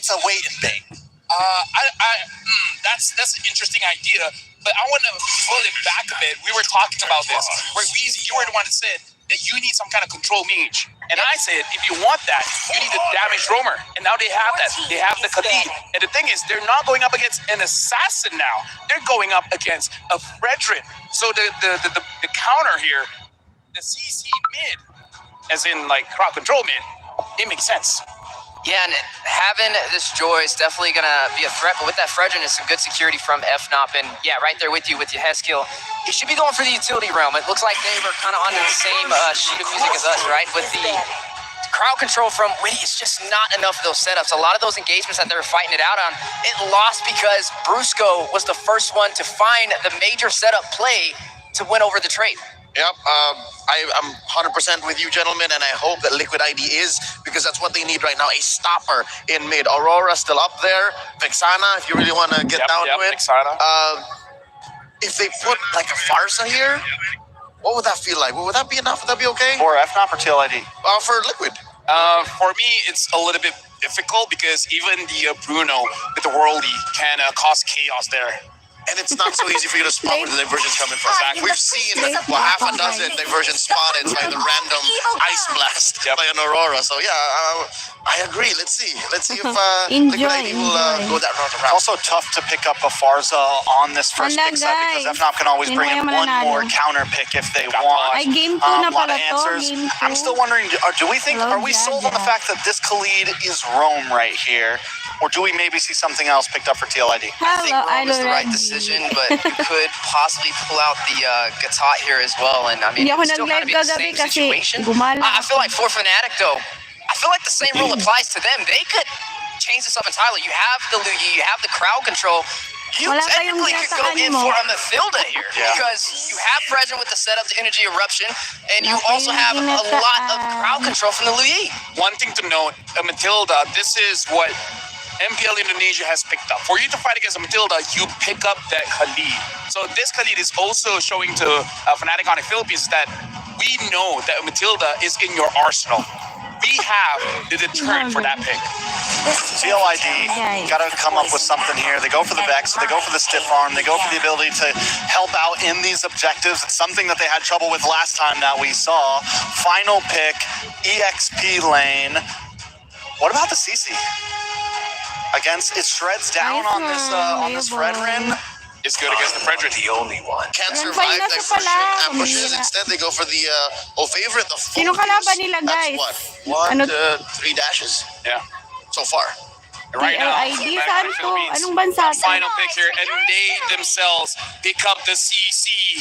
it's a wait and bait. That's an interesting idea, but I want to pull it back a bit. We were talking about this, where Weezy, you were the one that said that you need some kind of control mage. And I said, if you want that, you need a damage roamer. And now they have that. They have the Khalid. And the thing is, they're not going up against an assassin now. They're going up against a Fredrin. So the counter here, the CC mid, as in like crowd control mid, it makes sense. Yeah, and having this Joy is definitely going to be a threat, but with that Fredrin is some good security from FNOP, and yeah, right there with you with your Heskill. He should be going for the utility realm. It looks like they were kind of under the same sheet of music as us, right? With the crowd control from Witty, it's just not enough of those setups. A lot of those engagements that they were fighting it out on, it lost because Brusco was the first one to find the major setup play to win over the trade. Yep, I'm 100% with you, gentlemen, and I hope that Liquid ID is, because that's what they need right now, a stopper in mid. Aurora still up there. Vexana, if you really want to get down to it. Vexana. If they put like a Farsa here, what would that feel like? Would that be enough? Would that be okay? For FNOP or TLID? For Liquid. For me, it's a little bit difficult because even the Bruno with the Worldy can cause chaos there. And it's not so easy for you to spot where the diversion's coming from. We've seen half a dozen diversions spotted by the random ice blast by an Aurora. So yeah, I agree. Let's see if Liquid ID will go that route. It's also tough to pick up a Farza on this first pick set because FNOP can always bring in one more counter pick if they want. A lot of answers. I'm still wondering, are we sold on the fact that this Khalid is Roam right here? Or do we maybe see something else picked up for TLID? I think Roam is the right decision, but you could possibly pull out the Gatot here as well. And I mean, it's still kind of be the same situation. I feel like for Fnatic, though, I feel like the same rule applies to them. They could change this up entirely. You have the Luyi, you have the crowd control. You technically could go in for a Mathilda here because you have Fredrin with the setup, the energy eruption, and you also have a lot of crowd control from the Luyi. One thing to note, Mathilda, this is what MPL Indonesia has picked up. For you to fight against a Mathilda, you pick up that Khalid. So this Khalid is also showing to Fnatic on the Philippines that we know that Mathilda is in your arsenal. We have the deterrent for that pick. TLID got to come up with something here. They go for the Vex, they go for the stiff arm, they go for the ability to help out in these objectives. It's something that they had trouble with last time that we saw. Final pick, EXP lane. What about the CC? Against, it shreds down on this Fredrin. It's good against the Fredrin. The only one. Can't survive diversion ambushes. Instead, they go for the favorite, the full That's what? 1 to 3 dashes. Yeah. So far. Right now, final pick here, and they themselves pick up the CC.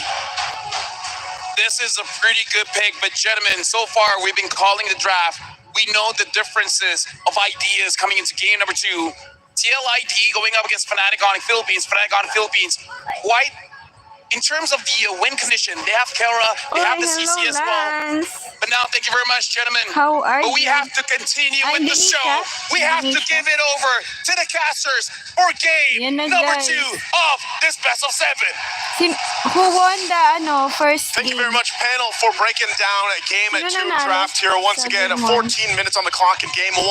This is a pretty good pick, but gentlemen, so far we've been calling the draft. We know the differences of ideas coming into game number 2. TLID going up against Fnatic on Philippines. Fnatic on Philippines. Quite, in terms of the win condition, they have Kara, they have the CC as well. But now, thank you very much, gentlemen. But we have to continue with the show. We have to give it over to the casters for game number 2 of this best of 7. Who won the first Thank you very much, panel, for breaking down a game at 2 draft here. Once again, 14 minutes on the clock in game 1.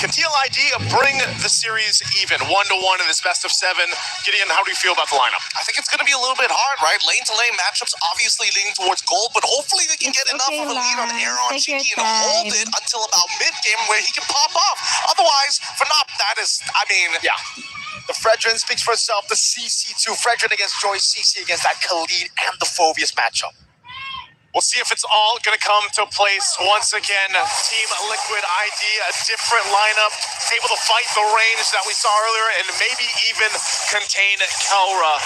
Can TLID bring the series even, 1-1 in this best of 7? Gideon, how do you feel about the lineup? I think it's going to be a little bit hard, right? Lane-to-lane matchups obviously leaning towards gold, but hopefully they can get enough of a lead on Aaron Cheeky and hold it until about mid-game where he can pop off. Otherwise, for not that is, I mean, yeah. The Fredrin speaks for itself. The CC2, Fredrin against Joy, CC against that Khalid and the Phoveus matchup. We'll see if it's all going to come to place once again. Team Liquid ID, a different lineup, able to fight the range that we saw earlier and maybe even contain Kelra.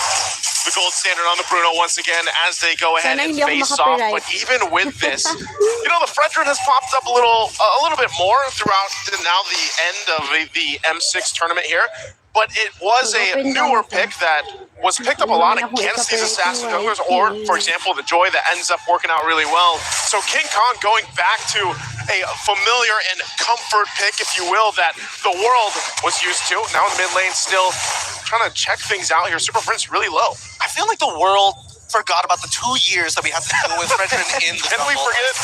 The gold standard on the Bruno once again as they go ahead and face off. But even with this, you know, the Fredrin has popped up a little bit more throughout now the end of the M6 tournament here. But it was a newer pick that was picked up a lot against these assassin junglers, or, for example, the Joy that ends up working out really well. So King Kong going back to a familiar and comfort pick, if you will, that the world was used to. Now in mid lane, still trying to check things out here. Super Prince really low. I feel like the world forgot about the 2 years that we had to deal with Fredrin in the Can we jungle. forget?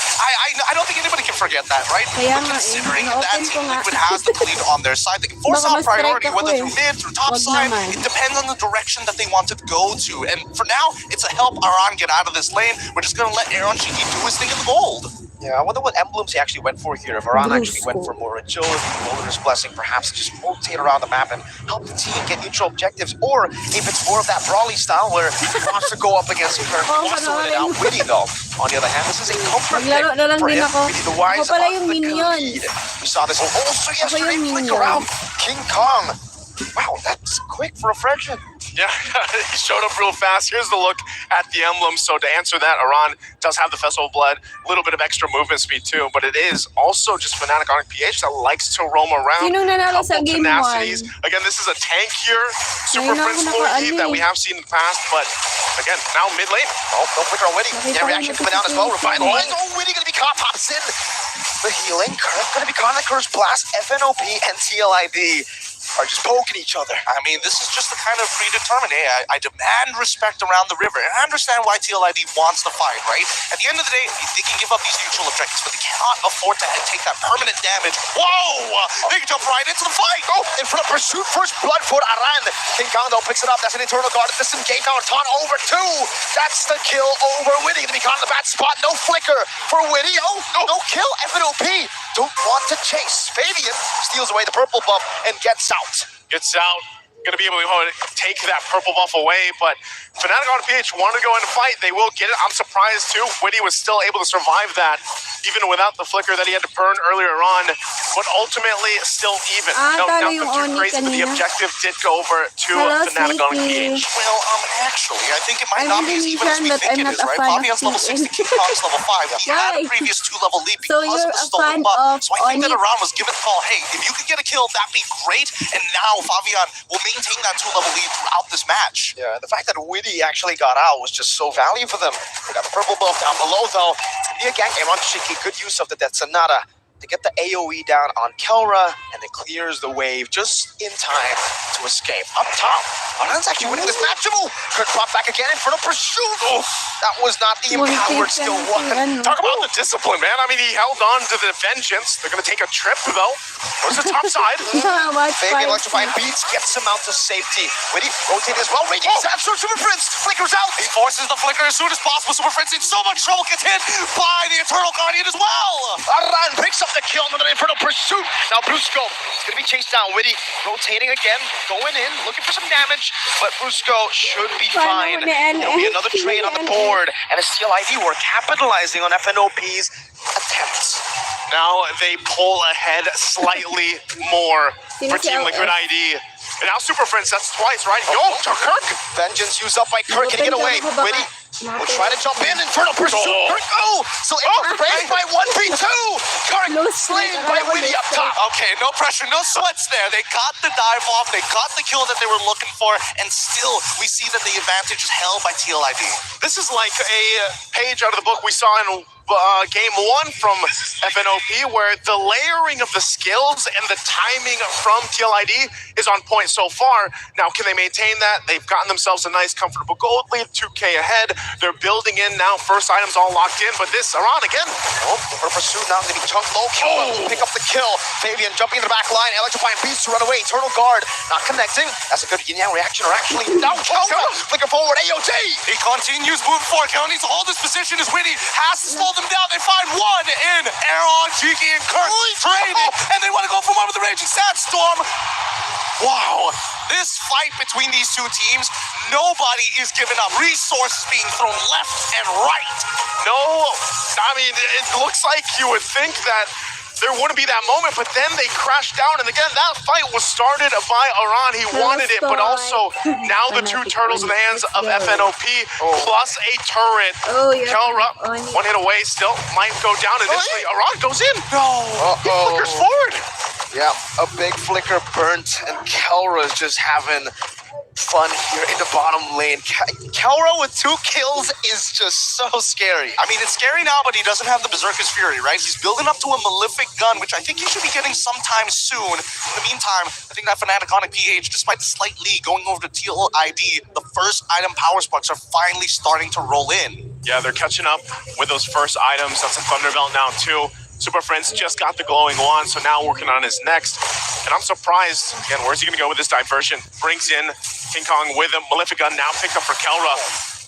I don't think anybody can forget that, right? Kaya But nga considering na-open that ko Team nga. Liquid has the lead on their side, they can force Baka out ma-strike priority, ako whether eh. through mid, through top Wag side. naman. It depends on the direction that they want to go to. And for now, it's a help Aran get out of this lane. We're just going to let Aaron Shiki do his thing in the gold. Yeah, I wonder what emblems he actually went for here. If Aran Blue actually went for scope. more agility, Molder's Blessing, perhaps just rotate around the map and help the team get neutral objectives, or if it's more of that brawly style where he wants to go up against Kirk, he wants to win it out. Witty though, on the other hand, this is a comfort pick Maglaro na lang for din him. ako. Witty the Wise Ako pala on yung the minion. lead. We saw this also yesterday, yung flick minion. around King Kong. Wow, that's quick for a Fredrin. Yeah, he showed up real fast. Here's the look at the emblem. So to answer that, Aran does have the Festival of Blood, a little bit of extra movement speed too, but it is also just Fnatic on PH that likes to roam around. Sinong nanalo sa Couple game tenacities. 1? Again, this is a tankier Super Ngayon ako Prince Lord naka-ano Eve that we have seen in the past, but again, now mid lane. Oh, no flicker on Witty. Nakita Yeah, ko reaction na coming down as well. kasi Revitalize. Oh, Witty gonna be caught. Pops in the healing. Kirk gonna be caught in the curse blast. FNOP and TLID are just poking each other. I mean, this is just the kind of predetermined, hey, I demand respect around the river. And I understand why TLID wants to fight, right? At the end of the day, they can give up these neutral objectives, but they cannot afford to take that permanent damage. Whoa! They can jump right into the fight! Oh, in front of pursuit, first blood for Aran. King Kong though picks it up. That's an internal guard. Disengage now. Taunt over 2. That's the kill over Witty. Gonna be caught in the bad spot. No flicker for Witty. Oh, no kill. FNOP don't want to chase. Fabian steals away the purple buff and gets out. Gets out. Going to be able to take that purple buff away, but Fnatic on PH wanted to go in and fight. They will get it. I'm surprised too. Witty was still able to survive that, even without the flicker that he had to burn earlier on, but ultimately still even. Ah, talo Nothing yung too Oni crazy, but the kanina. objective did go over to Hello, Fnatic on Sneaky. PH. Well, actually, I think it might I'm not be as even as we Indonesian, but think I'm it not is, a right? fan of Fabian's level 60, TN. King Kong's level 5. He had a Why? previous 2-level lead So because you're of the a stolen fan buff. of So I think that Oni? Aran was given the call, hey, if you could get a kill, that'd be great. And now Fabian will maintain that 2-level lead throughout this match. Yeah, the fact that Witty actually got out was just so valuable for them. They got the purple buff down below though. It's gonna be a gank. Aaron Shiki, good use of the Death Sonata to get the AoE down on Kelra, and it clears the wave just in time to escape. Up top, Aran's actually winning this match. Kirk popped back again in front of Pursuit. Oh, that was not the empowered skill one. Talk about the discipline, man. I mean, he held on to the vengeance. They're going to take a trip, though. Where's the top side? Watch Fabian fight. electrifying beats, gets him out to safety. Witty rotating as well. Raging Stab, Super Prince flickers out. He forces the flicker as soon as possible. Super Prince in so much trouble, gets hit by the Eternal Guardian as well. Aran picks up the kill in the infernal pursuit. Now Brusco is going to be chased down. Witty rotating again, going in, looking for some damage, but Brusco should be fine. There'll be another trade on the board, and a Steel ID were capitalizing on FNOP's attempts. Now they pull ahead slightly more for Sino si Team Liquid LS? ID. And now Super Prince, that's twice, right? Yo, to Kirk! Vengeance used up by Kirk. Can he get away? Witty will try to jump in. Infernal pursuit. Oh. Kirk, oh! So it's raised by 1v2. Kirk slain by Witty up top. Okay, no pressure, no sweats there. They got the dive off, they got the kill that they were looking for, and still we see that the advantage is held by TLID. This is like a page out of the book we saw in game 1 from FNOP, where the layering of the skills and the timing from TLID is on point so far. Now, can they maintain that? They've gotten themselves a nice, comfortable gold lead, 2K ahead. They're building in now, first items all locked in, but this, Aran again. Oh, for pursuit now, going to be chunked low. Kill pick up the kill. Fabian jumping in the back line. Electrifying beats to run away. Eternal guard not connecting. That's a good yin-yang reaction, or actually now Kelra flicker forward. AOT. He continues moving forward. Kel needs to hold this position as Witty has to slow them down. They find one in Aaron, Cheeky, and Kirk trading, and they want to go for one with the Raging Sandstorm. Wow, this fight between these two teams, nobody is giving up. Resources being thrown left and right. No, I mean, it looks like you would think that there wouldn't be that moment, but then they crashed down. And again, that fight was started by Aran. He wanted it, but also now the two turtles in the hands of FNOP plus a turret. Oh, yeah. Kelra, one hit away still, might go down initially. Aran goes in. No. He flickers forward. Yeah, a big flicker burnt, and Kelra is just having fun here in the bottom lane. Kelra with 2 kills is just so scary. I mean, it's scary now, but he doesn't have the Berserker's Fury, right? He's building up to a Malefic gun, which I think he should be getting sometime soon. In the meantime, I think that Fnatic on PH, despite the slight lead going over to Teal ID, the first item power sparks are finally starting to roll in. Yeah, they're catching up with those first items. That's a Thunderbelt now, too. Super Friends just got the glowing wand, so now working on his next. And I'm surprised. Again, where's he going to go with this diversion? Brings in King Kong with him. Malefic gun now picked up for Kelra.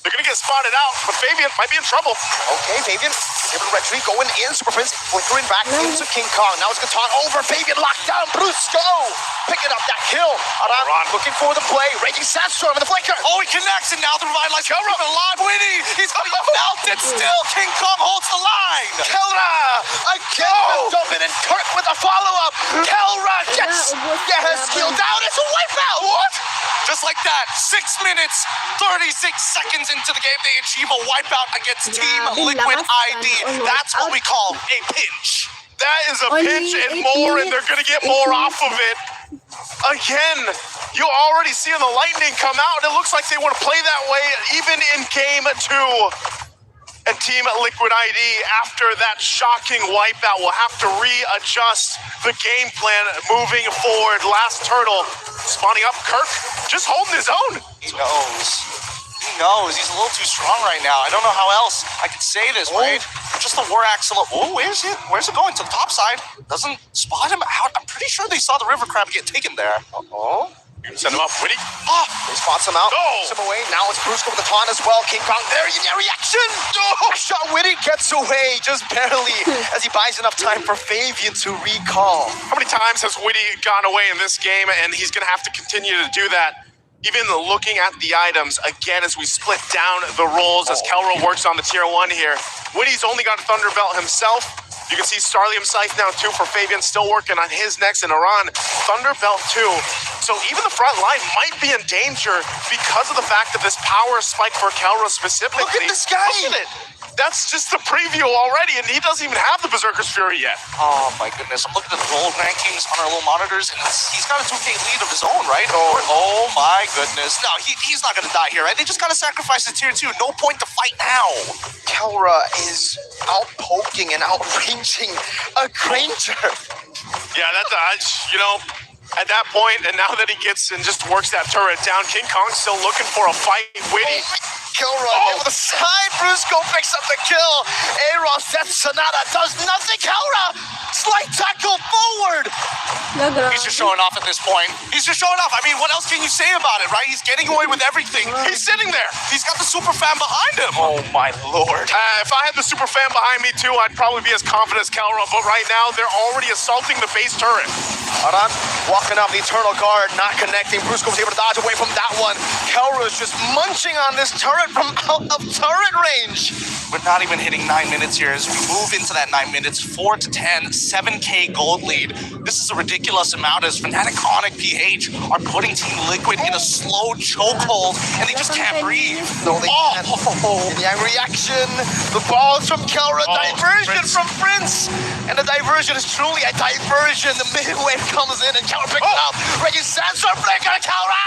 They're going to get spotted out, but Fabian might be in trouble. Okay, Fabian, able to retreat, going in. Super Prince flickering back into King Kong. Now it's Catan over. Fabian locked down. Brusco picking up that kill. Aran looking for the play. Raging Sandstorm with the flicker. Oh, he connects, and now the revitalized Kelra alive. Winnie, he's going to get melted still. King Kong holds the line. Kelra again. Dumping and Kirk with a follow-up. Kelra gets killed down. It's a wipeout. What? Just like that, 6 minutes, 36 seconds into the game, they achieve a wipeout against Team Liquid ID. That's what we call a pinch. That is a pinch and more, and they're going to get more off of it. Again, you already see the lightning come out, and it looks like they want to play that way even in game 2. And Team Liquid ID, after that shocking wipeout, will have to readjust the game plan moving forward. Last Turtle spawning up. Kirk just holding his own. He knows. He knows. He's a little too strong right now. I don't know how else I could say this, right? Just the war axle. Oh, where's it? Where's it going? To the top side. Doesn't spot him out. I'm pretty sure they saw the river crab get taken there. Uh-oh. Send him up, Witty. They spots him out. Oh. Puts him away. Now it's Brusco with the taunt as well. King Kong there. Reaction. Oh. Shot Witty gets away just barely as he buys enough time for Fabian to recall. How many times has Witty gone away in this game, and he's going to have to continue to do that? Even looking at the items, again, as we split down the roles, as Kelra works on the tier 1 here. Witty's only got a Thunderbelt himself. You can see Starlium Scythe now, too, for Fabian, still working on his next, and Iran, Thunderbelt, too. So even the front line might be in danger because of the fact that this power spike for Kelra specifically. Look at this guy! Look at it. That's just the preview already, and he doesn't even have the Berserker's Fury yet. Oh my goodness, I'm looking at the gold rankings on our little monitors, and he's got a 2K lead of his own, right? Oh my goodness. No, he's not gonna die here, right? They just gotta sacrifice the tier 2. No point to fight now. Kelra is out-poking and out-ranging a Granger. Yeah, you know, at that point, and now that he gets and just works that turret down, King Kong's still looking for a fight. Witty. Kelra with the side. Brusco picks up the kill. Eros, that Sonata does nothing. Kelra, slight tackle forward. He's just showing off at this point. He's just showing off. I mean, what else can you say about it, right? He's getting away with everything. He's sitting there. He's got the super fan behind him. Oh my lord. If I had the super fan behind me too, I'd probably be as confident as Kelra, but right now they're already assaulting the base turret. Aran walking up the Eternal Guard, not connecting. Brusco was able to dodge away from that one. Kelra's just munching on this turret from out of turret range. We're not even hitting 9 minutes here as we move into that 9 minutes. 4 to 10, 7K gold lead. This is a ridiculous amount as Fnatic Onic PH are putting Team Liquid in a slow chokehold and they just can't breathe. No, they can't. The reaction, the balls from Kelra, diversion from Prince. And the diversion is truly a diversion. The mid-wave comes in and Kelra picks it up. Reggie Sandstorm flicker, Kelra!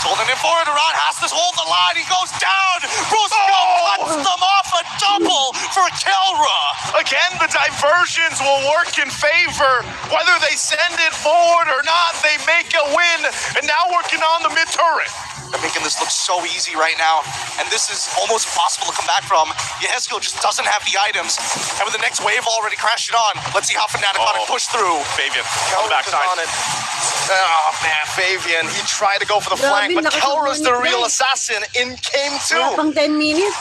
Holding it forward, Iran has to hold the line. He goes down. Brusco cuts them off, a double for Kelra. Again, the diversions will work in favor. Whether they send it forward or not, they make a win. And now working on the mid-turret. They're making this look so easy right now, and this is almost impossible to come back from. Yehezkiel just doesn't have the items, and with the next wave already crashing on, let's see how Fnatic push through. Fabian, on the backside. Oh man, Fabian, he tried to go for the flank, but Kelra's the real assassin in game 2. Pang 10 minutes.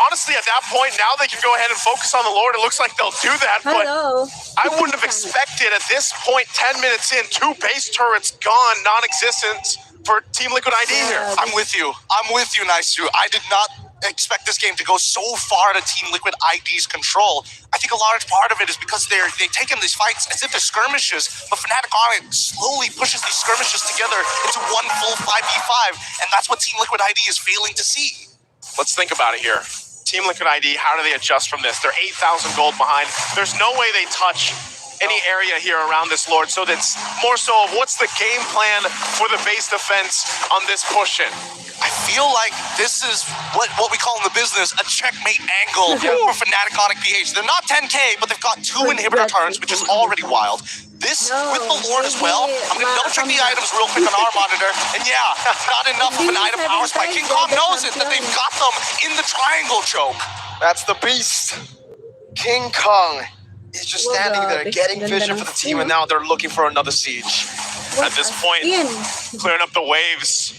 Honestly, at that point, now they can go ahead and focus on the Lord. It looks like they'll do that, but I wouldn't have expected at this point, 10 minutes in, 2 base turrets gone, non-existent for Team Liquid ID here. I'm with you. I'm with you, Naisu. I did not expect this game to go so far to Team Liquid ID's control. I think a large part of it is because they've taken these fights as if they're skirmishes, but Fnatic Onic slowly pushes these skirmishes together into one full 5v5, and that's what Team Liquid ID is failing to see. Let's think about it here. Team Liquid ID, how do they adjust from this? They're 8,000 gold behind. There's no way they touch any area here around this Lord. So that's more so of what's the game plan for the base defense on this push-in. I feel like this is what we call in the business a checkmate angle for Fnatic Onic PH. They're not 10K, but they've got 2 inhibitor turns, which is already wild. This with the Lord as well. I'm gonna double check the items real quick on our monitor. And yeah, not enough of an item power spike. King Kong knows it, that they've got them in the triangle choke. That's the beast. King Kong is just standing there, getting vision for the team, and now they're looking for another siege. At this point, clearing up the waves.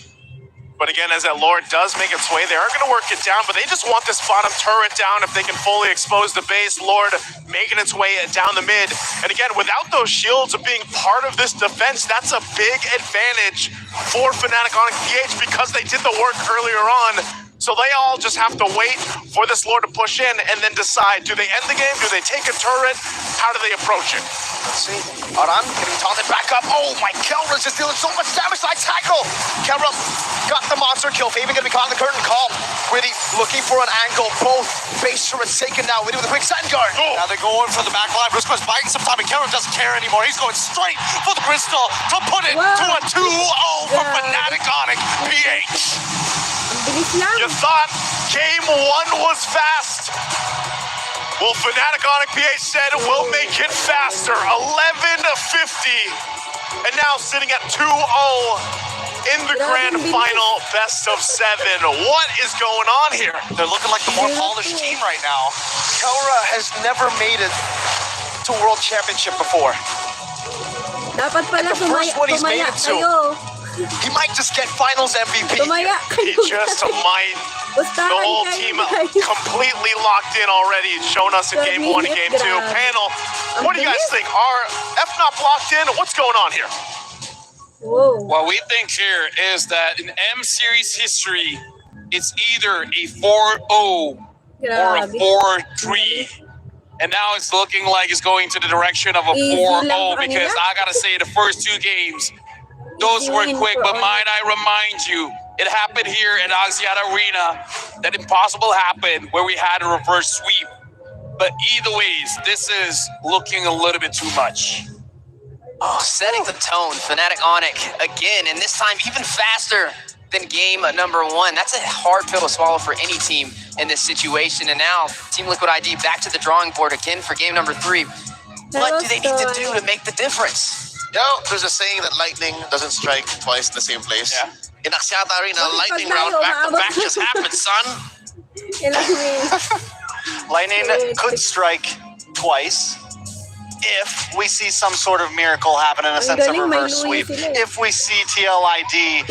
But again, as that Lord does make its way, they are going to work it down, but they just want this bottom turret down if they can fully expose the base. Lord making its way down the mid. And again, without those shields of being part of this defense, that's a big advantage for Fnatic Onic PH because they did the work earlier on. So they all just have to wait for this Lord to push in and then decide, do they end the game? Do they take a turret? How do they approach it? Let's see. Aran getting taunted back up. Oh my, Kelra's just dealing so much damage. I tackle. Kelra got the monster kill. Fabian gonna be caught in the curtain call. Really looking for an angle. Both base turrets taken now. Waiting with a quick sand guard. Now they're going for the back line. Briscoe's buying some time, and Karen doesn't care anymore. He's going straight for the crystal to put it to a 2-0 for Fnatic Onic PH. You thought game 1 was fast. Well, Fnatic Onic PH said we'll make it faster. 11-50. And now sitting at 2-0 in the grand final best of 7. What is going on here? They're looking like the more polished team right now. Kelra has never made it to World Championship before. Dapat pala The first one he's made tumaya it to. kayo. He might just get finals MVP. Tumaya He kayo. just might. The whole team completely locked in already, shown us in game 1 and game 2. Panel, what do you guys think? Are FNOP locked in? What's going on here? Whoa. What we think here is that in M Series history, it's either a 4-0 or a 4-3. And now it's looking like it's going to the direction of a 4-0 because I gotta say the first 2 games, those were quick, but might I remind you, it happened here at Axiata Arena. That impossible happened where we had a reverse sweep. But either ways, this is looking a little bit too much. Oh, setting the tone, Fnatic Onic again, and this time even faster than game number 1. That's a hard pill to swallow for any team in this situation. And now Team Liquid ID back to the drawing board again for game number 3. What do they need to do to make the difference? You know, there's a saying that lightning doesn't strike twice in the same place. Yeah. In Axiata Arena, lightning round back-to-back just happened, son. Lightning could strike twice if we see some sort of miracle happen in a sense of reverse sweep. If we see TLID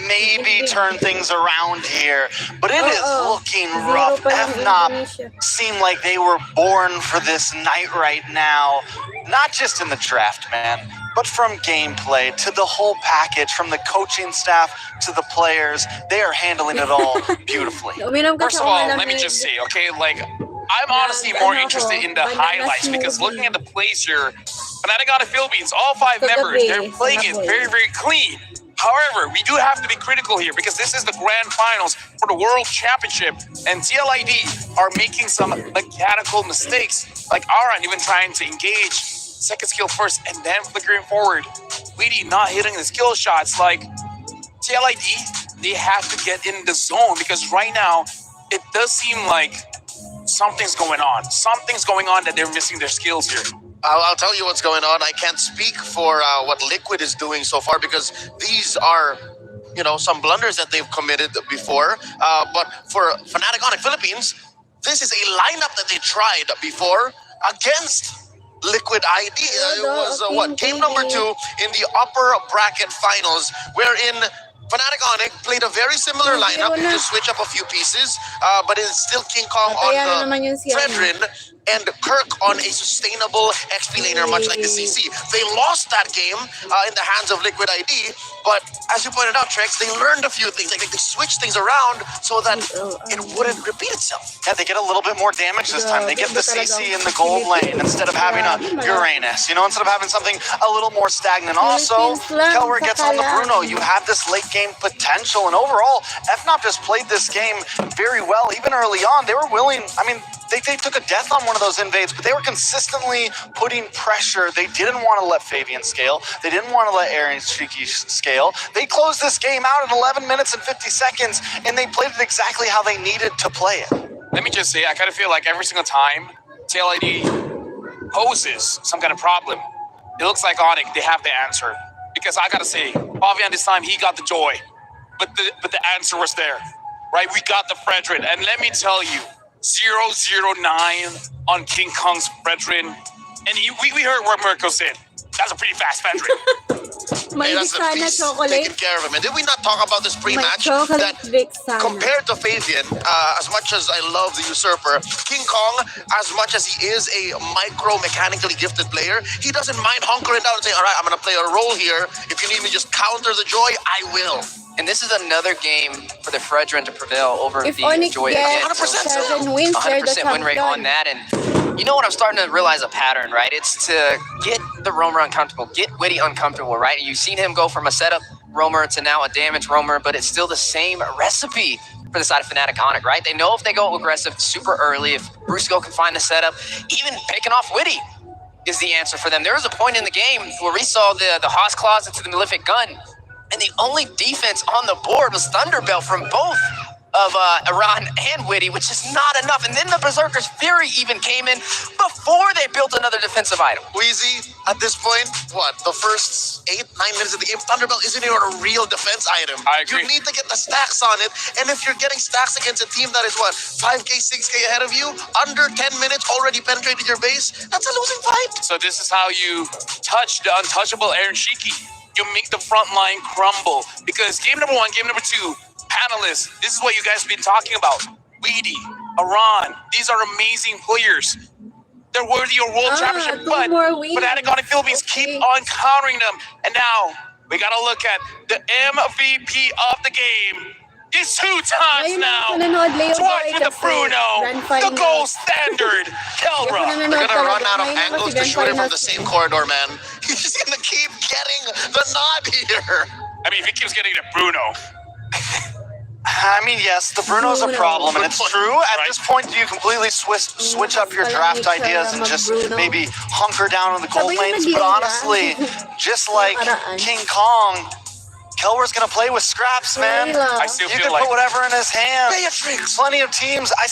maybe turn things around here. But it is looking rough. FNOP seem like they were born for this night right now. Not just in the draft, man, but from gameplay to the whole package, from the coaching staff to the players. They are handling it all beautifully. First of all, let me just say, okay, like, I'm honestly more interested in the highlights because looking at the plays here, Fnatic Onic Philippines, all 5 members, they're playing it very, very clean. However, we do have to be critical here because this is the grand finals for the World Championship, and TLID are making some mechanical mistakes, like Aran even trying to engage second skill first and then flickering forward. Weedy not hitting the skill shots. Like, TLID, they have to get in the zone because right now, it does seem like something's going on. Something's going on that they're missing their skills here. I'll tell you what's going on. I can't speak for what Liquid is doing so far because these are, you know, some blunders that they've committed before. But for Fnatic Onic Philippines, this is a lineup that they tried before against Liquid ID. It was, game number 2 in the upper bracket finals, wherein Fnatic Onic played a very similar lineup, just switch up a few pieces, but it's still King Kong on the Fredrin and Kirk on a sustainable XP laner, much like the CC. They lost that game in the hands of Liquid ID, but as you pointed out, Trex, they learned a few things. Like they switched things around so that it wouldn't repeat itself. Yeah, they get a little bit more damage this time. They get the CC in the gold lane instead of having a Uranus, you know, instead of having something a little more stagnant. Also, Kelwer gets on the Bruno. You have this late game potential, and overall, FNOP just played this game very well. Even early on, they were willing, I mean, they took a death on one of those invades, but they were consistently putting pressure. They didn't want to let Fabian scale. They didn't want to let Aaron Shiki scale. They closed this game out in 11 minutes and 50 seconds, and they played it exactly how they needed to play it. Let me just say, I kind of feel like every single time TLID poses some kind of problem, it looks like Onyx, they have the answer. Because I gotta say, Fabian this time, he got the joy. But the answer was there, right? We got the Fredrin. And let me tell you, 009 on King Kong's Fredrin. And we heard what Mirko said. That's a pretty fast Fredrin. May That's the sana piece chocolate. taking care of him. And did we not talk about this May pre-match? chocolate That Vic sana. compared to Fabian, as much as I love the Usurper, King Kong, as much as he is a micro-mechanically gifted player, he doesn't mind hunkering down and saying, all right, I'm going to play a role here. If you need me just counter the Joy, I will. And this is another game for the Fredrin to prevail over If the Onyx Joy gets again. 7 wins, they're the 100% win rate on champion. that. And you know what? I'm starting to realize a pattern, right? It's to get the roamer uncomfortable, get Witty uncomfortable, right? You've seen him go from a setup roamer to now a damage roamer, but it's still the same recipe for the side of Fnatic Onyx, right? They know if they go aggressive super early, if Brusco can find the setup, even picking off Witty is the answer for them. There was a point in the game where we saw the Haas Claws into the Malefic Gun, and the only defense on the board was Thunderbelt from both of Iran and Witty, which is not enough. And then the Berserker's Fury even came in before they built another defensive item. Wheezy, at this point, what, the first 8-9 minutes of the game, Thunderbelt isn't even a real defense item. I agree. You need to get the stacks on it, and if you're getting stacks against a team that is, what, 5K, 6K ahead of you, under 10 minutes already penetrated your base, that's a losing fight. So this is how you touch the untouchable Aaron Shiki. You make the front line crumble. Because game number 1, game number 2, panelists, this is what you guys have been talking about. Weedy, Iran, these are amazing players. They're worthy of world championship, 2 but more wins. Fnatic Onyx Philippines keep on countering them. And now we gotta look at the MVP of the game. It's 2 times Ayun, now. nanonood, Leo Twice Boy, with the kasi Bruno, Grand the Final. gold standard, Kelra. They're gonna run out of Ngayon lang angles kasi to shoot it from Grand the same Finals. corridor, man. He's gonna keep getting the nod here. I mean, if he keeps getting the Bruno, I mean, yes, the Bruno's a Bruno. problem, and it's true. At Right. this point, do you completely switch up your draft ideas and just maybe hunker down on the gold Sabay lanes? na But deal honestly, just like Nakaraan. King Kong, Kelwer's gonna play with scraps, man. I still You feel can like put whatever in his hand. Beatrix. Plenty of teams. I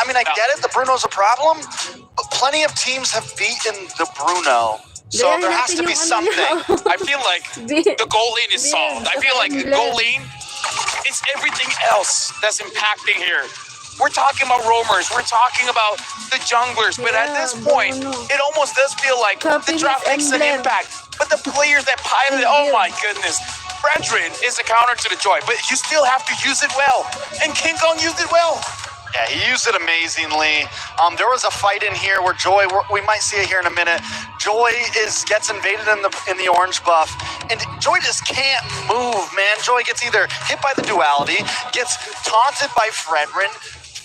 mean, I get it. The Bruno's a problem, but plenty of teams have beaten the Bruno. So Dahil there has to natin be yung something. ano. I feel like the goal lane is solved. I feel like goal lane, it's everything else that's impacting here. We're talking about roamers, we're talking about the junglers, but at this point, it almost does feel like the draft makes an impact. But the players that pilot it, oh my goodness. Fredrin is a counter to the Joy, but you still have to use it well. And King Kong used it well. Yeah, he used it amazingly. There was a fight in here where Joy, we might see it here in a minute. Joy gets invaded in the orange buff, and Joy just can't move, man. Joy gets either hit by the duality, gets taunted by Fredrin.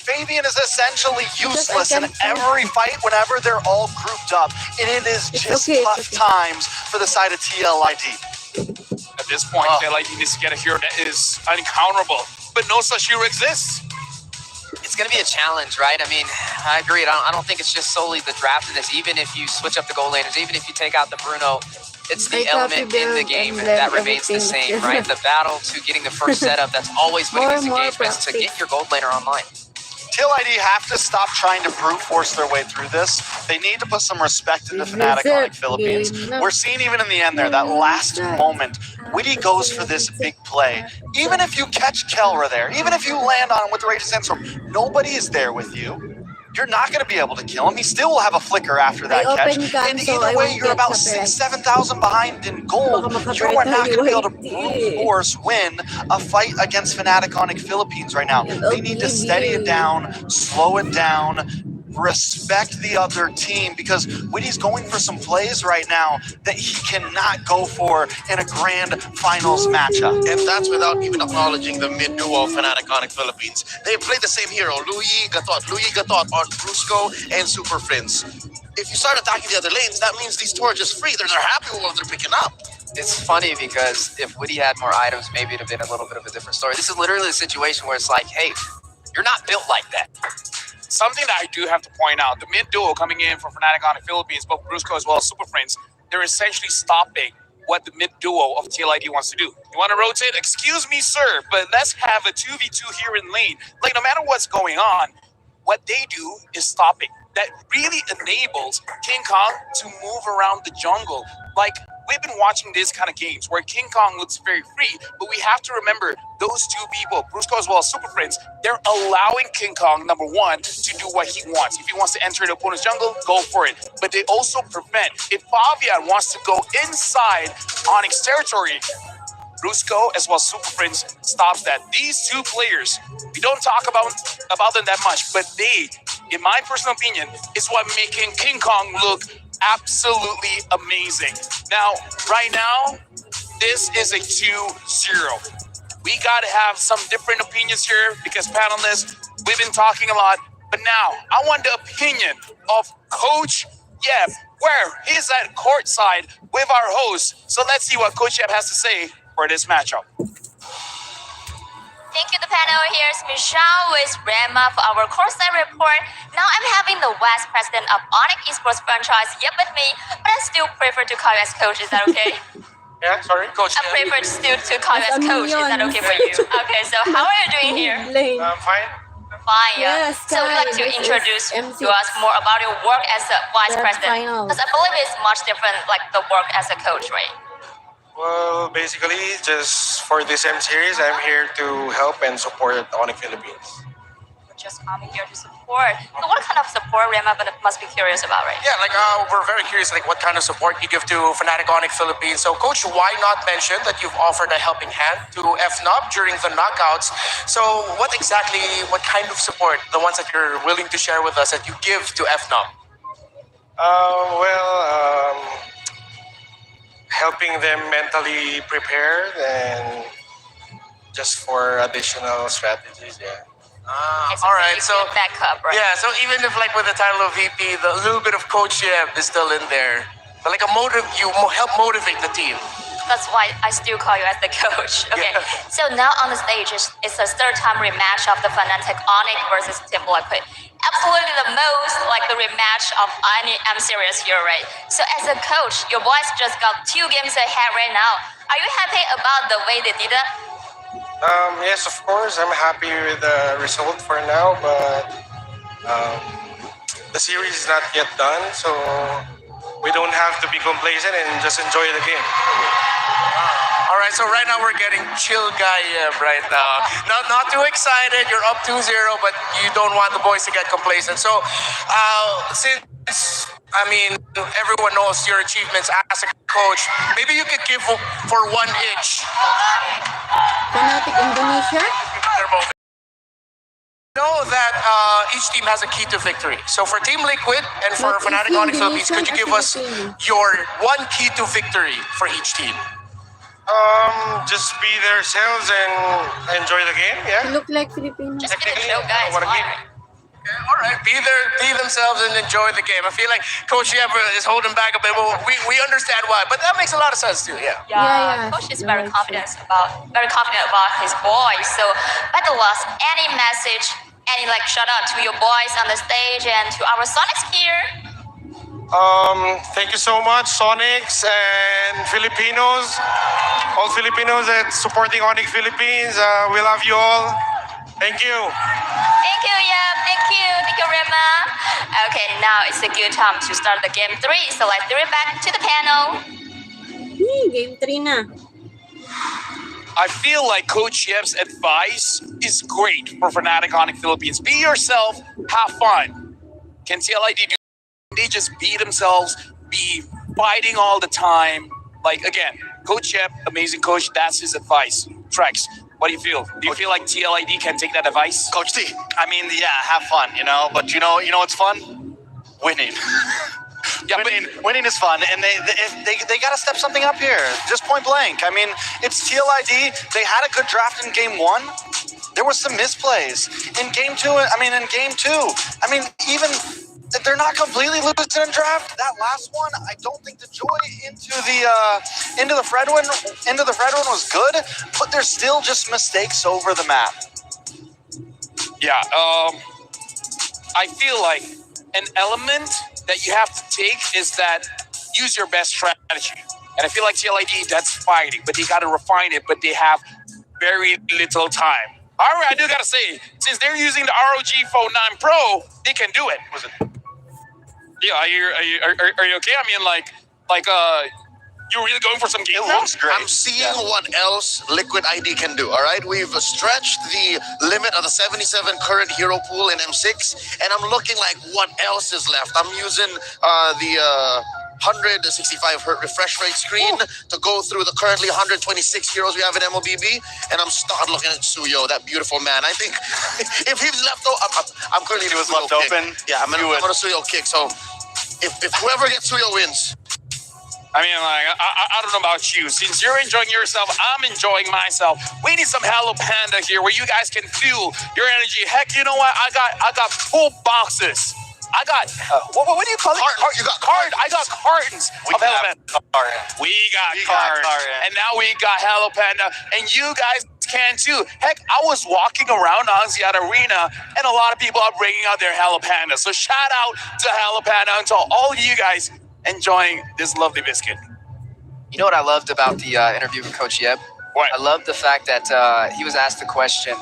Fabian is essentially useless in every fight whenever they're all grouped up, and it is just okay, tough times for the side of TLID. At this point, TLID needs to get a hero that is uncounterable, but no such hero exists. It's going to be a challenge, right? I mean, I agree. I don't think it's just solely the draft in this. Even if you switch up the goal laners, even if you take out the Bruno, it's the They copy element in the build game and that then remains the everything. same, right? The battle to getting the first setup, that's always winning these More engagements to practice. get your gold laner online. TLID have to stop trying to brute force their way through this. They need to put some respect into Fnatic Onyx Philippines. We're seeing even in the end there, that last moment, Witty goes for this big play. Even if you catch Kelra there, even if you land on him with the Raging Sandstorm, nobody is there with you. You're not going to be able to kill him. He still will have a flicker after that I catch. open gun, And so either I way, won't you're get about copyright. 7,000 behind in gold. Baka You are not going to be able to makapirate brute tayo force win a fight against Fnatic Onyx Philippines right now. They need to steady it down, slow it down, respect the other team, because Witty's going for some plays right now that he cannot go for in a grand finals matchup. And that's without even acknowledging the mid-duo of Fnatic Onyx Philippines. They play the same hero, Louis Gatot on Brusco and Super Prince. If you start attacking the other lanes, that means these two are just free. They're happy with what they're picking up. It's funny because if Witty had more items, maybe it'd have been a little bit of a different story. This is literally a situation where it's like, hey, you're not built like that. something that I do have to point out, the mid duo coming in from Fnatic on the Philippines, both Brusco as well as Super Friends, they're essentially stopping what the mid duo of TLID wants to do. You want to rotate? Excuse me, sir, but let's have a 2v2 here in lane. Like, no matter what's going on, what they do is stopping. That really enables King Kong to move around the jungle. Like, we've been watching these kind of games where King Kong looks very free, but we have to remember those two people, Brusco as well as Super Friends, they're allowing King Kong, number one, to do what he wants. If he wants to enter the opponent's jungle, go for it. But they also prevent, if Fabian wants to go inside Onyx territory, Brusco as well as Super Friends stops that. These two players, we don't talk about them that much, but they, in my personal opinion, is what making King Kong look absolutely amazing. Now, right now, this is a 2-0. We got to have some different opinions here because panelists, we've been talking a lot, but now I want the opinion of Coach Yep, where he's at courtside with our host. So let's see what Coach Yep has to say for this matchup. Thank you, the panel. Here's Michelle with Rema for our courtside report. Now I'm having the Vice President of Onyx Esports franchise Yep with me, but I still prefer to call you as coach. Is that okay? Yeah, sorry, Coach. I prefer still to call you as coach. Is that okay for you? Okay, so how are you doing here? Lane. Fine. Fine, yeah. Yes, So we'd like to this is introduce MC. to us more about your work as a Vice That's President. final. Because I believe it's much different, like the work as a coach, right? Well, basically, just for this M series, I'm here to help and support Onyx Philippines. Just coming here to support. So what kind of support Rema must be curious about, right? Yeah, we're very curious, what kind of support you give to Fnatic Onyx Philippines. So, Coach, why not mention that you've offered a helping hand to FNOP during the knockouts? So, what kind of support, the ones that you're willing to share with us, that you give to FNOP? Helping them mentally prepared and just for additional strategies, yeah. All right, so backup, right? Yeah, so even if with the title of VP, the little bit of coach is still in there. But help motivate the team. That's why I still call you as the coach. Okay, Yeah. so now on the stage, it's the third time rematch of the Fnatic Onyx versus Team Liquid. Absolutely the most the rematch of any M series here, right? So as a coach, your boys just got 2 games ahead right now. Are you happy about the way they did it? Yes, of course. I'm happy with the result for now, but the series is not yet done, so we don't have to be complacent and just enjoy the game. All right, so right now we're getting chill guy right now. Not too excited. You're up 2-0, but you don't want the boys to get complacent. So since everyone knows your achievements as a coach, maybe you could give for one each. Fnatic Indonesia. They're both. Know that each team has a key to victory. So for Team Liquid and for But Fnatic is Onyx Philippines, could you give us Indonesian your one key to victory for each team? Just be themselves and enjoy the game, They yeah? look like Filipino. Just be the chill guys. I wanna Fine, keep- right? Okay, all right, be themselves and enjoy the game. I feel like Coach Yep is holding back a bit. Well, we understand why, but that makes a lot of sense too. Yeah. Yeah, Coach is you're very right, confident about his boys. So, at the last, any message, any shout out to your boys on the stage and to our Sonics here? Thank you so much, Sonics and Filipinos. All Filipinos that supporting Onyx Philippines. We love you all. Thank you. Thank you, yeah. Thank you, Rema. Okay, now it's a good time to start the game 3. So let's throw it back to the panel. Game 3 na. I feel like Coach Yep's advice is great for Fnatic Onyx Philippines. Be yourself, have fun. Can TLID do? They just be themselves, be fighting all the time. Again, Coach Yep, amazing coach. That's his advice. Trex, what do you feel? Do you feel like TLID can take that advice? Coach T, have fun, but you know what's fun? Winning. Yeah, winning is fun, and they got to step something up here, just point blank. It's TLID. They had a good draft in game 1. There were some misplays in game 2. In game 2, even they're not completely losing in draft. That last one, I don't think the joy into the Fredwin was good, but there's still just mistakes over the map. Yeah, I feel like an element that you have to take is that use your best strategy. And I feel like TLID, that's fighting, but they got to refine it, but they have very little time. However, I do got to say, since they're using the ROG Phone 9 Pro, they can do it. Was it? Yeah, are you okay? I mean, you're really going for some game? It looks great. I'm seeing what else Liquid ID can do, all right? We've stretched the limit of the 77 current hero pool in M6, and I'm looking like what else is left. I'm using the 165 hertz refresh rate screen to go through the currently 126 heroes we have in MLBB, and I'm starting looking at Suyo, that beautiful man. I think if he's left, I'm currently He was left open. Yeah, I'm gonna Suyo kick. So if whoever gets Suyo wins. I mean, I don't know about you. Since you're enjoying yourself, I'm enjoying myself. We need some Hello Panda here where you guys can fuel your energy. Heck, you know what? I got full boxes. I got what do you call it? Cartons. You got cartons. I got cartons of Hello Panda. We got cartons. And now we got Hello Panda, and you guys can too. Heck, I was walking around Axiata Arena, and a lot of people are bringing out their Hello Panda. So shout out to Hello Panda and to all of you guys enjoying this lovely biscuit. You know what I loved about the interview with Coach Yeb? What? I loved the fact that he was asked the question,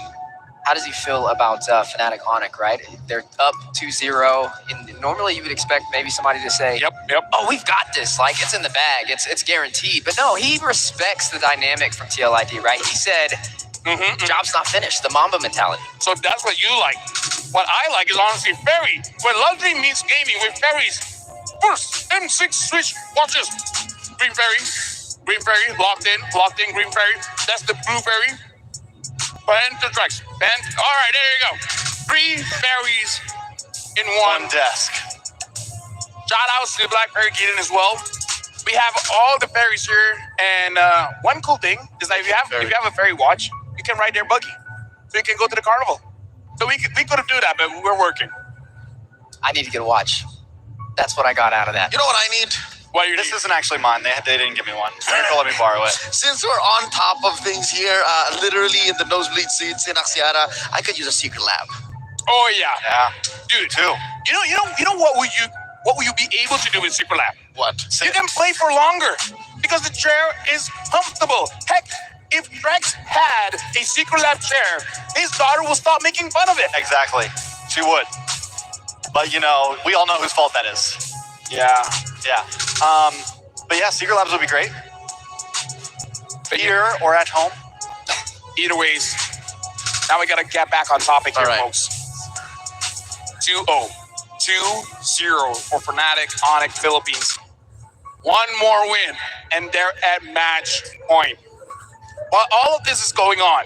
how does he feel about Fnatic Onic, right? They're up 2-0. And normally you would expect maybe somebody to say, Yep. oh, we've got this. Like, it's in the bag. It's guaranteed. But no, he respects the dynamic from TLID, right? He said, job's not finished, the Mamba mentality. So if that's what you like. What I like is honestly Ferry. When luxury meets gaming with Ferries. First, M6 switch, watch this. Green Ferry, locked in, Green Ferry. That's the Blue Ferry. Penta tracks. All right, there you go. 3 ferries in one desk. Shout out to the Black Ferry Gaiden as well. We have all the ferries here, and one cool thing is that if you have a ferry watch, you can ride their buggy, so you can go to the carnival. So we could have do that, but we're working. I need to get a watch. That's what I got out of that. You know what I need? What do you This need? isn't actually mine. They didn't give me one. Statistical let me borrow it. Since we're on top of things here, literally in the nosebleed seats in Axiata, I could use a secret lab. Oh yeah, Yeah. dude. Two. You know what will you be able to do with Super Lab? What? You can play for longer because the chair is comfortable. Heck, if Drex had a Secret Lab chair, his daughter will stop making fun of it. Exactly. She would. But we all know whose fault that is. Yeah. Yeah. But yeah, Secret Labs would be great. Here or at home. Either ways, now we gotta get back on topic here, All right. folks. 2-0. 2-0 for Fnatic Onic Philippines. One more win, and they're at match point. While all of this is going on,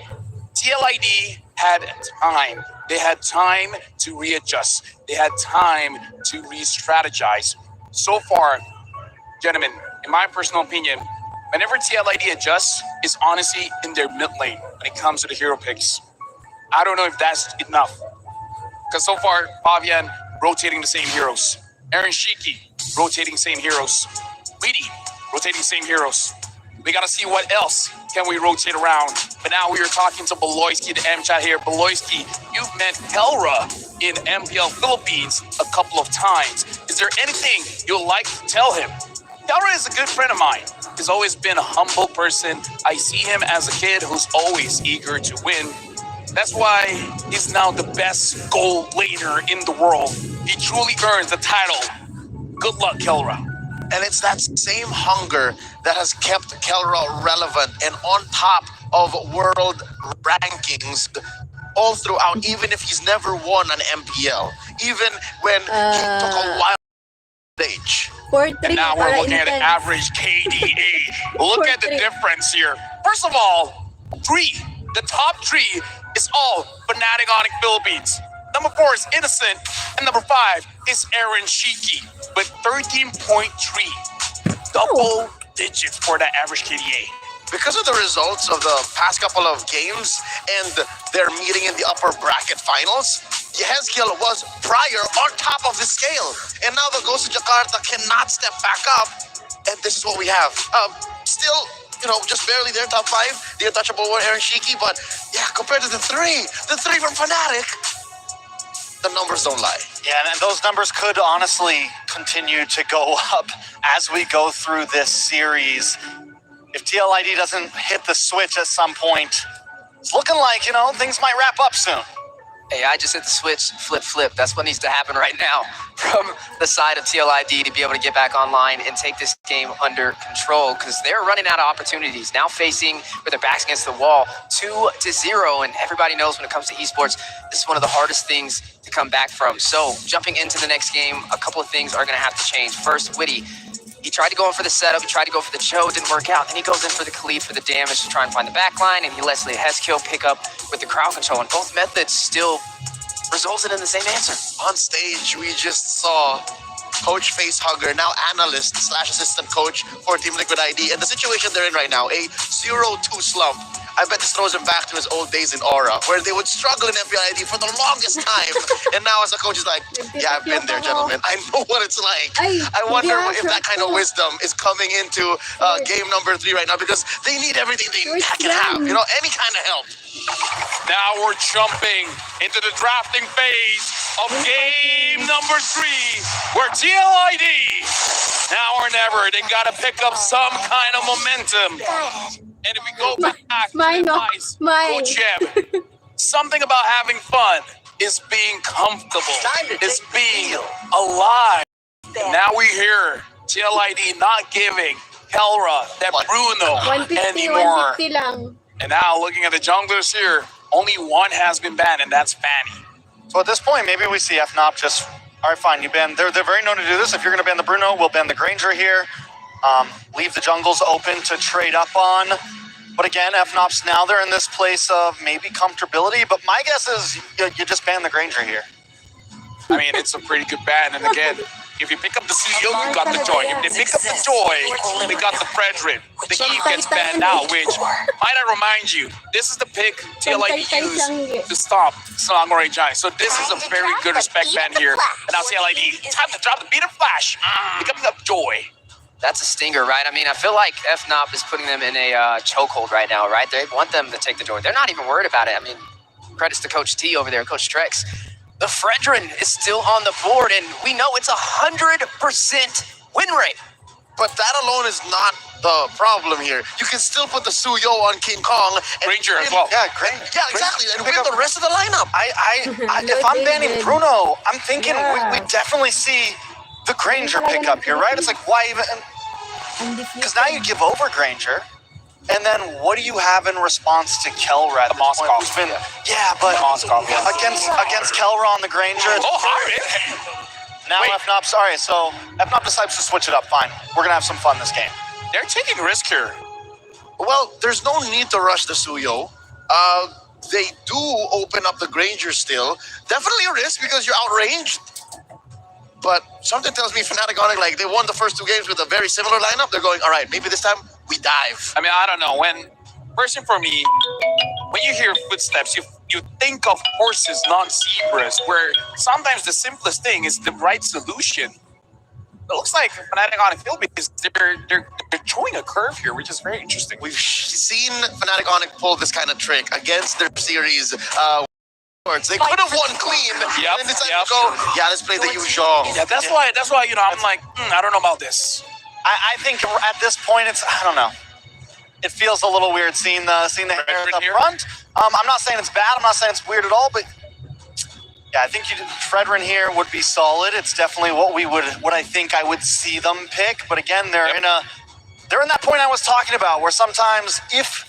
TLID had time. They had time to readjust. They had time to re-strategize. So far, gentlemen, in my personal opinion, whenever TLID adjusts, it's honestly in their mid lane when it comes to the hero picks. I don't know if that's enough. Because so far, Pavian rotating the same heroes. Aaron Shiki rotating same heroes. Weedy rotating same heroes. We gotta see what else can we rotate around. But now we are talking to Beloyski, the M-chat here. Beloyski, you've met Kelra in MPL Philippines a couple of times. Is there anything you'd like to tell him? Kelra is a good friend of mine. He's always been a humble person. I see him as a kid who's always eager to win. That's why he's now the best goal laner in the world. He truly earns the title. Good luck, Kelra. And it's that same hunger that has kept Kelra relevant and on top of world rankings all throughout, even if he's never won an MPL, even when he took a wild stage. 4-3 And now we're para looking at intense. average KDA. Look at the difference here. First of all, the top 3 is all Fnatic Onic Philippines. Number 4 is Innocent, and number 5 is Aaron Shiki with 13.3. Double digits for that average KDA. Because of the results of the past couple of games and their meeting in the upper bracket finals, Yehezkiel was prior on top of the scale. And now the Ghost of Jakarta cannot step back up. And this is what we have. Still, just barely there, top 5. The untouchable one, Aaron Shiki. But yeah, compared to the 3 from Fnatic, the numbers don't lie. Yeah, and those numbers could honestly continue to go up as we go through this series. If TLID doesn't hit the switch at some point, it's looking like, things might wrap up soon. Hey, I just hit the switch, flip. That's what needs to happen right now from the side of TLID to be able to get back online and take this game under control, because they're running out of opportunities. Now facing with their backs against the wall, 2-0, and everybody knows when it comes to esports, this is one of the hardest things to come back from. So jumping into the next game, a couple of things are going to have to change. First, Witty. He tried to go in for the setup, he tried to go for the Joe, didn't work out. Then he goes in for the Khalid for the damage to try and find the back line, and he lets the Heskil pick up with the crowd control. And both methods still resulted in the same answer. On stage, we just saw Coach Facehugger, now analyst / assistant coach for Team Liquid ID. And the situation they're in right now, a 0-2 slump. I bet this throws him back to his old days in Aura, where they would struggle in FBID for the longest time. And now as a coach, is like, yeah, I've been there, gentlemen. I know what it's like. I wonder if that kind of wisdom is coming into game number 3 right now, because they need everything they can have, any kind of help. Now we're jumping into the drafting phase of game number 3, where TLID, now or never, they gotta pick up some kind of momentum. And if we go back to the advice, Coach Jeb, something about having fun is being comfortable, is being alive. And now we hear TLID not giving Kelra that Bruno 150, anymore. 150 lang. And now looking at the junglers here, only one has been banned, and that's Fanny. So at this point, maybe we see FNOP just, all right, fine, you ban. They're very known to do this. If you're going to ban the Bruno, we'll ban the Granger here. Leave the jungles open to trade up on. But again, FNOPs now, they're in this place of maybe comfortability. But my guess is you just ban the Granger here. I mean, it's a pretty good ban. And again, if you pick up the CEO, you got the Joy. If they pick up the Joy, they got the Frederick. The Eve gets banned out, which, might I remind you, this is the pick TLID used to stop Samurai Giant. So this is a very good respect ban here. And now TLID, time to drop the beat of Flash. Picking up Joy. That's a stinger, right? I mean, I feel like FNOP is putting them in a chokehold right now, right? They want them to take the Joy. They're not even worried about it. I mean, credits to Coach T over there, Coach Trex. The Fredrin is still on the board, and we know it's 100% win rate. But that alone is not the problem here. You can still put the Suyo on King Kong. And Granger as well. Yeah, Granger. Yeah, exactly. And win the rest of the lineup. If I'm banning Bruno, I'm thinking we definitely see the Granger pick up here, right? It's like, why even? Because now you give over Granger. And then what do you have in response to Kelra? The Moskov. But Moskov, yeah. against Kelra on the Granger. Now Wait. FNOP, sorry, so FNOP decides to switch it up. Fine, we're gonna have some fun this game. They're taking risk here. Well, there's no need to rush the Suyo. They do open up the Granger still. Definitely a risk because you're outranged. But something tells me Fnatic, like, they won the first 2 games with a very similar lineup. They're going, all right, maybe this time we dive. I mean, I don't know. Person for me, when you hear footsteps, you think of horses, not zebras, where sometimes the simplest thing is the right solution. It looks like Fnatic on Philippines, they're showing a curve here, which is very interesting. We've seen Fnatic pull this kind of trick against their series. They could have won clean, and decided to go, let's play the Yuzhong. Yeah, that's why, I'm like, I don't know about this. I think at this point, I don't know. It feels a little weird seeing the hair at the front. I'm not saying it's bad. I'm not saying it's weird at all. But yeah, I think Fredrin here would be solid. It's definitely what I think I would see them pick. But again, they're in that point I was talking about, where sometimes if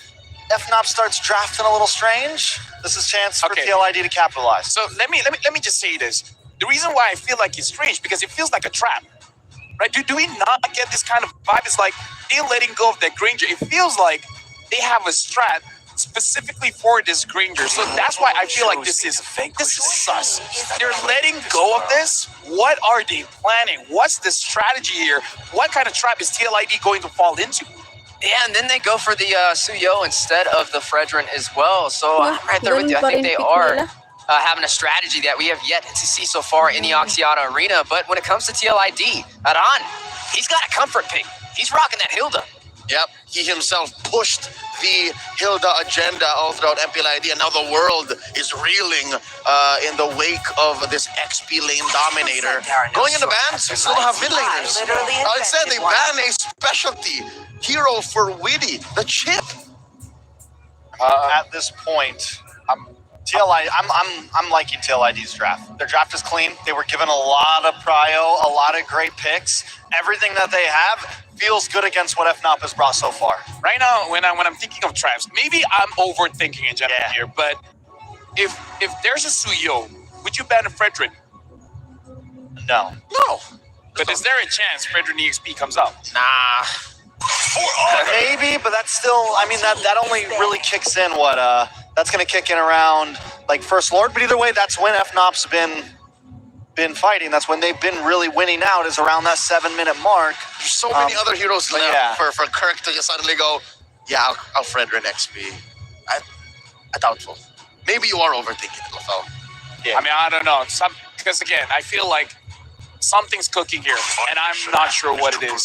FNOP starts drafting a little strange, this is a chance for TLID to capitalize. So let me just say this. The reason why I feel like it's strange, because it feels like a trap. Right? Do we not get this kind of vibe? It's like they're letting go of that Granger. It feels like they have a strat specifically for this Granger. So that's why I feel like this is sus. They're letting go of this. What are they planning? What's the strategy here? What kind of trap is TLID going to fall into? Yeah, and then they go for the Suyo instead of the Fredrin as well. So I'm right there with you. I think they are having a strategy that we have yet to see so far in the Oxiata arena. But when it comes to TLID, Aran, he's got a comfort pick. He's rocking that Hilda. Yep, he himself pushed the Hilda agenda all throughout MPL ID, and now the world is reeling in the wake of this XP lane dominator. Going into bans, you still have mid laners. Instead, they ban a specialty hero for Widdy, the chip. At this point, I'm liking TLID's draft. Their draft is clean. They were given a lot of prio, a lot of great picks. Everything that they have feels good against what FNOP has brought so far. Right now, when I'm thinking of drafts, maybe I'm overthinking in general here, but if there's a Suyo, would you ban a Fredrin? No. No. But is there a chance Fredrin EXP comes out? Nah. Maybe, but that's still, I mean, that only really kicks in what, that's going to kick in around, like, First Lord, but either way, that's when FNOP's been fighting. That's when they've been really winning out, is around that 7-minute mark. There's so many other heroes left yeah. for Kirk to just suddenly go, yeah, I'll Fredrin XP. I doubtful. Maybe you are overthinking it, LaFell. Yeah. I mean, I don't know. Because again, I feel like something's cooking here, and I'm not sure what it is.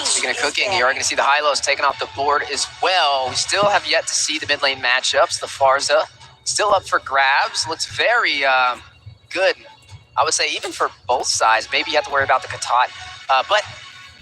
Speaking of cooking, you are going to see the high-lows taken off the board as well. We still have yet to see the mid lane matchups. The Farza still up for grabs. Looks very good. I would say even for both sides. Maybe you have to worry about the Katat. But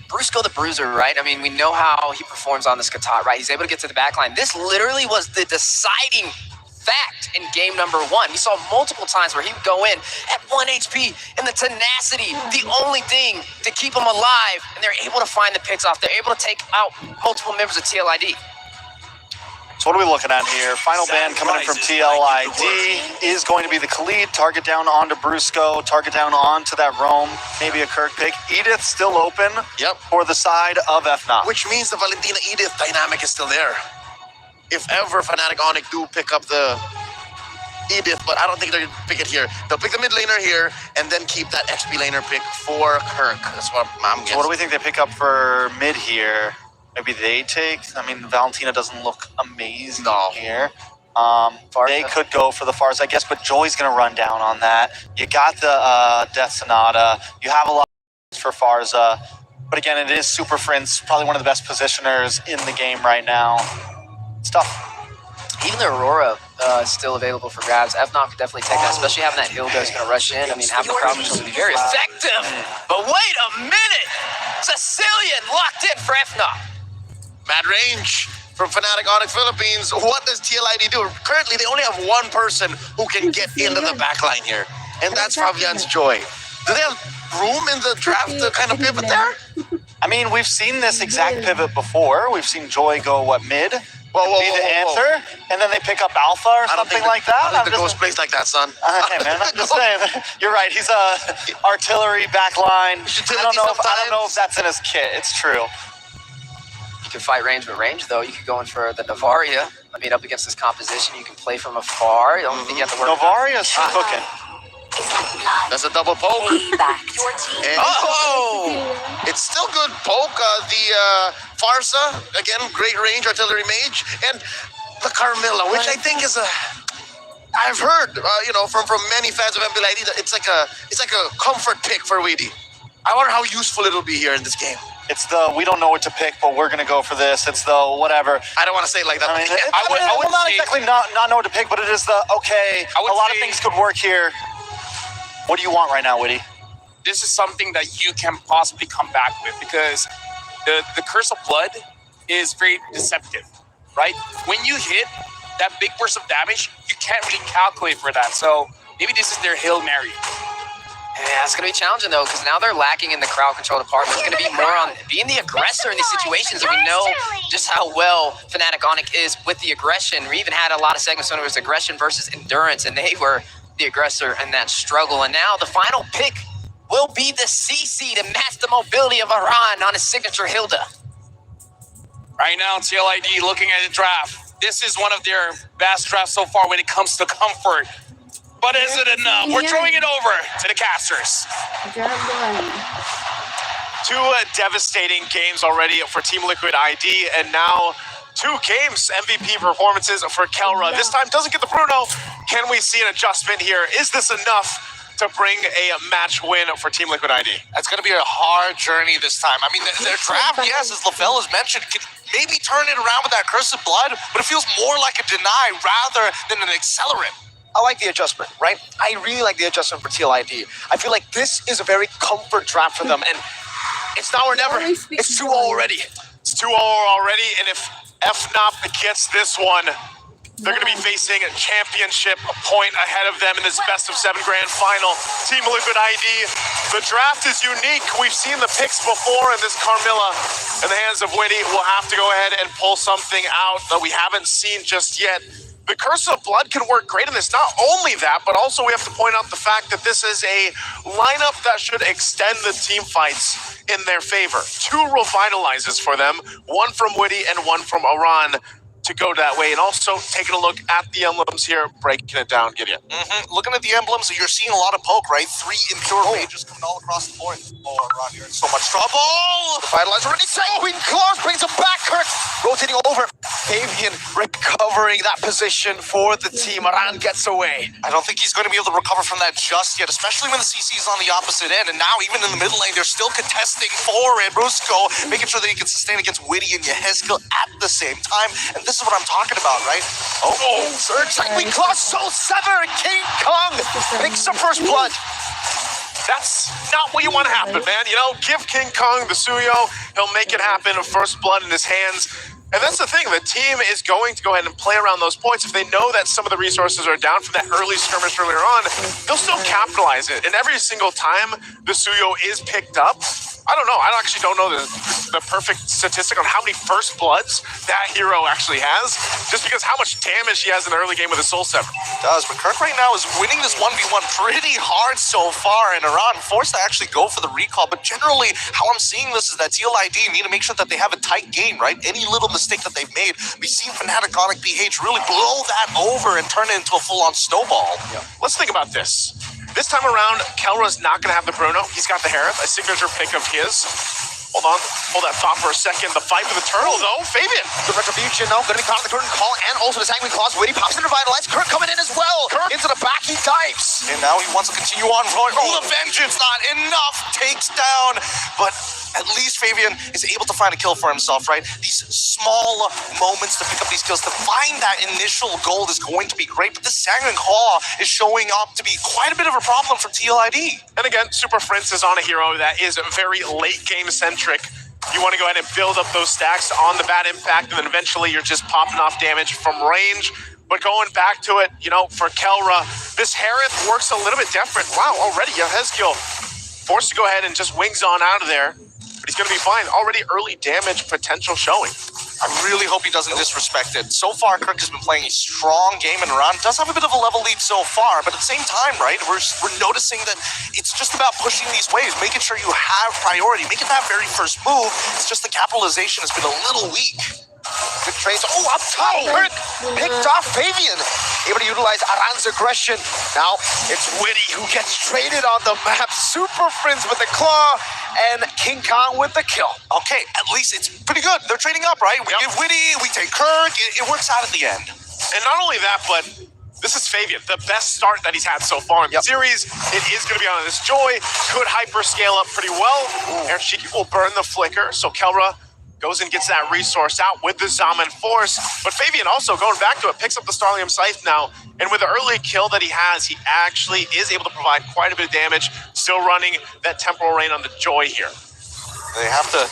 Brusco the Bruiser, right? I mean, we know how he performs on this Katat, right? He's able to get to the backline. This literally was the deciding fact in game number 1. We saw multiple times where he would go in at 1 HP, and the tenacity, the only thing to keep him alive, and they're able to find the picks off. They're able to take out multiple members of TLID. So what are we looking at here? Final ban coming in from TLID is going to be the Khalid. Target down onto Brusco. Target down onto that Roam. Maybe a Kirk pick. Edith still open for the side of FNOP. Which means the Valentina Edith dynamic is still there. If ever Fnatic Onic do pick up the Edith, but I don't think they're going to pick it here. They'll pick the mid laner here and then keep that XP laner pick for Kirk. That's what I'm guessing. So what do we think they pick up for mid here? Maybe they take, I mean, Valentina doesn't look amazing here. They could go for the Farz, I guess, but Joy's going to run down on that. You got the Death Sonata. You have a lot for Farza. But again, it is Super Friends, probably one of the best positioners in the game right now. It's tough. Even the Aurora is still available for grabs. FNOP could definitely take that, especially having that Hilda is going to rush in. I mean, having the crowd control would be very effective. But wait a minute! Sicilian locked in for FNOP. Mad range from Fnatic Onic Philippines. What does TLID do? Currently, they only have one person who can get into the backline here, and that's Fabian's Joy. Do they have room in the draft to kind of pivot there? I mean, we've seen this exact pivot before. We've seen Joy go, mid? Be the answer, and then they pick up Alpha or something like that. I don't think the Ghost plays like that, son. Hey, man, I'm just saying. You're right. He's a artillery backline. I don't know if that's in his kit. It's true. You can fight range with range, though. You could go in for the Navaria. I mean, up against this composition, you can play from afar. I don't think you have to work. Navaria's cooking. That's a double poke. And it's still good poke. The Farsa, again, great range artillery mage, and the Carmilla, which I think is I've heard, from many fans of MPLID that it's like a comfort pick for Weedy. I wonder how useful it'll be here in this game. It's the we don't know what to pick, but we're gonna go for this. It's the whatever. I don't want to say it like that. I mean, I would not exactly not know what to pick, but it is the okay. A lot of things could work here. What do you want right now, Widdy? This is something that you can possibly come back with, because the Curse of Blood is very deceptive, right? When you hit that big burst of damage, you can't really calculate for that. So maybe this is their Hail Mary. Yeah, it's going to be challenging, though, because now they're lacking in the crowd control department. It's going to be more on being the aggressor in these situations, and we know just how well Fnatic Onic is with the aggression. We even had a lot of segments when it was aggression versus endurance, and they were the aggressor in that struggle. And now the final pick will be the CC to match the mobility of Aran on his signature Hilda. Right now, TLID looking at the draft. This is one of their best drafts so far when it comes to comfort. But is it enough? We're throwing it over to the casters. Two devastating games already for Team Liquid ID, and now 2 games MVP performances for Kelra. This time doesn't get the Bruno. Can we see an adjustment here? Is this enough to bring a match win for Team Liquid ID? It's going to be a hard journey this time. I mean, their draft, yes, as LaFell has mentioned, maybe turn it around with that Curse of Blood, but it feels more like a deny rather than an accelerant. I like the adjustment, right? I really like the adjustment for TLID. I feel like this is a very comfort draft for them, and it's now or never. It's 2-0 already. It's 2-0 already, and if FNOP gets this one, they're going to be facing a championship point ahead of them in this best-of-7 grand final. Team Liquid ID, the draft is unique. We've seen the picks before, and this Carmilla in the hands of Winnie will have to go ahead and pull something out that we haven't seen just yet. The Curse of Blood can work great in this. Not only that, but also we have to point out the fact that this is a lineup that should extend the team fights in their favor. 2 revitalizes for them, 1 from Witty and 1 from Aran, to go that way. And also taking a look at the emblems here, breaking it down, Gideon. Looking at the emblems, you're seeing a lot of poke, right? 3 impure mages coming all across the board. Oh, Aran, you're in so much trouble. Vitalizer already set. Queen Claws brings him back. Kirk rotating over. Fabian recovering that position for the team. Aran gets away. I don't think he's going to be able to recover from that just yet, especially when the CC is on the opposite end. And now, even in the middle lane, they're still contesting for it. Brusco making sure that he can sustain against Witty and Yehezkiel at the same time. And this is what I'm talking about, right? Oh, Surge like Queen Claws, Soul Sever. King Kong picks up first blood. That's not what you want to happen, man. You know, give King Kong the Suyo. He'll make it happen. First blood in his hands. And that's the thing. The team is going to go ahead and play around those points. If they know that some of the resources are down from that early skirmish earlier on, they'll still capitalize it. And every single time the Suyo is picked up, I don't know. I actually don't know the perfect statistic on how many first bloods that hero actually has, just because how much damage he has in the early game with his Soul Sever. Does, but Kirk right now is winning this 1v1 pretty hard so far, and Aran forced to actually go for the recall. But generally, how I'm seeing this is that TLID need to make sure that they have a tight game, right? Any little mistake that they've made, we've seen Fnatic Onic PH really blow that over and turn it into a full-on snowball. Yeah. Let's think about this. This time around, Kelra's not going to have the Bruno. He's got the Harith, a signature pick of his. Hold on, hold that thought for a second. The fight with the turtle, though, Fabian. The retribution, though, going to be caught in the curtain call, and also the Sanguine Claws. Witty pops into Revitalize. Kirk coming in as well. Kirk into the back, he dives. And now he wants to continue on. Oh, the Vengeance, not enough. Takes down, but at least Fabian is able to find a kill for himself, right? These small moments to pick up these kills, to find that initial gold is going to be great, but this Sanguine Claw is showing up to be quite a bit of a problem for TLID. And again, Super Prince is on a hero that is very late game centric. You want to go ahead and build up those stacks on the bad impact, and then eventually you're just popping off damage from range. But going back to it, you know, for Kelra, this Harith works a little bit different. Wow, already Yehezkiel forced to go ahead and just wings on out of there. But he's going to be fine. Already early damage potential showing. I really hope he doesn't disrespect it. So far, Kirk has been playing a strong game, and Aran does have a bit of a level lead so far, but at the same time, right, we're noticing that it's just about pushing these waves, making sure you have priority, making that very first move. It's just the capitalization has been a little weak. Good trades. Oh, up top, Kirk picked off Fabian. Able to utilize Aran's aggression. Now it's Witty who gets traded on the map. Super Friends with the claw, and King Kong with the kill. Okay, at least it's pretty good. They're trading up, right? We give Witty, we take Kirk. It works out at the end. And not only that, but this is Fabian, the best start that he's had so far in the series. It is going to be on this Joy. Could hyper scale up pretty well. Aaron Shiki will burn the flicker, so Kelra goes and gets that resource out with the Zaman Force. But Fabian also, going back to it, picks up the Starlium Scythe now. And with the early kill that he has, he actually is able to provide quite a bit of damage, still running that Temporal Rain on the Joy here. They have to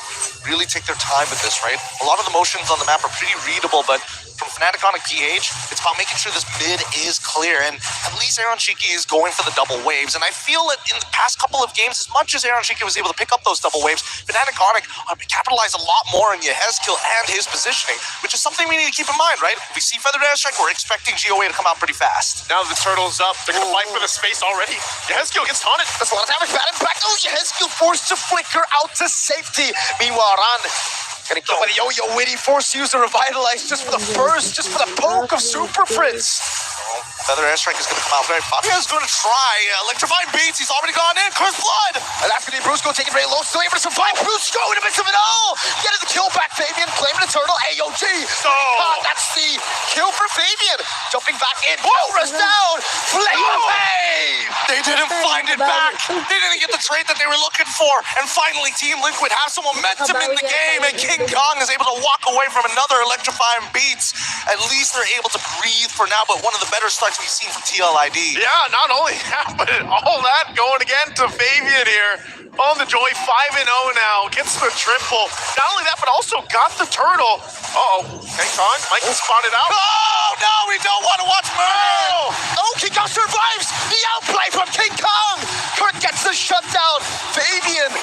really take their time with this, right? A lot of the motions on the map are pretty readable, but from Fnatic Onic PH, it's about making sure this mid is clear, and at least Aaron Shiki is going for the double waves, and I feel that in the past couple of games, as much as Aaron Shiki was able to pick up those double waves, Fnatic Onic capitalized a lot more on Yehezkiel and his positioning, which is something we need to keep in mind, right? If we see Feathered Airstrike, we're expecting GOA to come out pretty fast. Now the turtle's up, they're gonna fight for the space already. Yehezkiel gets taunted. That's a lot of damage. Bad impact. Oh, Yehezkiel forced to flicker out to safety. Meanwhile, Aran getting killed by the Yo-Yo. Witty forced to use the Revitalize just for the burst, just for the poke of Super Prince. Feather Airstrike is going to come out very fast. Fabian's going to try. Electrifying Beats, he's already gone in. Curse Blood! And that's going to be Brusco taking very low, still able to survive. Brusco in the midst of it all! Getting the kill back, Fabian, claiming the turtle. AOG! No! That's the kill for Fabian jumping back in. Cobras down. Flame. They didn't find it back. They didn't get the trade that they were looking for. And finally, Team Liquid has some momentum in the game, and King Kong is able to walk away from another electrifying beats. At least they're able to breathe for now, but one of the better starts we've seen from TLID. Yeah, not only that, but all that going again to Fabian here. On the Joy, 5-0 now, gets the triple. Not only that, but also got the turtle. Uh-oh, King Kong might get spotted out. Oh, no, we don't want to watch Murray. Oh, King Kong survives the outplay from King Kong. Kirk gets the shutdown. Fabian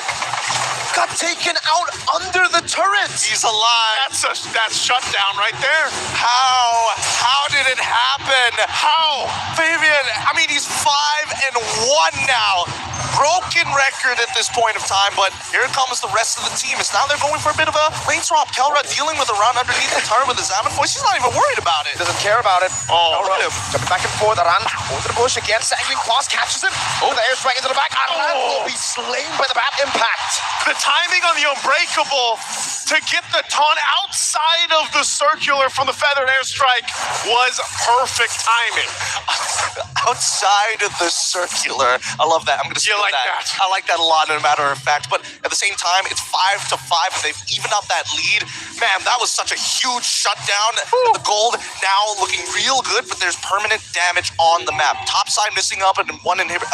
got taken out under the turret. He's alive. That's shutdown right there. How did it happen? How? Fabian, I mean, he's 5-1 now. Broken record at this point of time, but here comes the rest of the team. It's now they're going for a bit of a lane swap. Kelra dealing with a run underneath the turret with the Zaman voice. She's not even worried about it. Doesn't care about it. Oh, Kelra jumping back and forth. Aran over the bush again. Sanguine Claws catches him. Oh, the airstrike into the back. Aran will be slain by the bat impact. The timing on the Unbreakable to get the taunt outside of the circular from the feathered airstrike was perfect timing. Outside of the circular. I love that. I'm going to steal like that? I like that a lot, as a matter of fact. But at the same time, it's 5-5. They've evened out that lead. Man, that was such a huge shutdown. The gold now looking real good, but there's permanent damage on the map. Top side missing up and one inhibitor.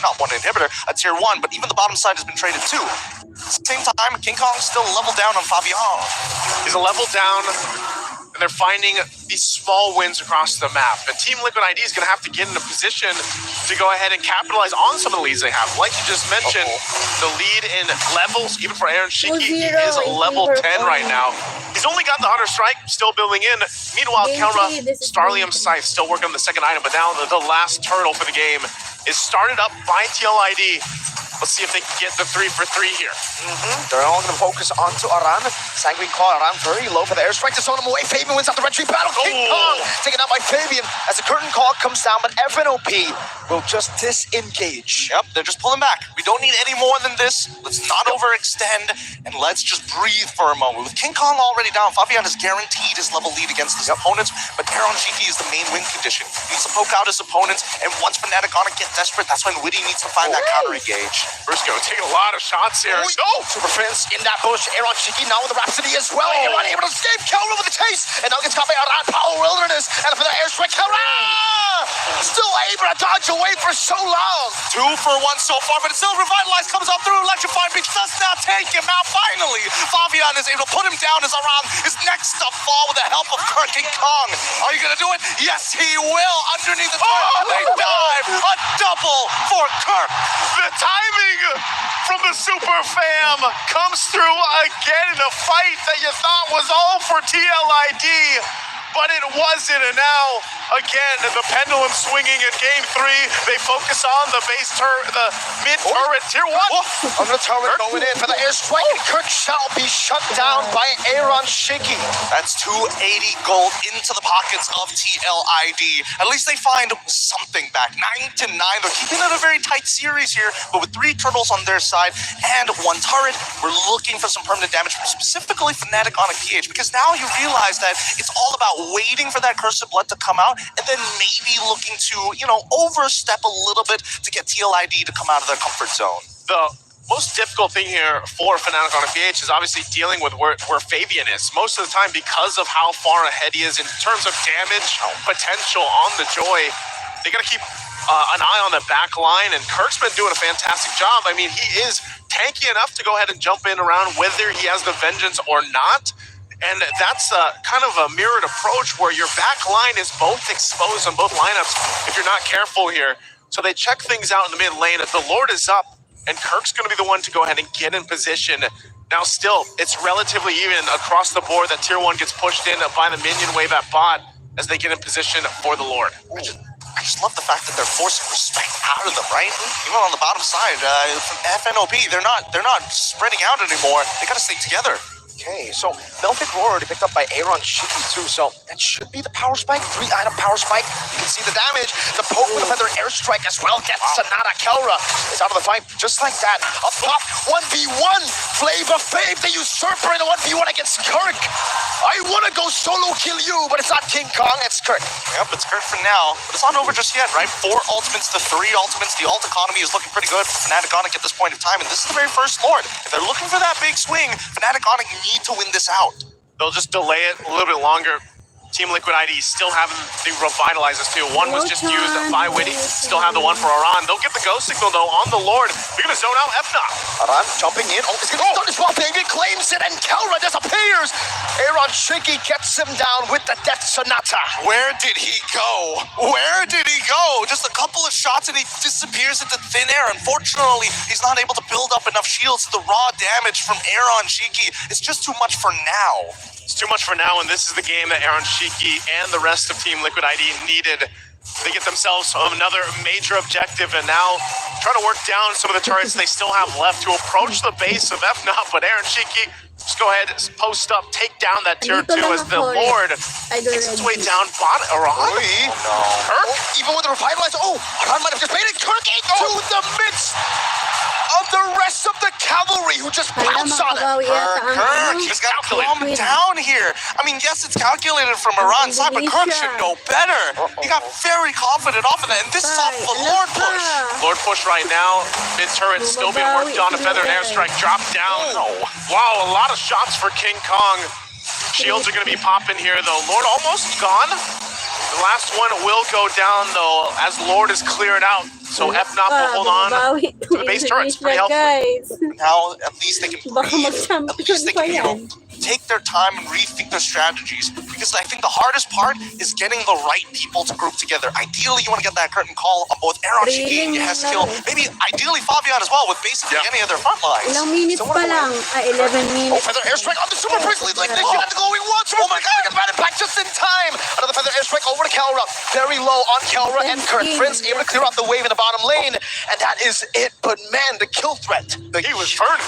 Not one inhibitor, a tier 1, but even the bottom side has been traded too. At the same time, King Kong's still level down on Fabian. He's a level down, and they're finding these small wins across the map. And Team Liquid ID is going to have to get in a position to go ahead and capitalize on some of the leads they have. Like you just mentioned, the lead in levels, even for Aaron Shiki, he is a level 10 right now. He's only got the Hunter Strike, still building in. Meanwhile, Kelra, Starlium Scythe still working on the second item, but now the last turtle for the game is started up by TLID. Let's see if they can get the 3 for 3 here. They're all going to focus onto Aran. Sanguine Claw, Aran very low for the airstrike to zone him away. Fabian wins out the retreat battle. King Kong taken out by Fabian as the curtain call comes down, but FNOP will just disengage. Yep, they're just pulling back. We don't need any more than this. Let's not overextend, and let's just breathe for a moment. With King Kong already down, Fabian has guaranteed his level lead against his opponents, but Aaron Shiki is the main win condition. He needs to poke out his opponents, and once Fnatic on it get desperate, that's when Witty needs to find that counter engage. Briscoe taking a lot of shots here. Super Prince in that bush. Aaron Shiki now with the Rhapsody as well. Aaron able to escape. Kelra with the chase. And now gets caught by Aran. Power Wilderness. And for the airstrike, Kelra still able to dodge away for so long. 2 for 1 so far, but it's still revitalized. Comes up through Electrified Beats. Does now take him out. Finally, Fabian is able to put him down as Aran is next to fall with the help of Kirk King Kong. Are you going to do it? Yes, he will. Underneath the turret. They dive. A double for Kirk. The timing from the Super Fam comes through again in a fight that you thought was all for TLID, but it wasn't. And now, again, the pendulum swinging in Game 3. They focus on the base the mid turret, tier 1. On the turret going in for the airstrike. And Kirk shall be shut down by Aaron Shiki. That's 280 gold into the pockets of TLID. At least they find something back. 9-9. They're keeping it a very tight series here, but with 3 turtles on their side and 1 turret, we're looking for some permanent damage from specifically Fnatic on a PH, because now you realize that it's all about waiting for that Curse of Blood to come out and then maybe looking to, overstep a little bit to get TLID to come out of their comfort zone. The most difficult thing here for Fnatic on a PH is obviously dealing with where Fabian is. Most of the time, because of how far ahead he is in terms of damage potential on the Joy, they got to keep an eye on the back line, and Kirk's been doing a fantastic job. I mean, he is tanky enough to go ahead and jump in around whether he has the Vengeance or not. And that's kind of a mirrored approach where your back line is both exposed on both lineups if you're not careful here. So they check things out in the mid lane. The Lord is up, and Kirk's going to be the one to go ahead and get in position. Now still, it's relatively even across the board that tier 1 gets pushed in by the minion wave at bot as they get in position for the Lord. I just love the fact that they're forcing respect out of them, right? Even on the bottom side, from FNOP, they're not spreading out anymore. They got to stay together. Okay, so Melfic Roar already picked up by Aaron Shiki too, so that should be the power spike. 3-item power spike. You can see the damage. The poke with the feather airstrike as well gets Sonata. Kelra is out of the fight just like that. Up top, 1v1. Flavor Fave, the usurper in a 1v1 against Kirk. I want to go solo kill you, but it's not King Kong, it's Kirk. Yep, it's Kurt for now, but it's not over just yet, right? 4 ultimates to 3 ultimates. The ult economy is looking pretty good for Fnatic Onic at this point in time, and this is the very first Lord. If they're looking for that big swing, Fnatic Onic need to win this out. They'll just delay it a little bit longer. Team Liquid ID still having the revitalizers too. One was just used by Witty. Still have the one for Aran. They'll get the ghost signal though on the Lord. They're gonna zone out FNOT. Aran jumping in. Oh, it's gonna start as well. Baby claims it and Kelra disappears. Aaron Shiki gets him down with the Death Sonata. Where did he go? Where did he go? Just a couple of shots and he disappears into thin air. Unfortunately, he's not able to build up enough shields. The raw damage from Aaron Shiki is just too much for now. It's too much for now, and this is the game that Aaron Shiki and the rest of Team Liquid ID needed. They get themselves another major objective, and now trying to work down some of the turrets they still have left to approach the base of FNOT, but Aaron Shiki, just go ahead, post up, take down that tier 2 as the Lord makes its way down bot. Aran? Kirk? Even with the revitalizer, Aran might have just made it. Kirk into the midst of the rest of the cavalry who just pounced on it. Kirk, he's got to calm down here. I mean, yes, it's calculated from Aran's side, but Kirk should know better. He got very confident off of that, and this is off of a Lord push. Lord push right now. Mid turret still being worked on. A feather airstrike dropped down. Wow, a lot of shots for King Kong. Shields are going to be popping here, though. Lord almost gone. The last one will go down, though, as Lord is cleared out. So FNOT will hold on to the base turrets. Pretty helpful. Now, at least they can breathe. At least they can, take their time and rethink their strategies. Because I think the hardest part is getting the right people to group together. Ideally, you want to get that curtain call on both Aaron Shiki and Yeskill. Maybe ideally Fabian as well, with basically any of their front lines. Ilang minutes pa lang? 11 minutes. Feather airstrike on the Super Prince lead like they should have to go once. Oh my god, gets batted back just in time. Another feather airstrike over to Kelra. Very low on Kelra and Kurt. Prince able to clear out the wave in the bottom lane. And that is it. But man, the kill threat. He was hurting.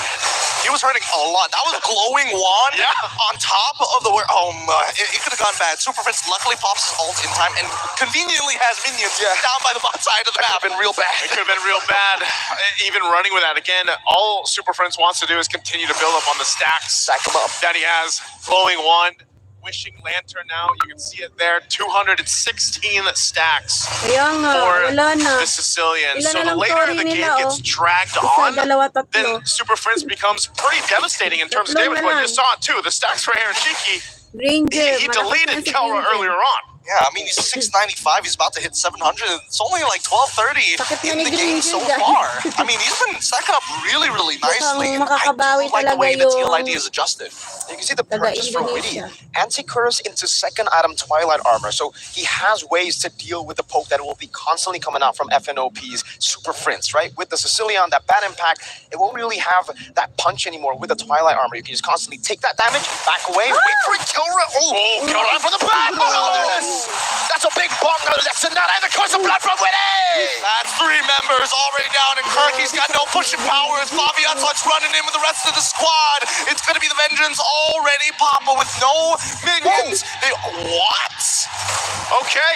He was hurting a lot. That was glowing wand on top of the... Oh my, it could have gone bad. Super Prince luckily pops his ult in time and conveniently has minions down by the bot side of the map. Could have been real bad. It could have been real bad. Even running with that. Again, all Super Prince wants to do is continue to build up on the stacks. Stack him up. That he has. Glowing wand. Wishing Lantern now. You can see it there. 216 stacks for the Sicilian. So the later the game gets dragged on, then Super Prince becomes pretty devastating in terms of damage. But you saw it too. The stacks for Aaron Shiki. He deleted Kelra earlier on. Yeah, I mean, he's 695. He's about to hit 700. It's only like 1230 in the game so far. I mean, he's been stacking up really, really nicely. I do like the way the TLID is adjusted. You can see the purchase for Witty. Anti-Curse into second item Twilight Armor. So he has ways to deal with the poke that will be constantly coming out from FNOP's Super Prince, right? With the Sicilian, that bad impact, it won't really have that punch anymore with the Twilight Armor. You can just constantly take that damage, back away, wait for it, Kelra. Kelra for the back! That's a big bomb. That's not the curse of blood from Witty! That's 3 members already down, and Kirky's got no pushing power as Fabian's running in with the rest of the squad. It's going to be the Vengeance already, Papa, with no minions. What? Okay,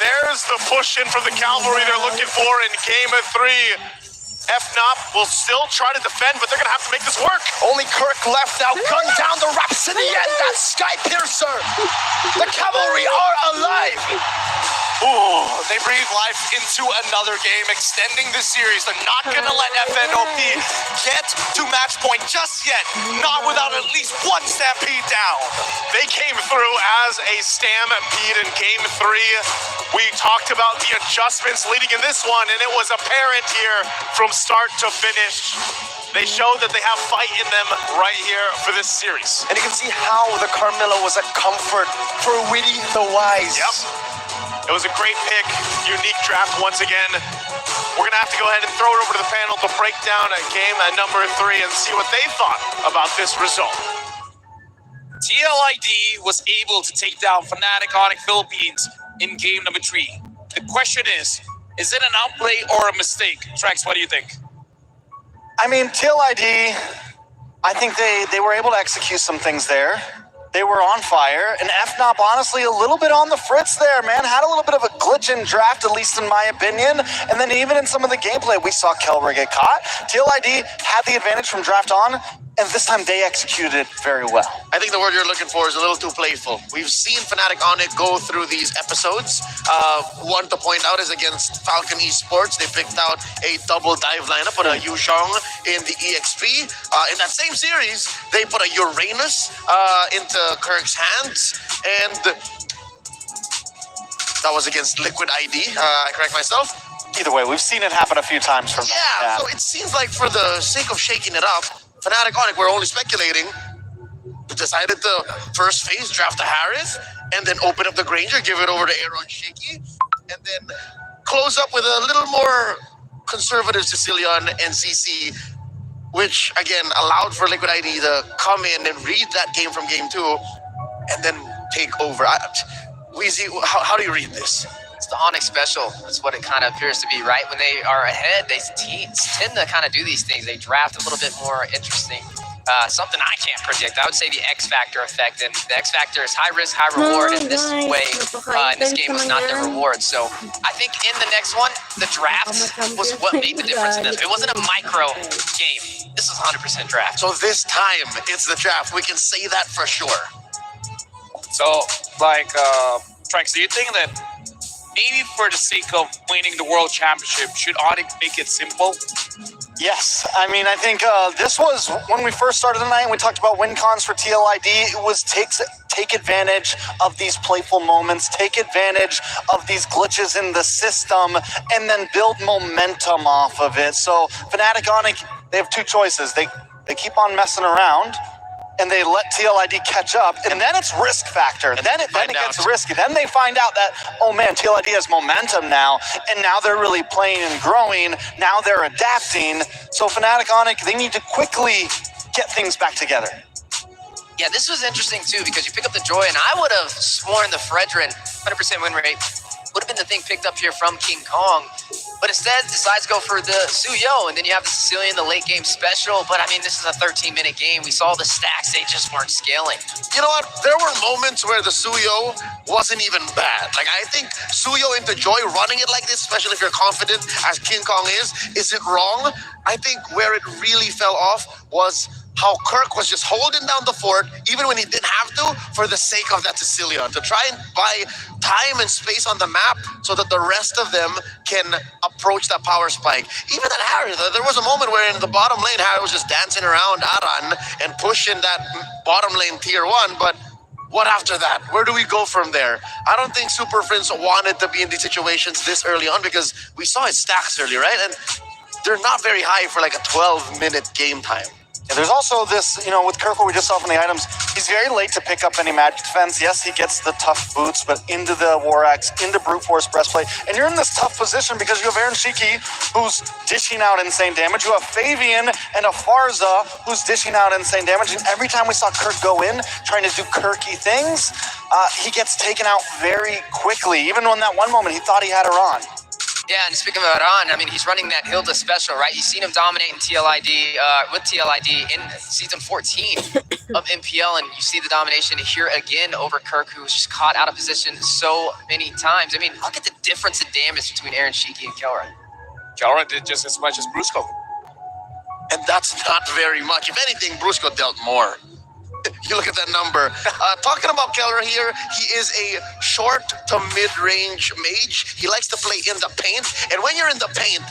there's the push in from the cavalry they're looking for in game of 3. FNOP will still try to defend, but they're going to have to make this work. Only Kirk left now. Gun down the Rhapsody and that Sky Piercer. The cavalry are alive. Ooh, they breathe life into another game, extending this series. They're not going to let FNOP get to match point just yet, not without at least one Stampede down. They came through as a Stampede in game 3. We talked about the adjustments leading in this one, and it was apparent here from start to finish. They showed that they have fight in them right here for this series. And you can see how the Carmilla was a comfort for Witty the Wise. Yep. It was a great pick, unique draft once again. We're going to have to go ahead and throw it over to the panel to break down game at number 3 and see what they thought about this result. TLID was able to take down Fnatic Onic Philippines in game number 3. The question is it an outplay or a mistake? Trax, what do you think? I mean, TLID I think they were able to execute some things there. They were on fire, and FNOP, honestly, a little bit on the fritz there, man. Had a little bit of a glitch in draft, at least in my opinion. And then even in some of the gameplay, we saw Kelra get caught. TLID had the advantage from draft on, and this time they executed it very well. I think the word you're looking for is a little too playful. We've seen Fnatic Onyx go through these episodes. One to point out is against Falcon Esports. They picked out a double dive lineup, put a Yuzhong in the EXP. In that same series, they put a Uranus into Kirk's hands, and that was against Liquid ID. I correct myself? Either way, we've seen it happen a few times from Yeah, so it seems like for the sake of shaking it up, Fnatic Onyx, we're only speculating, decided to first phase draft the Harith, and then open up the Granger, give it over to Aaron Shiki, and then close up with a little more conservative Sicilian and CC, which again allowed for Liquid ID to come in and read that game from game 2, and then take over. Weezy, how do you read this? It's the Onyx special. That's what it kind of appears to be, right? When they are ahead, they tend to kind of do these things. They draft a little bit more interesting. Something I can't predict. I would say the X Factor effect. And the X Factor is high risk, high reward. And this way, in this game, was not the reward. So I think in the next one, the draft was what made the difference in this. It wasn't a micro game. This was 100% draft. So this time, it's the draft. We can say that for sure. So, like, Trax, do you think that maybe for the sake of winning the World Championship, should Onyx make it simple? Yes, I mean, I think this was when we first started the night and we talked about win cons for TLID. It was take advantage of these playful moments, take advantage of these glitches in the system, and then build momentum off of it. So Fnatic Onyx, they have two choices. They keep on messing around, and they let TLID catch up, and then it's risk factor. Then it gets risky. Then they find out that, oh man, TLID has momentum now, and now they're really playing and growing. Now they're adapting. So Fnatic Onyx, they need to quickly get things back together. Yeah, this was interesting too, because you pick up the Joy, and I would have sworn the Fredrin 100% win rate would have been the thing picked up here from King Kong. But instead, decides to go for the Suyo, and then you have the Sicilian, the late game special. But I mean, this is a 13-minute game. We saw the stacks, they just weren't scaling. You know what? There were moments where the Suyo wasn't even bad. Like, I think Suyo into Joy running it like this, especially if you're confident as King Kong is it wrong? I think where it really fell off was how Kirk was just holding down the fort, even when he didn't have to, for the sake of that Sicilian, to try and buy time and space on the map so that the rest of them can approach that power spike. Even at Harry, there was a moment where in the bottom lane, Harry was just dancing around Aran and pushing that bottom lane tier 1, but what after that? Where do we go from there? I don't think Super Prince wanted to be in these situations this early on, because we saw his stacks early, right? And they're not very high for like a 12-minute game time. Yeah, there's also this, with Kirk, what we just saw from the items, he's very late to pick up any magic defense. Yes, he gets the tough boots, but into the War Axe, into Brute Force Breastplate, and you're in this tough position because you have Aaron Shiki, who's dishing out insane damage. You have Fabian and a Farza, who's dishing out insane damage, and every time we saw Kirk go in, trying to do Kirky things, he gets taken out very quickly, even when that one moment he thought he had her on. Yeah, and speaking of Aran, I mean, he's running that Hilda special, right? You've seen him dominate in TLID, with TLID in season 14 of MPL, and you see the domination here again over Kirk, who was just caught out of position so many times. I mean, look at the difference in damage between Aaron Shiki and Kelra. Kelra did just as much as Brusco. And that's not very much. If anything, Brusco dealt more. You look at that number. Talking about Kelra here, he is a short to mid-range mage. He likes to play in the paint. And when you're in the paint,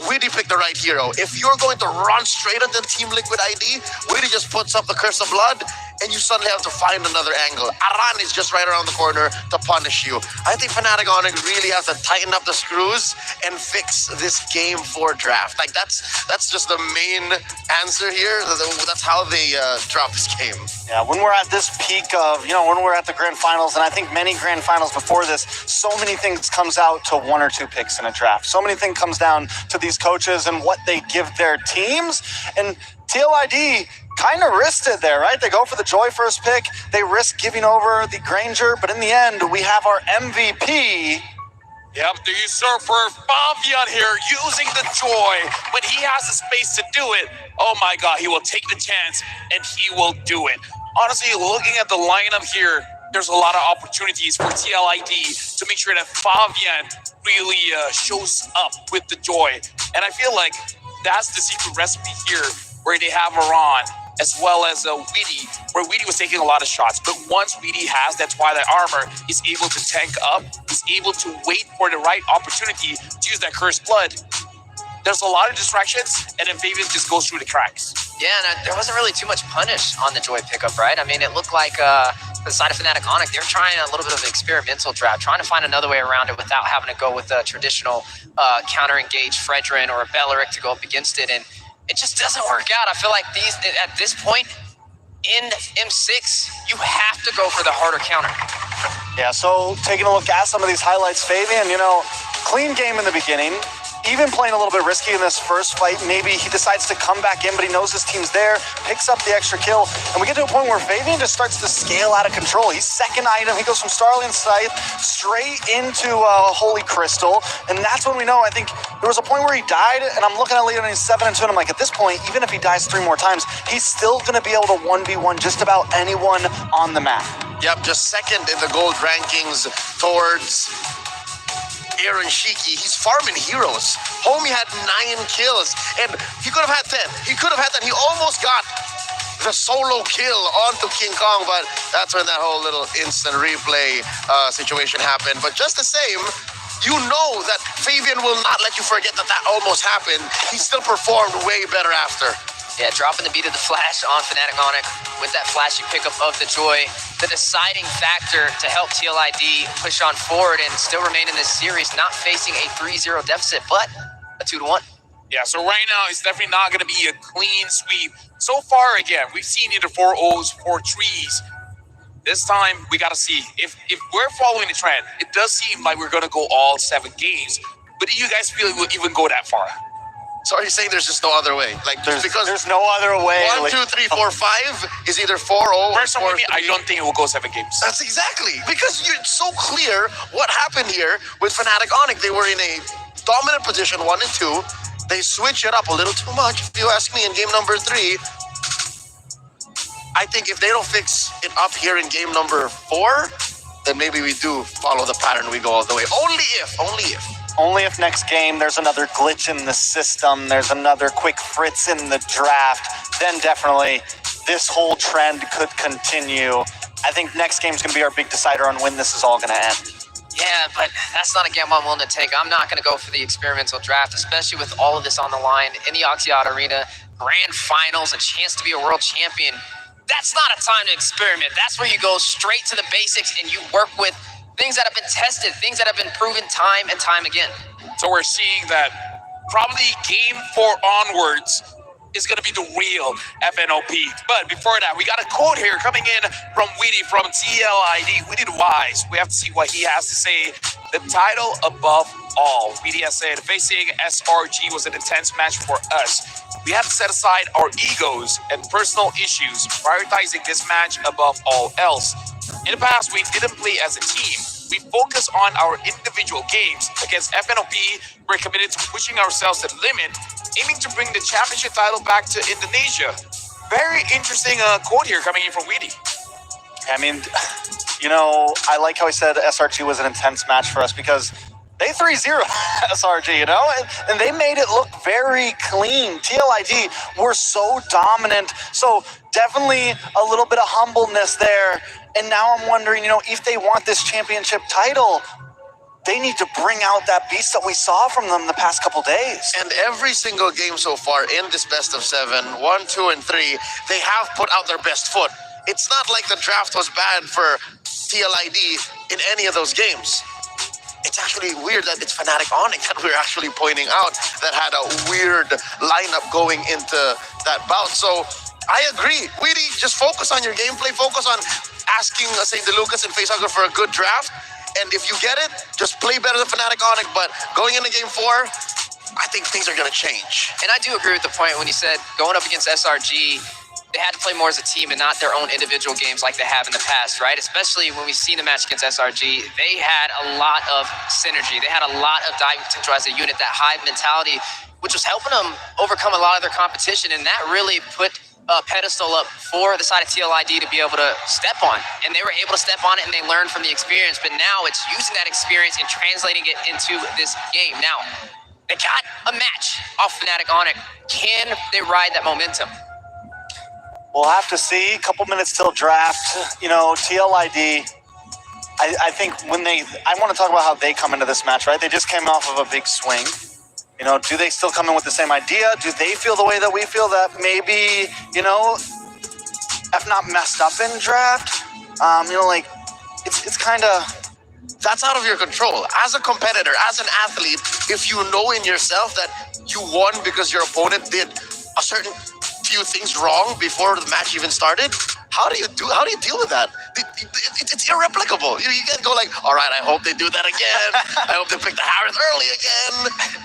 Weedy picked the right hero. If you're going to run straight at the Team Liquid ID, Weedy just puts up the Curse of Blood, and you suddenly have to find another angle. Aran is just right around the corner to punish you. I think Fnatic Onyx really has to tighten up the screws and fix this game 4 draft. Like, that's just the main answer here. That's how they drop this game. Yeah, when we're at this peak of, when we're at the grand finals, and I think many grand finals before this, so many things comes out to 1 or 2 picks in a draft. So many things comes down to these coaches and what they give their teams. And TLID kind of risked it there, right? They go for the Joy first pick. They risk giving over the Granger, but in the end, we have our MVP Yep, the usurper Fabian here using the joy. When he has the space to do it, oh my god, he will take the chance and he will do it. Honestly, looking at the lineup here, there's a lot of opportunities for TLID to make sure that Fabian really shows up with the joy. And I feel like that's the secret recipe here, where they have Iran as well as Weedy, where Weedy was taking a lot of shots. But once Weedy has that Twilight armor, he's able to tank up, he's able to wait for the right opportunity to use that Cursed Blood. There's a lot of distractions, and then Fabian just goes through the cracks. Yeah, and there wasn't really too much punish on the Joy pickup, right? I mean, it looked like the side of Fnatic Onyx, they're trying a little bit of an experimental draft, trying to find another way around it without having to go with a traditional counter-engaged Fredrin or a Belleric to go up against it, and it just doesn't work out. I feel like at this point in M6, you have to go for the harder counter. Yeah, so taking a look at some of these highlights, Fabian, clean game in the beginning. Even playing a little bit risky in this first fight, maybe he decides to come back in, but he knows his team's there, picks up the extra kill, and we get to a point where Fabian just starts to scale out of control. He's second item, he goes from Starling Scythe straight into Holy Crystal, and that's when we know, I think, there was a point where he died, and I'm looking at Leon and he's 7-2, and I'm like, at this point, even if he dies 3 more times, he's still going to be able to 1v1 just about anyone on the map. Yep, just second in the gold rankings towards Aaron Shiki. He's farming heroes. Homie had 9 kills, and he could have had 10. He could have had 10. He almost got the solo kill onto King Kong, but that's when that whole little instant replay situation happened. But just the same, you know that Fabian will not let you forget that almost happened. He still performed way better after. Yeah, dropping the beat of the flash on Fnatic Onyx with that flashy pickup of the Joy, the deciding factor to help TLID push on forward and still remain in this series, not facing a 3-0 deficit, but a 2-1. Yeah, so right now it's definitely not going to be a clean sweep. So far, again, we've seen either 4 O's, 4 trees. This time, we got to see. If we're following the trend, it does seem like we're going to go all 7 games. But do you guys feel it will even go that far? So are you saying there's just no other way? Like because there's no other way. 1, 2, 3, 4, 5 is either 4-0 or 4-3. Personally, I don't think it will go 7 games. That's exactly, because it's so clear what happened here with Fnatic Onyx. They were in a dominant position 1 and 2. They switch it up a little too much, if you ask me, in game number 3. I think if they don't fix it up here in game number 4, then maybe we do follow the pattern. We go all the way. Only if. Only if next game there's another glitch in the system, there's another quick Fritz in the draft, then definitely this whole trend could continue. I think next game's going to be our big decider on when this is all going to end. Yeah, but that's not a gamble I'm willing to take. I'm not going to go for the experimental draft, especially with all of this on the line in the Oxyot Arena, grand finals, a chance to be a world champion. That's not a time to experiment. That's where you go straight to the basics and you work with things that have been tested, things that have been proven time and time again. So we're seeing that probably game 4 onwards is going to be the real FNOP. But before that, we got a quote here coming in from Weedy from TLID. Weedy Wise. We have to see what he has to say. The title above all. Weedy has said, facing SRG was an intense match for us. We had to set aside our egos and personal issues, prioritizing this match above all else. In the past, we didn't play as a team. We focus on our individual games. Against FNOP, we're committed to pushing ourselves to the limit, aiming to bring the championship title back to Indonesia. Very interesting quote here coming in from Weedy. I mean, I like how he said SRG was an intense match for us because they 3-0 SRG, and they made it look very clean. TLID were so dominant, so definitely a little bit of humbleness there. And now I'm wondering, if they want this championship title, they need to bring out that beast that we saw from them the past couple days. And every single game so far in this best of 7, 1, 2, and 3, they have put out their best foot. It's not like the draft was bad for TLID in any of those games. It's actually weird that it's Fnatic Onyx that we're actually pointing out that had a weird lineup going into that bout. So I agree. Weedy, just focus on your gameplay. Focus on asking St. DeLucas and Facehugger for a good draft. And if you get it, just play better than Fnatic Onyx. But going into game 4, I think things are going to change. And I do agree with the point when you said going up against SRG, they had to play more as a team and not their own individual games like they have in the past, right? Especially when we see the match against SRG, they had a lot of synergy. They had a lot of diving potential as a unit, that hive mentality, which was helping them overcome a lot of their competition, and that really put a pedestal up for the side of TLID to be able to step on. And they were able to step on it, and they learned from the experience, but now it's using that experience and translating it into this game. Now, they got a match off Fnatic Onyx. Can they ride that momentum? We'll have to see. A couple minutes till draft. You know, TLID, I think I want to talk about how they come into this match, right? They just came off of a big swing. You know, do they still come in with the same idea? Do they feel the way that we feel, that maybe, you know, F not messed up in draft? You know, like, it's kind of... That's out of your control. As a competitor, as an athlete, if you know in yourself that you won because your opponent did a certain few things wrong before the match even started, how do you deal with that? It's irreplicable. You can't go like, all right, I hope they do that again. I hope they pick the Harris early again.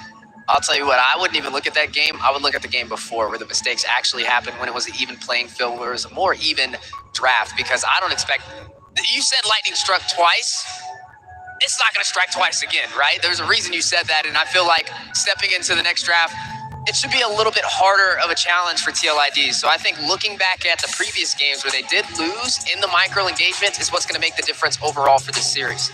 I'll tell you what, I wouldn't even look at that game. I would look at the game before, where the mistakes actually happened, when it was an even playing field, where it was a more even draft, because I don't expect... You said lightning struck twice. It's not going to strike twice again, right? There's a reason you said that, and I feel like stepping into the next draft, it should be a little bit harder of a challenge for TLID. So I think looking back at the previous games where they did lose in the micro engagement is what's going to make the difference overall for this series.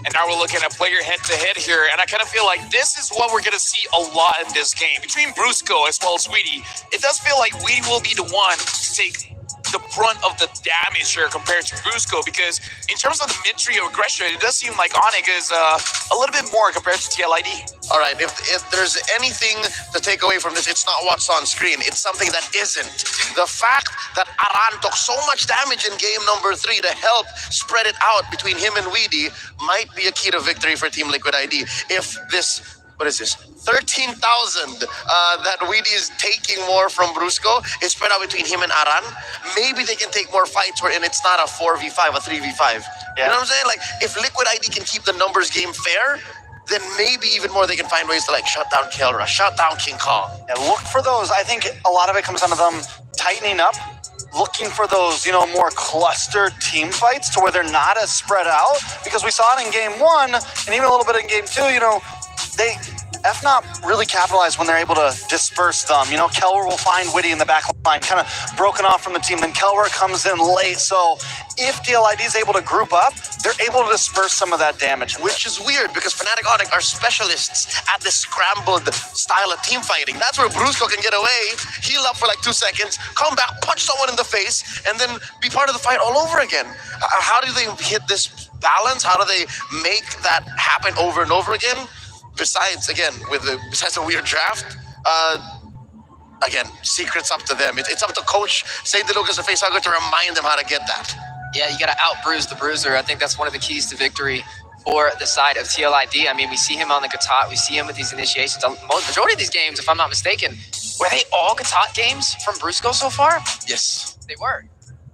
And now we're looking at player head-to-head here, and I kind of feel like this is what we're going to see a lot in this game. Between Brusco as well as Weedy, it does feel like Weedy will be the one to take the brunt of the damage here compared to Brusco, because in terms of the mid-trio aggression, it does seem like Onyx is a little bit more compared to TLID. All right, if there's anything to take away from this, it's not what's on screen. It's something that isn't. The fact that Aran took so much damage in game number 3 to help spread it out between him and Weedy might be a key to victory for Team Liquid ID. If this, what is this, 13,000 that Weedy is taking more from Brusco is spread out between him and Aran, maybe they can take more fights wherein it's not a 4v5, a 3v5. Yeah. You know what I'm saying? Like, if Liquid ID can keep the numbers game fair, then maybe even more they can find ways to like shut down Kelra, shut down King Kong. Yeah, look for those. I think a lot of it comes down to them tightening up, looking for those, you know, more clustered team fights to where they're not as spread out, because we saw it in game 1 and even a little bit in game 2, you know, FNOP really capitalized when they're able to disperse them. You know, Kelra will find Witty in the back line, kind of broken off from the team. Then Kelra comes in late. So if TLID is able to group up, they're able to disperse some of that damage. Which is weird, because Fnatic Onyx are specialists at this scrambled style of team fighting. That's where Brusco can get away, heal up for like 2 seconds, come back, punch someone in the face, and then be part of the fight all over again. How do they hit this balance? How do they make that happen over and over again? Besides the weird draft, again, secrets up to them. It's up to Coach St. Lucas and Facehugger to remind them how to get that. Yeah, you got to out-bruise the bruiser. I think that's one of the keys to victory for the side of TLID. I mean, we see him on the Gatot. We see him with these initiations. The majority of these games, if I'm not mistaken, were they all Gatot games from Brusco so far? Yes. They were.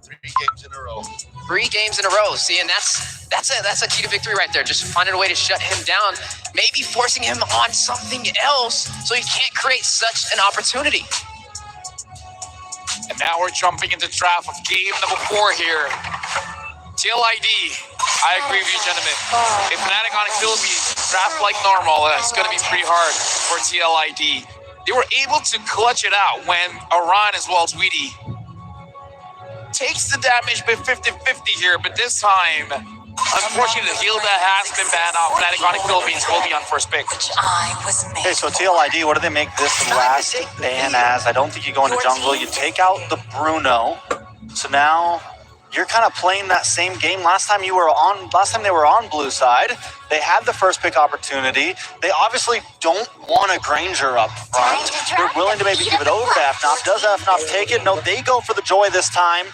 3 games in a row. 3 games in a row. See, and that's a key to victory right there. Just finding a way to shut him down, maybe forcing him on something else so he can't create such an opportunity. And now we're jumping into draft of game number 4 here. TLID, I agree with you, gentlemen. If Fnatic Onyx Philippines draft like normal, it's going to be pretty hard for TLID. They were able to clutch it out when Aran as well as Weedy takes the damage by 50-50 here, but this time, unfortunately, the heal that has been banned off Fnatic Onyx Philippines will be on first pick. Okay, so TLID, what do they make this last ban as? I don't think you go into jungle. You take out the Bruno. So now you're kind of playing that same game. Last time they were on blue side, they had the first pick opportunity. They obviously don't want a Granger up front. They're willing to maybe give it over to FNOP. Does FNOP take it? No, they go for the Joy this time.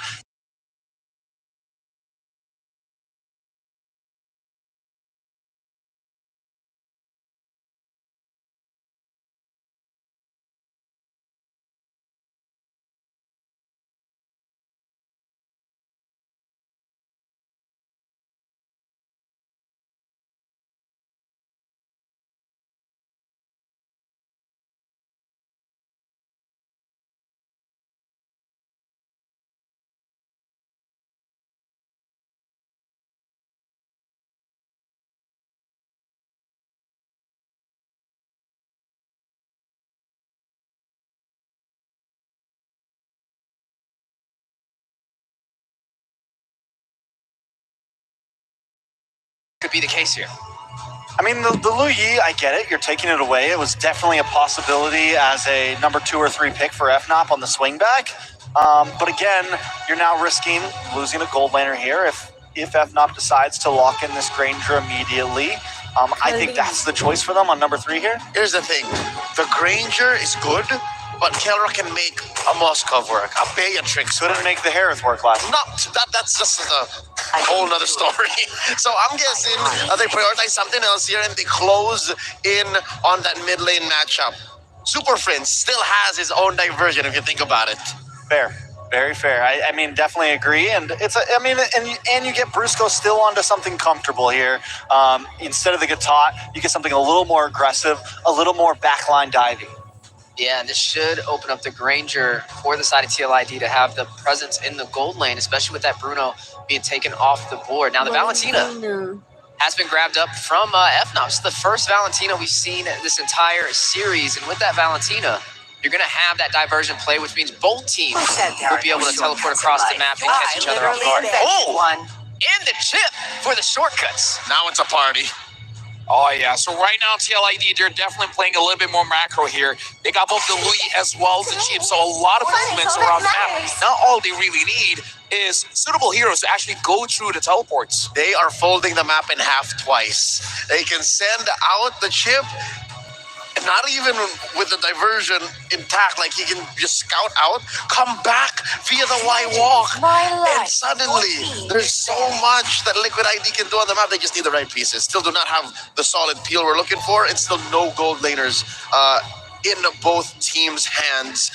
be the case here. I mean, the Lu Yi, I get it. You're taking it away. It was definitely a possibility as a number 2 or 3 pick for FNOP on the swing back. But again, you're now risking losing a gold laner here if FNOP decides to lock in this Granger immediately. I think that's the choice for them on number 3 here. Here's the thing. The Granger is good, but Kelra can make a Moskov work, a Beatrix Couldn't work. make the Harith work last time. That's just a whole nother story. So I'm guessing they prioritize something else here and they close in on that mid lane matchup. Super Friends still has his own diversion if you think about it. Fair. Very fair. I mean, definitely agree. And and you get Brusco still onto something comfortable here. Instead of the Gatot, you get something a little more aggressive, a little more backline diving. Yeah, and this should open up the Granger for the side of TLID to have the presence in the gold lane, especially with that Bruno being taken off the board. Now the Valentina has been grabbed up from FNOP. It's the first Valentina we've seen this entire series, and with that Valentina, you're going to have that diversion play, which means both teams will be able to teleport across the map and catch each other off guard. Oh, and the chip for the shortcuts. Now it's a party. Oh, yeah. So right now, TLID, they're definitely playing a little bit more macro here. They got both the Louis as well as the Chip, so a lot of movements around the map. Now all they really need is suitable heroes to actually go through the teleports. They are folding the map in half twice. They can send out the Chip, not even with the diversion intact, like he can just scout out, come back via the Y walk, and suddenly there's so much that Liquid ID can do on the map. They just need the right pieces. Still do not have the solid peel we're looking for, and still no gold laners in both teams' hands.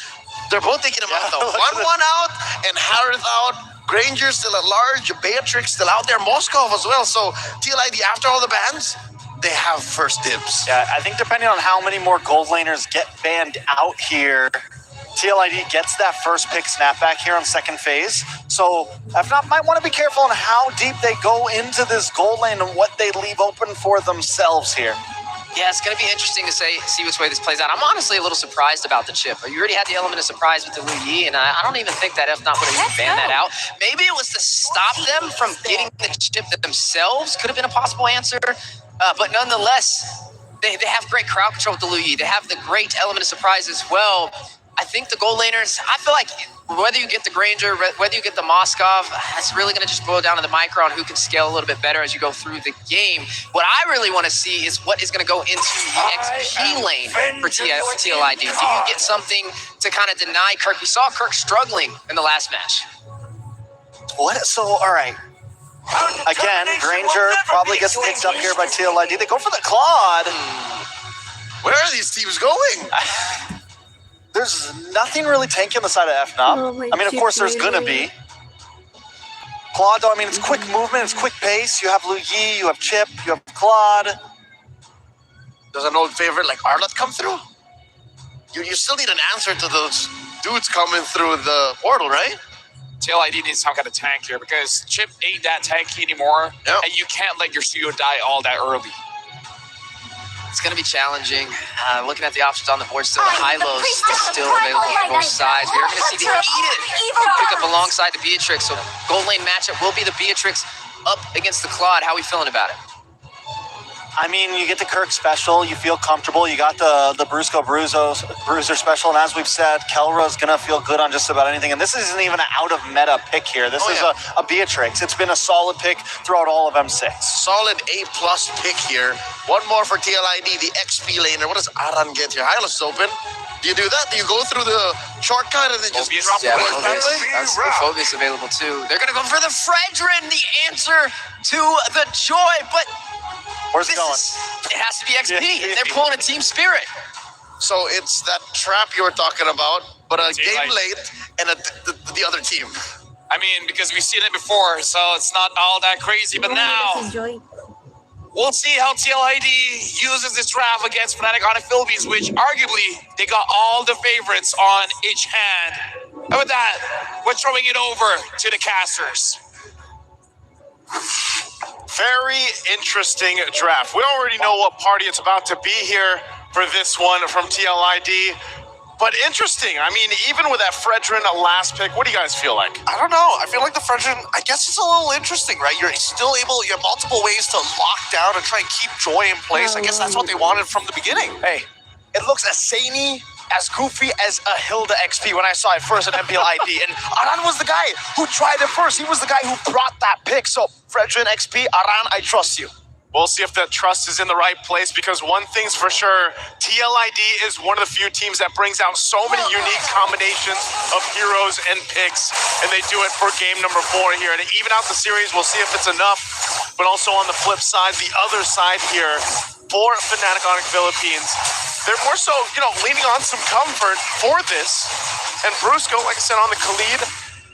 They're both taking him out though. 1-1 out, and Harith out. Granger still at large, Beatrix still out there, Moskov as well. So TLID, after all the bans, they have first dibs. Yeah, I think depending on how many more gold laners get banned out here, TLID gets that first pick snapback here on second phase. So FNOP might want to be careful on how deep they go into this gold lane and what they leave open for themselves here. Yeah, it's going to be interesting to see which way this plays out. I'm honestly a little surprised about the chip. You already had the element of surprise with the Lu Yi, and I don't even think that FNOP would have even banned that out. Maybe it was to stop them from getting the chip themselves. Could have been a possible answer. But nonetheless, they have great crowd control with the Lu Yi. They have the great element of surprise as well. I think the gold laners, I feel like whether you get the Granger, whether you get the Moskov, it's really going to just boil down to the micro on who can scale a little bit better as you go through the game. What I really want to see is what is going to go into the XP lane for TLID. Do you get something to kind of deny Kirk? We saw Kirk struggling in the last match. What? So, all right. Again, Granger probably gets picked up here by TLID. They go for the Claude. Where are these teams going? There's nothing really tanky on the side of FNOP. I mean, of course, there's going to be. Claude, though, I mean, it's quick movement, it's quick pace. You have Lu Yi, you have Chip, you have Claude. Does an old favorite like Arlott come through? You still need an answer to those dudes coming through the portal, right? TLID needs some kind of tank here because Chip ain't that tanky anymore, and you can't let your CEO die all that early. It's going to be challenging. Looking at the options on the board, still the high-lows still available for both sides. We are going to see the Eden pick up alongside the Beatrix. So gold lane matchup will be the Beatrix up against the Claude. How are we feeling about it? I mean, you get the Kirk special, you feel comfortable. You got the Brusco Bruiser special, and as we've said, Kelra's gonna feel good on just about anything. And this isn't even an out-of-meta pick here. This is a Beatrix. It's been a solid pick throughout all of M6. Solid A+ pick here. One more for TLID, the XP laner. What does Aran get here? Hylos is open. Do you do that? Do you go through the shortcut and then just drop the That's Phobius available too. They're gonna go for the Fredrin, the answer to the joy, but where's it going? It has to be XP. They're pulling a team spirit. So it's that trap you were talking about, but a game late and the other team. I mean, because we've seen it before, so it's not all that crazy. But now, we'll see how TLID uses this draft against Fnatic on the Philippines, which arguably they got all the favorites on each hand. And with that, we're throwing it over to the casters. Very interesting draft. We already know what party it's about to be here for this one from TLID. But interesting. I mean, even with that Fredrin last pick, what do you guys feel like? I don't know. I feel like the Fredrin, I guess it's a little interesting, right? You're still able, you have multiple ways to lock down and try and keep Joy in place. I guess that's what they wanted from the beginning. Hey, it looks as zany, as goofy as a Hilda XP when I saw it first at MPL ID. And Aran was the guy who tried it first. He was the guy who brought that pick. So, Fredrin XP, Aran, I trust you. We'll see if that trust is in the right place, because one thing's for sure, TLID is one of the few teams that brings out so many unique combinations of heroes and picks, and they do it for game number 4 here. To even out the series, we'll see if it's enough, but also on the flip side, the other side here, for Fnatic Onyx Philippines, they're more so, leaning on some comfort for this, and Brusco, like I said, on the Khalid,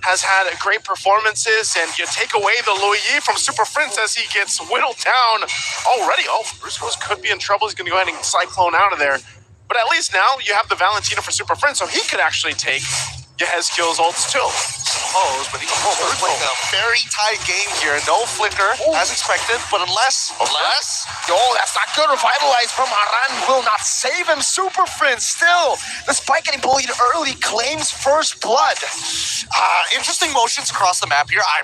has had great performances, and you take away the Louis Yi from Super Prince as he gets whittled down already. Oh, Brusco's could be in trouble. He's going to go ahead and Cyclone out of there. But at least now you have the Valentina for Super Prince, so he could actually take Yehezkiel's ults too. But he's playing a very tight game here. No flicker, as expected, but unless... That's not good. Revitalize from Aran will not save him. Super Prince still, despite getting bullied early, claims first blood. Interesting motions across the map here. I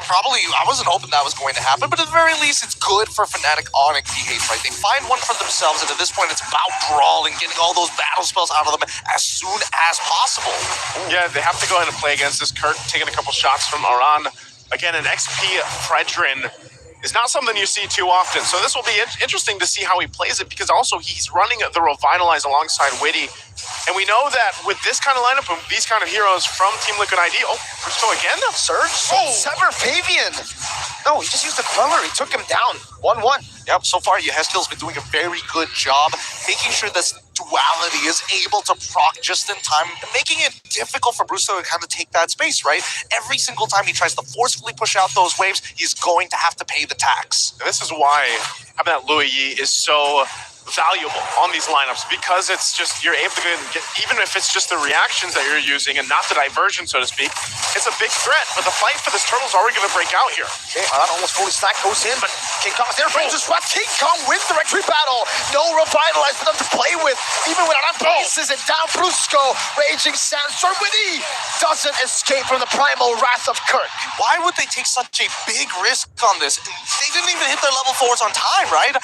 wasn't hoping that was going to happen, but at the very least, it's good for Fnatic Onyx PH, right? They find one for themselves, and at this point, it's about brawling, getting all those battle spells out of them as soon as possible. Yeah, they have to go ahead and play against this. Kirk taking a couple shots from Aran. Again, an XP Fredrin is not something you see too often. So this will be interesting to see how he plays it, because also he's running the Revitalize alongside Witty. And we know that with this kind of lineup, with these kind of heroes from Team Liquid ID, Brusco again? Surge? Sever Fabian. No, he just used the Queller. He took him down. 1-1. Yep, so far Yehezkiel's been doing a very good job making sure this duality is able to proc just in time, making it difficult for Brusco to kind of take that space, right? Every single time he tries to forcefully push out those waves, he's going to have to pay the tax. And this is why having that Louis Yi is so valuable on these lineups, because it's just, you're able to get, even if it's just the reactions that you're using and not the diversion, so to speak, it's a big threat. But the fight for this turtle's already going to break out here. Okay, Aran almost fully stacked, goes in, but King Kong's there, brings a sweat. King Kong wins the retreat battle. No Revitalize for them to play with. Even when Aran places it down, Brusco, Raging Sandstorm, Witty doesn't escape from the primal wrath of Kirk. Why would they take such a big risk on this? They didn't even hit their level 4s on time, right?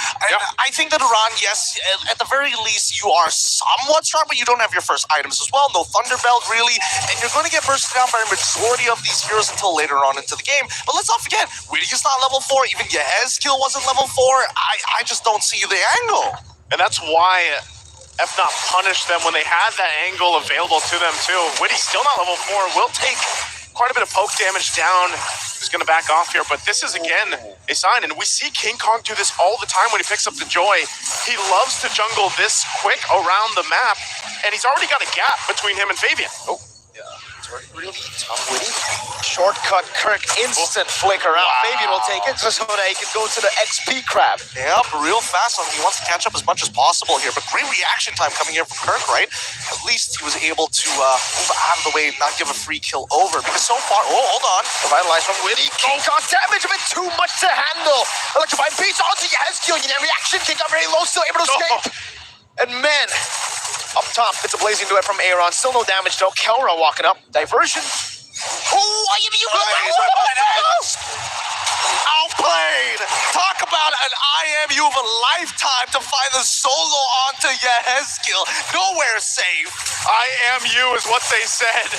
I think that Aran, yes, at the very least, you are somewhat strong, but you don't have your first items as well. No Thunderbelt, really, and you're going to get bursted down by a majority of these heroes until later on into the game. But let's not forget, Witty is not level 4. Even Yehezkiel wasn't level 4. I just don't see the angle. And that's why FNOP punished them when they had that angle available to them too. Witty's still not level 4. Will take quite a bit of poke damage down. He's going to back off here, but this is, again, a sign. And we see King Kong do this all the time when he picks up the Joy. He loves to jungle this quick around the map, and he's already got a gap between him and Fabian. Oh, yeah. It's really tough, Witty. Shortcut Kirk, instant flicker out. Wow. Fabian will take it so that he can go to the XP crab. Yep, real fast on. He wants to catch up as much as possible here, but great reaction time coming here from Kirk, right? At least he was able to move out of the way and not give a free kill over, because so far, hold on. Revitalize from Witty. King Kong damage, a bit too much to handle. Electrified beats onto Yehezkiel. Reaction, King Kong very low, still able to escape. And man, up top, it's a blazing duet from Aaron. Still no damage though. Kelra walking up. Diversion. Outplayed! Talk about an IMU of a lifetime to find the solo onto Yehezkiel. Nowhere safe. IMU is what they said.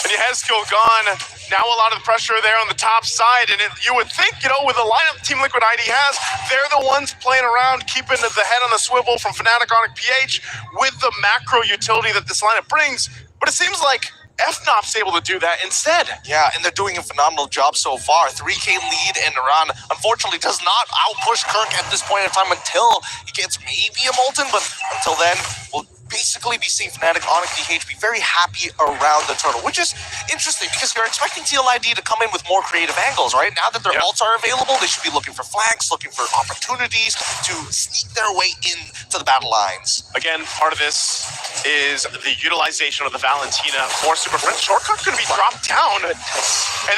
And Yehezkiel gone. Now a lot of the pressure there on the top side, and you would think, with the lineup Team Liquid ID has, they're the ones playing around, keeping the head on the swivel from Fnatic Onyx PH with the macro utility that this lineup brings. But it seems like FNOP's able to do that instead. Yeah, and they're doing a phenomenal job so far. 3K lead, and Iran unfortunately does not outpush Kirk at this point in time until he gets maybe a Molten, but until then, we'll basically be seeing Fnatic Onyx PH be very happy around the turtle, which is interesting because you're expecting TLID to come in with more creative angles, right? Now that their ults are available, they should be looking for flanks, looking for opportunities to sneak their way into the battle lines. Again, part of this is the utilization of the Valentina for Super Prince. Shortcut could be dropped down, and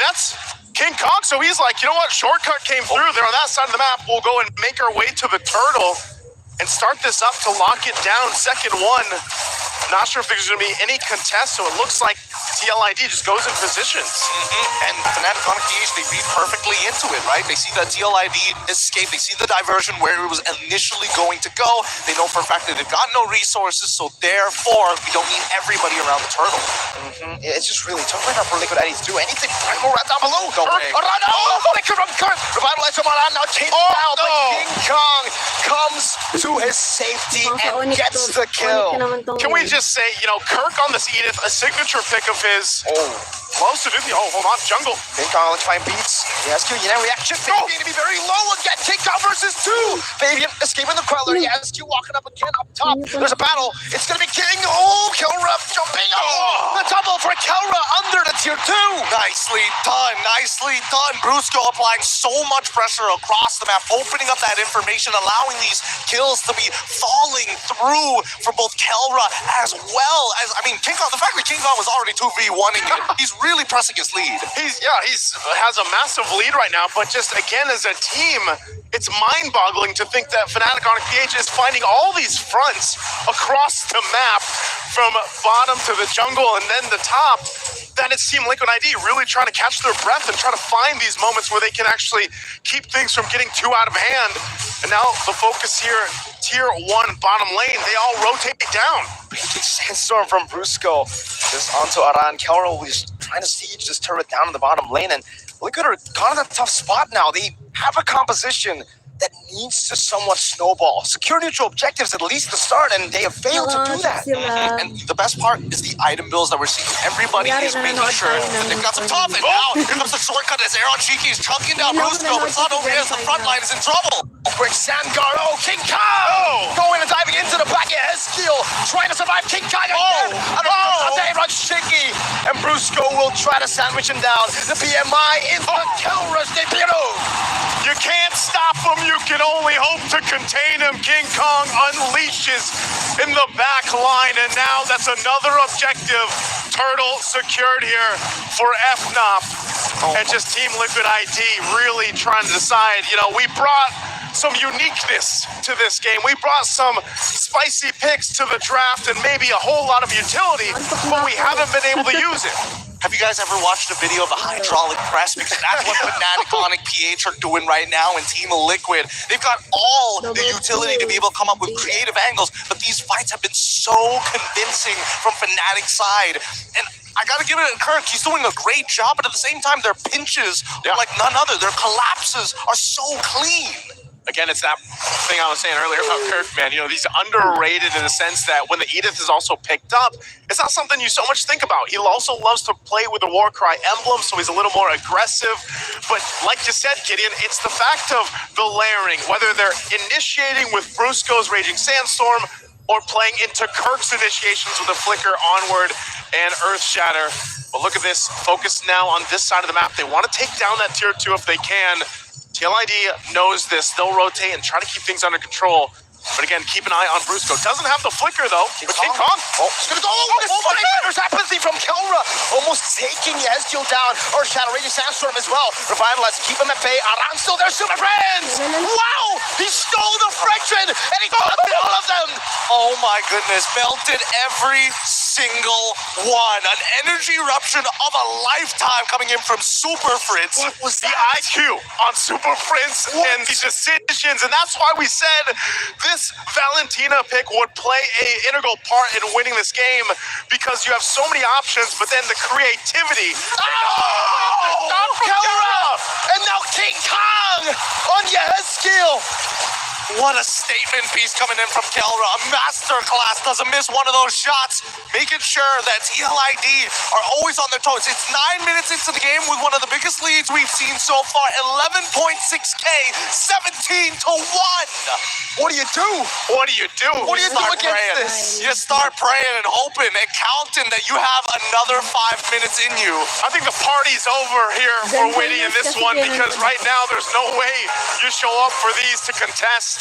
that's King Kong. So he's like, you know what? Shortcut came through. They're on that side of the map. We'll go and make our way to the turtle and start this up to lock it down. Second one Not sure if there's going to be any contest, so it looks like TLID just goes in positions. And Fnatic on PH, they read perfectly into it, right? They see that TLID escape, they see the diversion where it was initially going to go. They know for a fact that they've got no resources, so therefore, we don't need everybody around the turtle. It's just really tough right now for Liquid ID to do anything. Primal right down below. Go big. Liquid from Kurt. Revitalize from Aran now chasing down, but King Kong comes to his safety and gets the kill. Can we just say, you know, Kirk on this Edith, a signature pick of his. Loves to do the, hold on, jungle. King Kong electrifying beats. Yes, you know, reaction. Fabian to be very low again. King Kong versus 2. Fabian escaping the Queller. Yes, walking up again up top. There's a battle. It's going to be King. Oh, Kelra jumping. The double for Kelra under the tier 2. Nicely done, nicely done. Brusco applying so much pressure across the map, opening up that information, allowing these kills to be falling through for both Kelra as well as, I mean, King Kong, the fact that King Kong was already 2v1ing it, he's really pressing his lead. He's has a massive lead right now, but just again as a team, it's mind-boggling to think that Fnatic on PH is finding all these fronts across the map from bottom to the jungle and then the top. That it's Team Liquid ID really trying to catch their breath and try to find these moments where they can actually keep things from getting too out of hand. And now the focus here, tier 1 bottom lane, they all rotate down. Big sandstorm from Brusco. Just onto Aran. Kelra will be trying to siege this turret down in the bottom lane, and Liquid are kind of in a tough spot now. They have a composition that needs to somewhat snowball. Secure neutral objectives at least to start, and they have failed to do that. And the best part is the item builds that we're seeing. Everybody is making sure that they've got some top. And now here comes the shortcut as Aaron Shiki is chunking down Brusco, but it's not over here as the front line is in trouble. Quick Sandguard. Oh, King Kong! Going and diving into the back of Heskil, trying to survive King Kong again. Aaron Shiki, and Brusco will try to sandwich him down. The PMI in the Kelra's debut. You can't stop him, you can only hope to contain him. King Kong unleashes in the back line, and now that's another objective. Turtle secured here for FNOP. And just Team Liquid ID really trying to decide, you know, we brought some uniqueness to this game. We brought some spicy picks to the draft and maybe a whole lot of utility, but we haven't been able to use it. Have you guys ever watched a video of a hydraulic press? Because that's what Fnatic on PH are doing right now in Team Liquid. They've got all the utility to be able to come up with creative angles, but these fights have been so convincing from Fnatic's side. And I gotta give it to Kirk. He's doing a great job, but at the same time, their pinches are like none other. Their collapses are so clean. Again, it's that thing I was saying earlier about Kirk, man. You know, he's underrated in the sense that when the Edith is also picked up, it's not something you so much think about. He also loves to play with the Warcry emblem, so he's a little more aggressive. But like you said, Gideon, it's the fact of the layering, whether they're initiating with Brusco's Raging Sandstorm or playing into Kirk's initiations with a Flicker, Onward, and Earth Shatter. But look at this, focus now on this side of the map. They want to take down that tier 2 if they can. TLID knows this. They'll rotate and try to keep things under control. But again, keep an eye on Brusco. Doesn't have the flicker though. King Kong. Oh, he's gonna go. There's apathy from Kelra, almost taking Heskil down. Or Shadow Raging Sandstorm as well. Revitalize, keep him at bay. Aran still there, super friends. Wow, he stole the fraction and he got all of them. Oh my goodness, melted every single one. An energy eruption of a lifetime coming in from Super Fritz. What was the IQ on Super Fritz and the decisions? And that's why we said this Valentina pick would play an integral part in winning this game because you have so many options, but then the creativity. Kelra! And now King Kong on Heskil. What a statement piece coming in from Kelra. A masterclass, doesn't miss one of those shots, making sure that TLID are always on their toes. It's 9 minutes into the game with one of the biggest leads we've seen so far. 11.6K, 17-1. What do you do? What do you do? What do you do against praying. this? You start praying and hoping and counting that you have another 5 minutes in you. I think the party's over here for Winnie in this one because right now there's no way you show up for these to contest.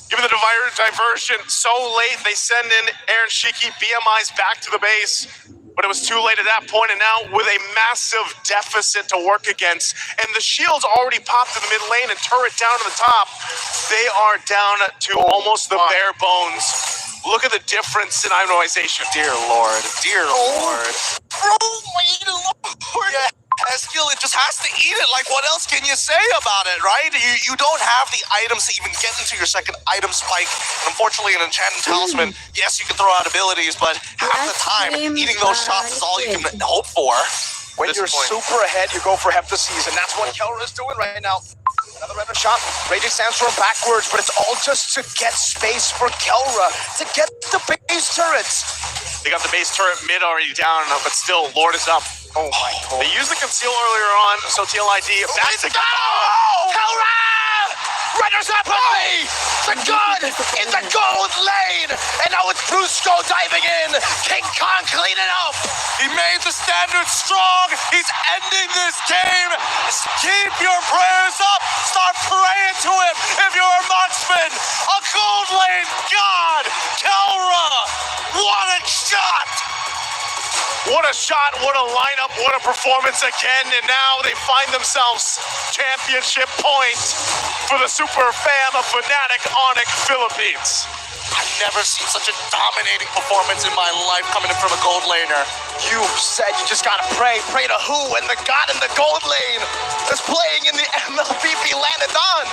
Given the diversion so late, they send in Aaron Shiki, BMI's back to the base. But it was too late at that point, and now with a massive deficit to work against, and the shield's already popped to the mid lane and turret down to the top, they are down to almost the bare bones. Look at the difference in itemization. Dear Lord. Dear Lord. Oh my Lord. Yeah. Skill, it just has to eat it. Like, what else can you say about it, right? You don't have the items to even get into your second item spike. And unfortunately, an enchanted talisman, yes, you can throw out abilities, but half the time, eating those shots is all you can hope for. When you're super ahead, you go for Heptases, and that's what Kelra is doing right now. Another random shot, Raging Sandstorm backwards, but it's all just to get space for Kelra, to get the base turrets. They got the base turret mid already down, but still, Lord is up. Oh my God. They used the conceal earlier on, so TLID, back to go! Kelra! Runners up with me! The gun in the gold lane! And now it's Brusco diving in! King Kong cleaning up! He made the standard strong. He's ending this game. Keep your prayers up. Start praying to him if you're a marksman. A gold lane god. Kelra. What a shot. What a shot, what a lineup, what a performance again, and now they find themselves championship points for the super fam of Fnatic Onyx Philippines. I've never seen such a dominating performance in my life coming in from a gold laner. You said you just gotta pray. Pray to who? And the god in the gold lane is playing in the MLBB Lanadon.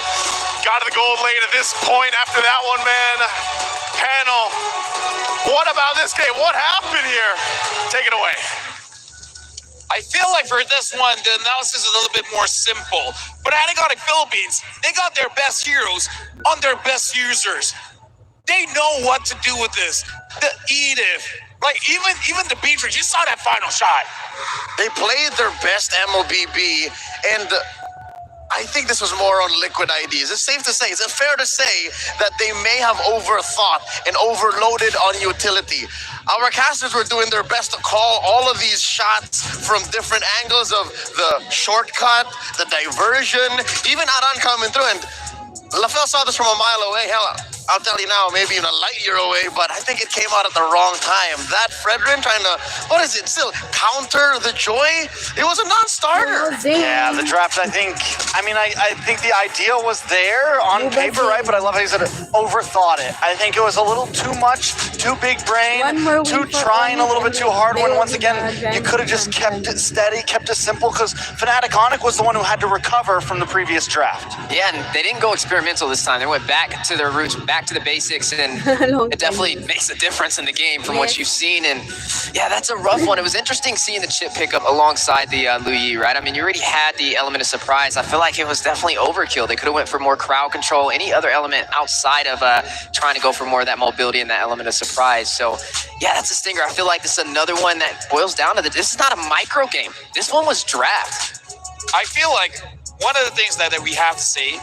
Got to the gold lane at this point after that one, man. Panel, what about this game? What happened here? Take it away. I feel like for this one, the analysis is a little bit more simple. But Fnatic Philippines, they got their best heroes on their best users. They know what to do with this. The Edith, like even the Beatrix, you saw that final shot. They played their best MLBB, and I think this was more on Liquid IDs. It's safe to say, is it fair to say that they may have overthought and overloaded on utility? Our casters were doing their best to call all of these shots from different angles of the shortcut, the diversion, even Aran coming through. And LaFell saw this from a mile away. Hell, I'll tell you now, maybe even a light year away, but I think it came out at the wrong time. That Fredrin trying to, what is it, still counter the Joy? It was a non-starter. Yeah, the draft, I think the idea was there on paper, right? But I love how you said it, overthought it. I think it was a little too much, too big brain, too trying a little bit too hard when once again, you could have just kept it steady, kept it simple, because Fnatic Onyx was the one who had to recover from the previous draft. Yeah, and they didn't go experimental this time. They went back to their roots, back to the basics, and it definitely makes a difference in the game from what you've seen. And yeah, that's a rough one. It was interesting seeing the chip pickup alongside the Luyi, right? I mean, you already had the element of surprise. I feel like it was definitely overkill. They could have went for more crowd control, any other element outside of trying to go for more of that mobility and that element of surprise. So yeah, that's a stinger. I feel like this is another one that boils down to this is not a micro game. This one was draft. I feel like one of the things that we have to say,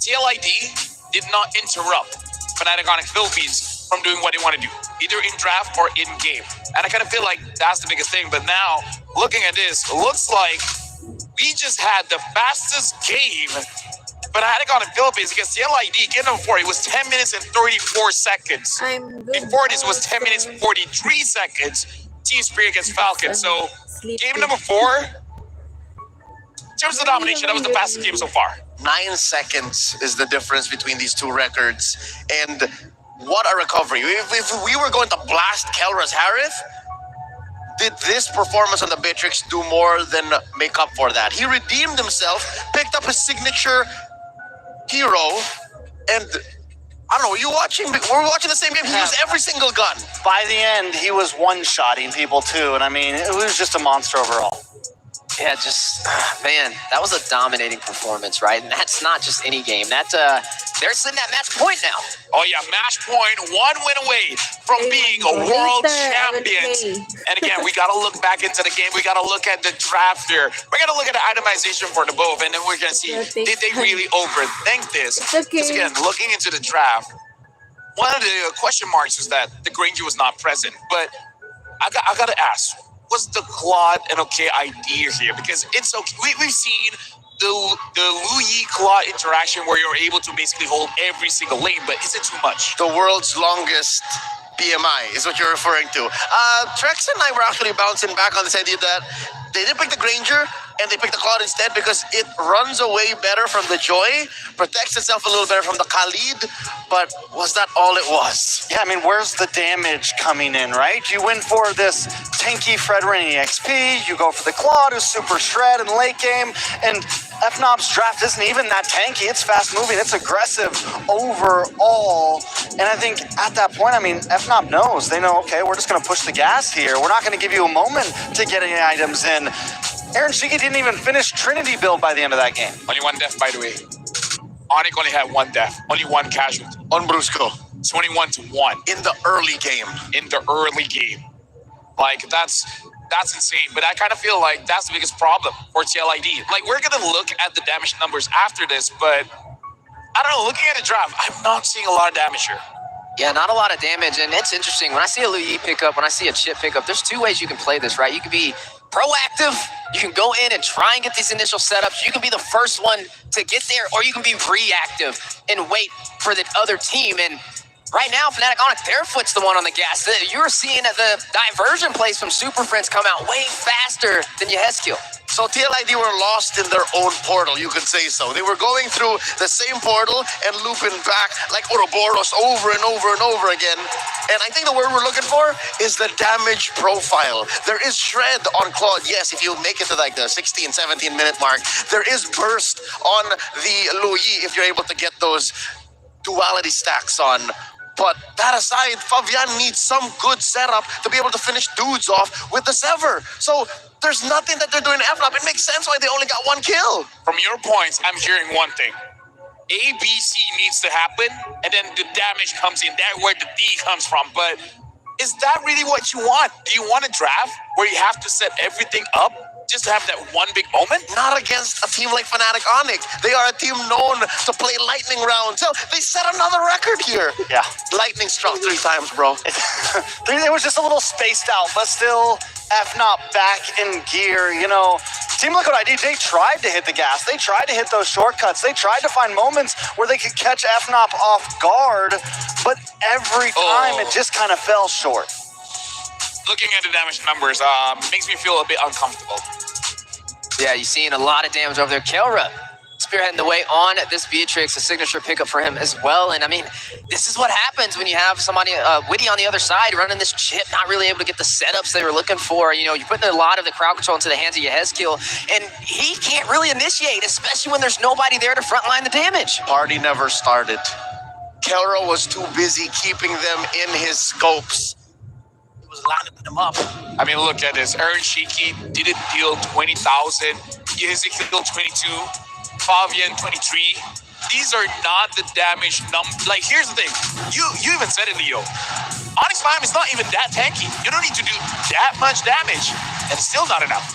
TLID did not interrupt Fnatic Philippines from doing what they want to do, either in draft or in game. And I kind of feel like that's the biggest thing. But now, looking at this, it looks like we just had the fastest game Fnatic Philippines against TLID. Game number 4, it was 10 minutes and 34 seconds. Before this was 10 minutes and 43 seconds. Team Spirit against Falcon. So, game number 4, in terms of domination, that was the fastest game so far. 9 seconds is the difference between these two records. And what a recovery. If we were going to blast Kelra's Harith, did this performance on the Beatrix do more than make up for that? He redeemed himself, picked up his signature hero, and I don't know, were you watching? We're watching the same game. He used every single gun. By the end, he was one-shotting people too, and I mean, it was just a monster overall. Yeah, just, man, that was a dominating performance, right? And that's not just any game. They're sitting at match point now. Oh, yeah, match point, 1 win away from being a world champion. And again, we got to look back into the game. We got to look at the draft here. We got to look at the itemization for the both, and then we're going to see, did they really overthink this? Because again, looking into the draft, one of the question marks is that the Granger was not present. But I got to ask, was the Claude an okay idea here? Because it's okay. We've seen the Luyi Claude interaction where you're able to basically hold every single lane, but is it too much? The world's longest BMI is what you're referring to. Trex and I were actually bouncing back on this idea that they didn't pick the Granger and they picked the Claude instead because it runs away better from the Joy, protects itself a little better from the Khalid, but was that all it was? Yeah, I mean, where's the damage coming in, right? You win for this tanky Fredrin EXP, you go for the Claude, who's super shred in the late game, and FNOP's draft isn't even that tanky. It's fast moving, it's aggressive overall. And I think at that point, I mean, FNOP knows. They know, okay, we're just going to push the gas here. We're not going to give you a moment to get any items in. Aaron Shiki didn't even finish Trinity build by the end of that game. Only one death, by the way. Onyx only had one death, only one casualty. On Brusco. 21-1 In the early game. in the early game. Like, that's insane. But I kind of feel like that's the biggest problem for TLID. Like, we're going to look at the damage numbers after this, but I don't know, looking at the draft, I'm not seeing a lot of damage here. Yeah, not a lot of damage, and it's interesting. When I see a Luyi pick up, when I see a Chip pick up, there's two ways you can play this, right? You can be proactive, you can go in and try and get these initial setups, you can be the first one to get there, or you can be reactive and wait for the other team. And right now, Fnatic Onyx, their foot's the one on the gas. You're seeing the diversion plays from Super Friends come out way faster than Yehezkiel. So TLID were lost in their own portal, you could say so. They were going through the same portal and looping back like Ouroboros over and over and over again. And I think the word we're looking for is the damage profile. There is shred on Claude. Yes, if you make it to like the 16, 17-minute mark, there is burst on the Luyi if you're able to get those duality stacks on. But that aside, Fabian needs some good setup to be able to finish dudes off with the Sever. So there's nothing that they're doing in FNOP. It makes sense why they only got one kill. From your points, I'm hearing one thing. A, B, C needs to happen, and then the damage comes in. That's where the D comes from. But is that really what you want? Do you want a draft where you have to set everything up just to have that one big moment? Not against a team like Fnatic Onyx. They are a team known to play lightning rounds. So they set another record here. Yeah. Lightning struck 3 times, bro. It was just a little spaced out, but still FNOP back in gear. You know, Team Liquid ID, they tried to hit the gas. They tried to hit those shortcuts. They tried to find moments where they could catch FNOP off guard, but every time it just kind of fell short. Looking at the damage numbers makes me feel a bit uncomfortable. Yeah, you're seeing a lot of damage over there. Kelra spearheading the way on this Beatrix, a signature pickup for him as well. And I mean, this is what happens when you have somebody, Witty on the other side, running this chip, not really able to get the setups they were looking for. You know, you're putting a lot of the crowd control into the hands of Yehezkiel, and he can't really initiate, especially when there's nobody there to frontline the damage. Party never started. Kelra was too busy keeping them in his scopes. He was lining them up. I mean, look at this. Aaron Shiki didn't deal 20,000. Yehezkiel 22. Fabian 23. These are not the damage like, here's the thing. You even said it, Leo. Onyx Prime is not even that tanky. You don't need to do that much damage, and it's still not enough.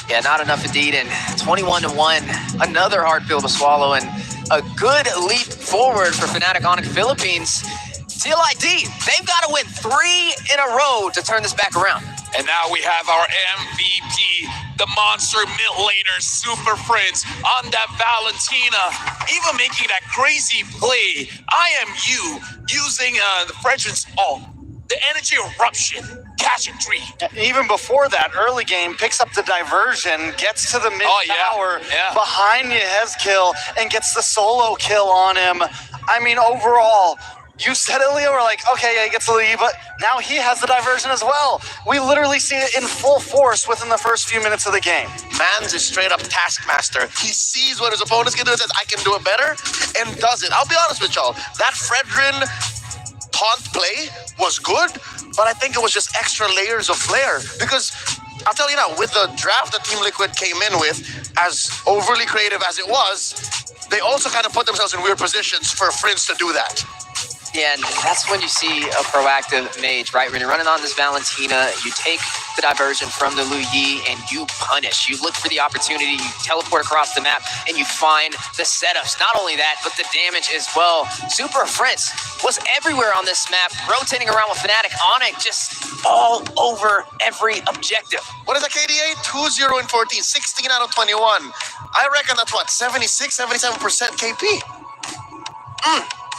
Yeah, not enough indeed. And 21-1, another hard pill to swallow, and a good leap forward for Fnatic Onyx Philippines. TLID, they've got to win 3 in a row to turn this back around. And now we have our MVP, the monster mid laner, Super Friends, on that Valentina, even making that crazy play. I am you, using the Fredrin's ult, the energy eruption, catch a 3. Even before that, early game, picks up the diversion, gets to the mid tower behind Yehezkiel, and gets the solo kill on him. I mean, overall, you said it, Leo, we're like, okay, yeah, he gets the lead, but now he has the diversion as well. We literally see it in full force within the first few minutes of the game. Mans is straight up taskmaster. He sees what his opponents can do and says, I can do it better, and does it. I'll be honest with y'all, that Fredrin taunt play was good, but I think it was just extra layers of flair, because I'll tell you now, with the draft that Team Liquid came in with, as overly creative as it was, they also kind of put themselves in weird positions for Friends to do that. Yeah, and that's when you see a proactive mage, right? When you're running on this Valentina, you take the diversion from the Luyi and you punish. You look for the opportunity, you teleport across the map, and you find the setups. Not only that, but the damage as well. Super Friends was everywhere on this map, rotating around with Fnatic Onyx, just all over every objective. What is that KDA? 2-0 and 14, 16 out of 21. I reckon that's what, 76, 77% KP?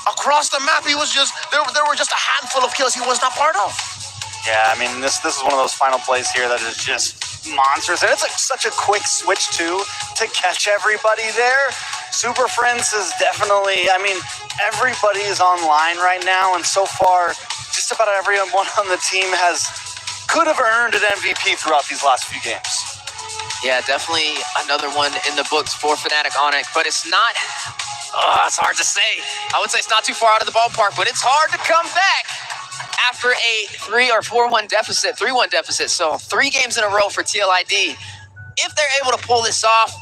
across the map, he was just there were just a handful of kills he was not part of. Yeah, I mean, this is one of those final plays here that is just monsters. And it's like such a quick switch, too, to catch everybody there. Super Friends is definitely, I mean, everybody is online right now. And so far, just about everyone on the team could have earned an MVP throughout these last few games. Yeah, definitely another one in the books for Fnatic Onyx, but it's not, it's hard to say. I would say it's not too far out of the ballpark, but it's hard to come back after a 3-1 deficit. So 3 games in a row for TLID. If they're able to pull this off,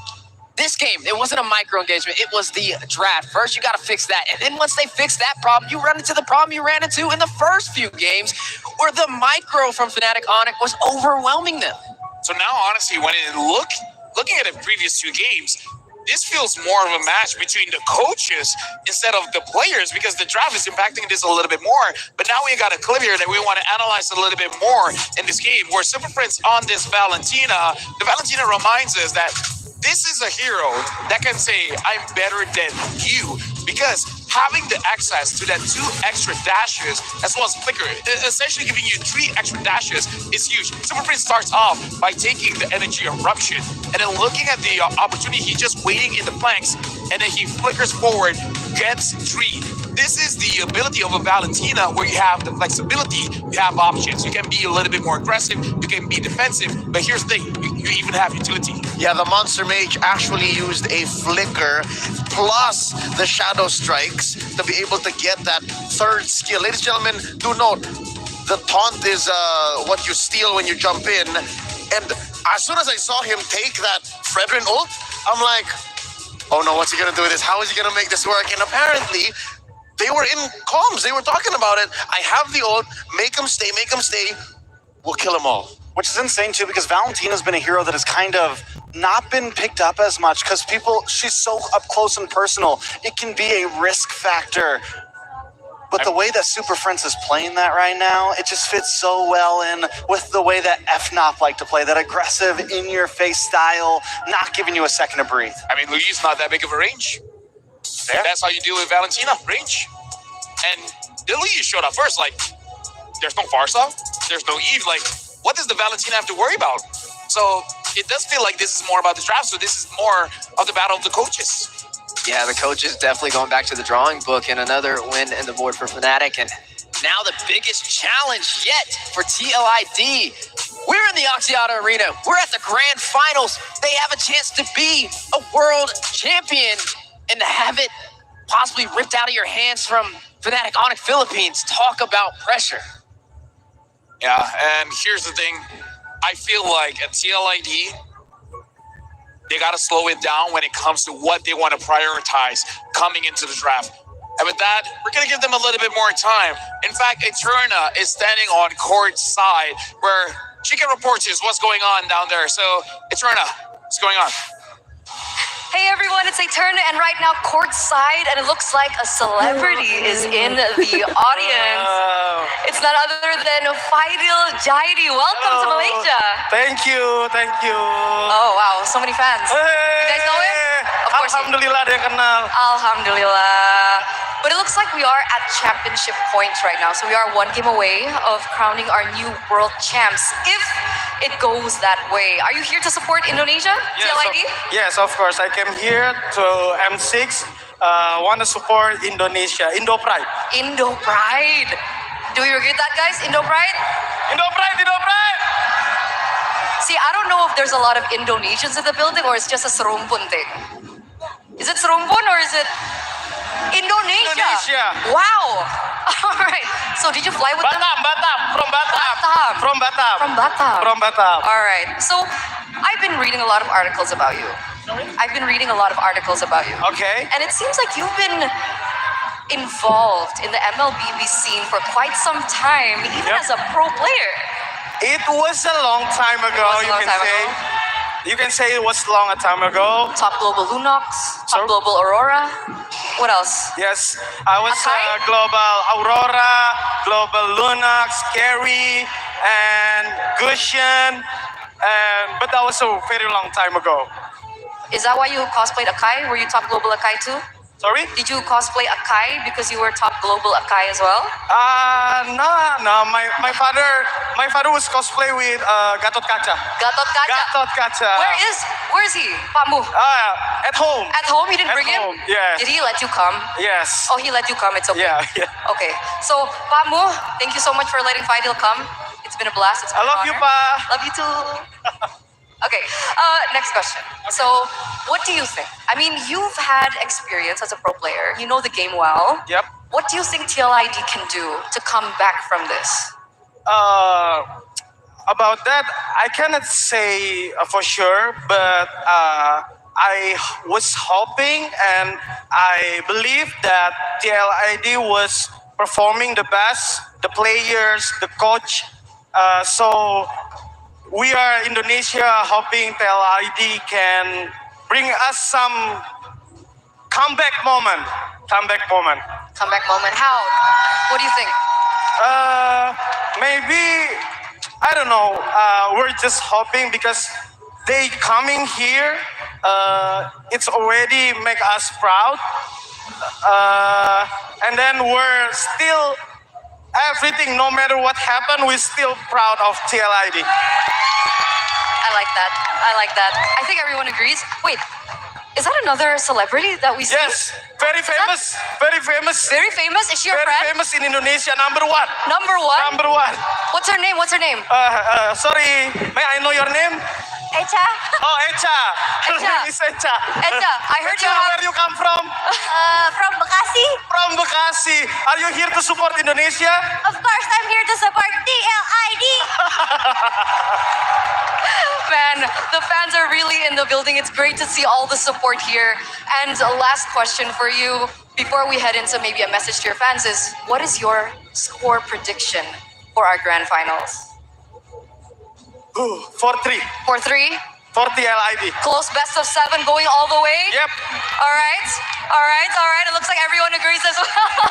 this game, it wasn't a micro engagement, it was the draft. First, you gotta fix that. And then once they fix that problem, you run into the problem you ran into in the first few games, where the micro from Fnatic Onyx was overwhelming them. So now, honestly, when looking at the previous 2 games, this feels more of a match between the coaches instead of the players, because the draft is impacting this a little bit more. But now we got a clip here that we want to analyze a little bit more in this game, where Super Friends on this Valentina, the Valentina reminds us that this is a hero that can say, I'm better than you, because having the access to that 2 extra dashes as well as flicker, essentially giving you 3 extra dashes, is huge. Super Friends starts off by taking the energy eruption and then looking at the opportunity, he's just waiting in the flanks, and then he flickers forward, gets 3. This is the ability of a Valentina, where you have the flexibility, you have options. You can be a little bit more aggressive, you can be defensive, but here's the thing, you even have utility. Yeah, the Monster Mage actually used a flicker plus the Shadow Strikes to be able to get that 3rd skill. Ladies and gentlemen, do note, the taunt is what you steal when you jump in. And as soon as I saw him take that Fredrin ult, I'm like, oh no, what's he gonna do with this? How is he gonna make this work? And apparently, they were in comms, they were talking about it. I have the ult, make him stay, we'll kill them all. Which is insane, too, because Valentina's been a hero that has kind of not been picked up as much, because she's so up close and personal. It can be a risk factor. But the way that Super Friends is playing that right now, it just fits so well in with the way that FNOP like to play, that aggressive, in-your-face style, not giving you a second to breathe. I mean, Luigi's not that big of a range. Yeah. That's how you deal with Valentina, range. And Luigi showed up first, like, there's no Farsa, there's no Eve, like, what does the Valentina have to worry about? So it does feel like this is more about the draft, so this is more of the battle of the coaches. Yeah, the coaches definitely going back to the drawing book, and another win in the board for Fnatic. And now the biggest challenge yet for TLID. We're in the Oxiata Arena. We're at the grand finals. They have a chance to be a world champion and to have it possibly ripped out of your hands from Fnatic Onyx Philippines. Talk about pressure. Yeah, and here's the thing. I feel like at TLID, they got to slow it down when it comes to what they want to prioritize coming into the draft. And with that, we're going to give them a little bit more time. In fact, Eterna is standing on court side where she can report to us what's going on down there. So, Eterna, what's going on? Hey everyone, it's Eterna, and right now courtside, and it looks like a celebrity is in the audience. It's none other than Faidil Jaidi. Welcome to Malaysia. Thank you. Oh wow, so many fans. You guys know him? Of course. Alhamdulillah dia kenal. Alhamdulillah. But it looks like we are at championship points right now. So we are 1 game away of crowning our new world champs, if it goes that way. Are you here to support Indonesia, TLID? Yes, of course. I came here to M6. Want to support Indonesia, Indo Pride. Indo Pride. Do you agree with that, guys? Indo Pride? Indo Pride. See, I don't know if there's a lot of Indonesians in the building or it's just a serumpun thing. Is it serumpun or is it Indonesia? Wow. All right. So did you fly with them? From Batam. All right. So I've been reading a lot of articles about you. Okay. And it seems like you've been involved in the MLBB scene for quite some time, even as a pro player. It was a long time ago, You can say it was long a time ago. Top Global Lunox, Top Global Aurora. What else? Yes, I was Akai? Global Aurora, Global Lunox, Carry, and Gushian, but that was a very long time ago. Is that why you cosplayed Akai? Were you Top Global Akai too? Sorry? Did you cosplay Akai because you were top global Akai as well? No. My father was cosplay with Gatot Kaca. Gatot Kaca. Gatot Kaca. Where is he? Pamu. At home. At home, you didn't At bring home, him? yes. Did he let you come? Yes. Oh, he let you come. It's okay. Yeah. Okay. So, Pamu, thank you so much for letting Fidel come. It's been a blast. It's been I love an you, honor. Pa. Love you too. Okay. Next question. So, what do you think? I mean, you've had experience as a pro player. You know the game well. Yep. What do you think TLID can do to come back from this? About that, I cannot say for sure, but I was hoping and I believe that TLID was performing the best, the players, the coach. So we are Indonesia hoping TLID can bring us some comeback moment. Comeback moment. How? What do you think? Maybe, I don't know. We're just hoping because they coming here. It's already make us proud. And then we're still everything. No matter what happened, we're still proud of TLID. I like that. I think everyone agrees. Wait, is that another celebrity that we see? Yes, very famous. Very famous. Very famous? Is she your Very friend? famous in Indonesia. Number one. Number one? Number one. What's her name? Sorry, may I know your name? Echa, Oh, Echa. Her Echa. name is Echa. Echa, I heard Echa, you have... where you come from? from Bekasi. From Bekasi. Are you here to support Indonesia? Of course, I'm here to support TLID. Man, the fans are really in the building. It's great to see all the support here. And last question for you, before we head into maybe a message to your fans, is what is your score prediction for our grand finals? 4-3. 4-3? For TLID. Close best of 7 going all the way? Yep. All right. It looks like everyone agrees as well.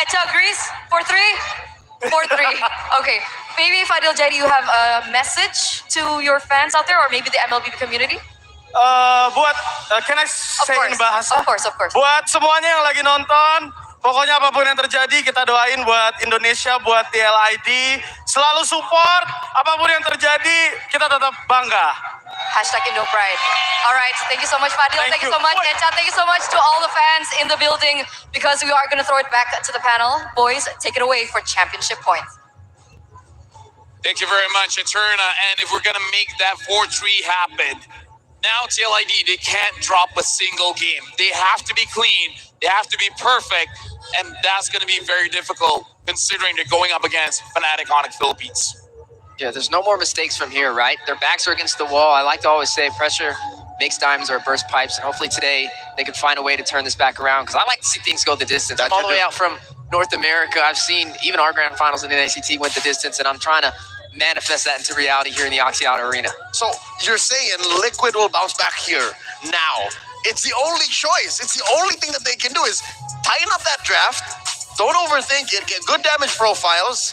Echa agrees? 4-3? 4-3. Okay. Maybe Fadil Jadi, you have a message to your fans out there or maybe the MLB community? Can I say in bahasa? Of course. Buat semuanya yang lagi nonton, pokoknya apapun yang terjadi, kita doain buat Indonesia, buat TLID. Selalu support, apapun yang terjadi, kita tetap bangga. #IndoPride. All right, thank you so much, Fadil. Thank you so much, Wait. Echa. Thank you so much to all the fans in the building because we are going to throw it back to the panel. Boys, take it away for championship points. Thank you very much, Eterna. And if we're going to make that 4-3 happen, now TLID, they can't drop a single game. They have to be clean. They have to be perfect. And that's going to be very difficult considering they're going up against Fnatic Onyx Philippines. Yeah, there's no more mistakes from here, right? Their backs are against the wall. I like to always say pressure makes diamonds or burst pipes, and hopefully today they can find a way to turn this back around because I like to see things go the distance. I'm all the way out from North America. I've seen even our grand finals in the NACT went the distance, and I'm trying to manifest that into reality here in the Oxyauto Arena. So you're saying Liquid will bounce back here now? It's the only choice. It's the only thing that they can do is tighten up that draft. Don't overthink it. Get good damage profiles.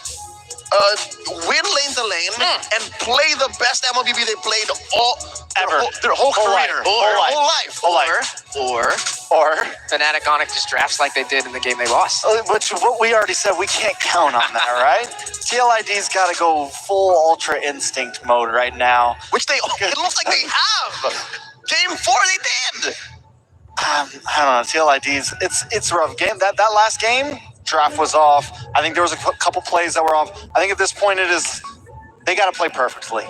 Win lane to lane and play the best MLBB they played their whole career, whole life. Or Fnatic Onyx just drafts like they did in the game they lost. Which what we already said, we can't count on that, right? TLID's got to go full Ultra Instinct mode right now. Which it looks like they have. Game 4 they did. I don't know. TLID's it's a rough game. That last game, draft was off. I think there was a couple plays that were off. I think at this point they got to play perfectly,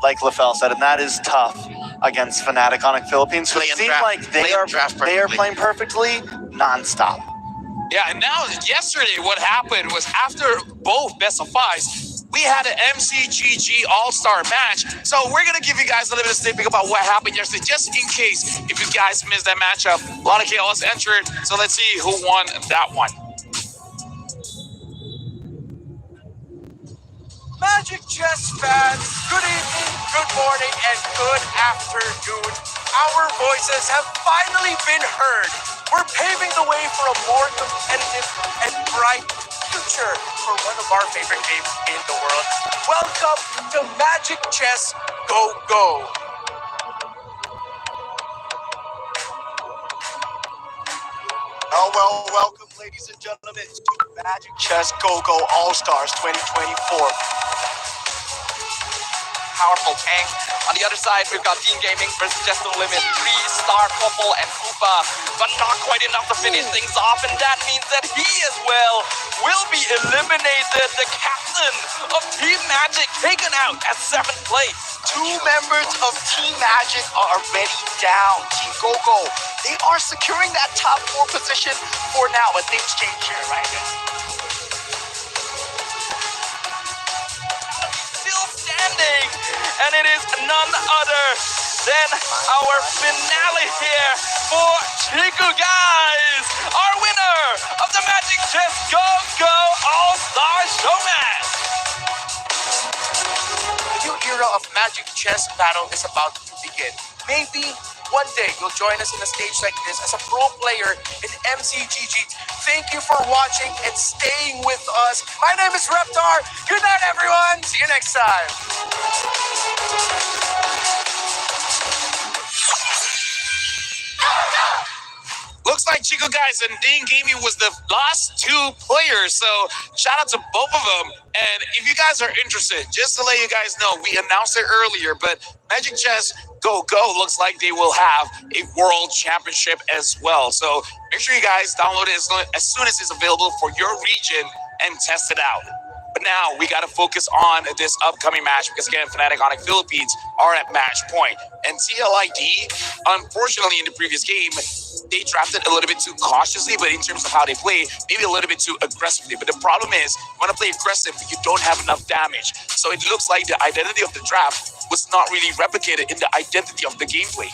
like LaFell said, and that is tough against Fnatic Onyx Philippines. So it seems like they are playing perfectly nonstop. Yeah, and now yesterday what happened was after both best of fives, we had an MCGG All-Star match. So we're going to give you guys a little bit of snippet about what happened yesterday, just in case if you guys missed that matchup. A lot of chaos entered, so let's see who won that one. Magic Chess fans, good evening, good morning, and good afternoon. Our voices have finally been heard. We're paving the way for a more competitive and bright future for one of our favorite games in the world. Welcome to Magic Chess Go Go. Well, welcome, ladies and gentlemen, to Magic Chess Go-Go All-Stars 2024. Powerful tank. On the other side, we've got Team Gaming versus Just No Limit, 3-star Couple and Koopa, but not quite enough to finish things off, and that means that he as well will be eliminated. The captain of Team Magic taken out at 7th place. Two members of Team Magic are already down. Team Go-Go, they are securing that top 4 position for now, but things change here, right? Still standing, and it is none other than our finale here for Chiku Guys, our winner of the Magic Chess Go-Go All-Star Showmatch. The new era of Magic Chess Battle is about to begin. Maybe one day you'll join us in a stage like this as a pro player in MCGG. Thank you for watching and staying with us. My name is Reptar. Good night, everyone. See you next time. Looks like Chico Guys and Ding Gaming was the last 2 players, so shout out to both of them. And if you guys are interested, just to let you guys know, we announced it earlier, but Magic Chess Go looks like they will have a World Championship as well. So make sure you guys download it as soon as it's available for your region and test it out. But now we got to focus on this upcoming match because, again, Fnatic Onyx Philippines are at match point. And TLID, unfortunately, in the previous game, they drafted a little bit too cautiously, but in terms of how they play, maybe a little bit too aggressively. But the problem is, when I play aggressive, you don't have enough damage. So it looks like the identity of the draft was not really replicated in the identity of the gameplay.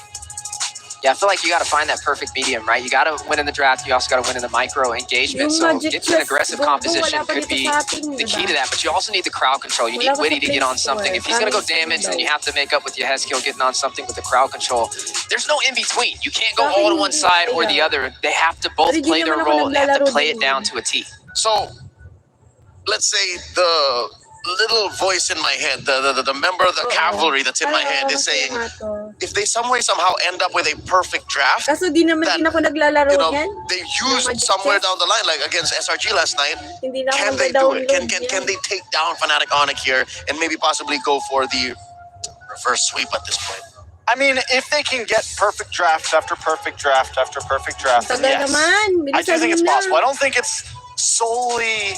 Yeah, I feel like you got to find that perfect medium, right? You got to win in the draft. You also got to win in the micro engagement. So getting an aggressive composition could be the key to that. But you also need the crowd control. You need Witty to get on something. If he's going to go damage, then you have to make up with your Heskil getting on something with the crowd control. There's no in between. You can't go all to one side or the other. They have to both play their role. They have to play it down to a T. So, let's say the little voice in my head, the member of the cavalry that's in my head is saying, if they some way somehow end up with a perfect draft, Kaso di naman din ako naglalaro yan. they used somewhere down the line, like against SRG last night, Hindi na can ako they do it? nagda-download Can they take down Fnatic Onyx here and maybe possibly go for the reverse sweep at this point? I mean, if they can get perfect draft after perfect draft after perfect draft, then Tagal yes. naman. I do Bilisan think it's mo na. possible. I don't think it's solely...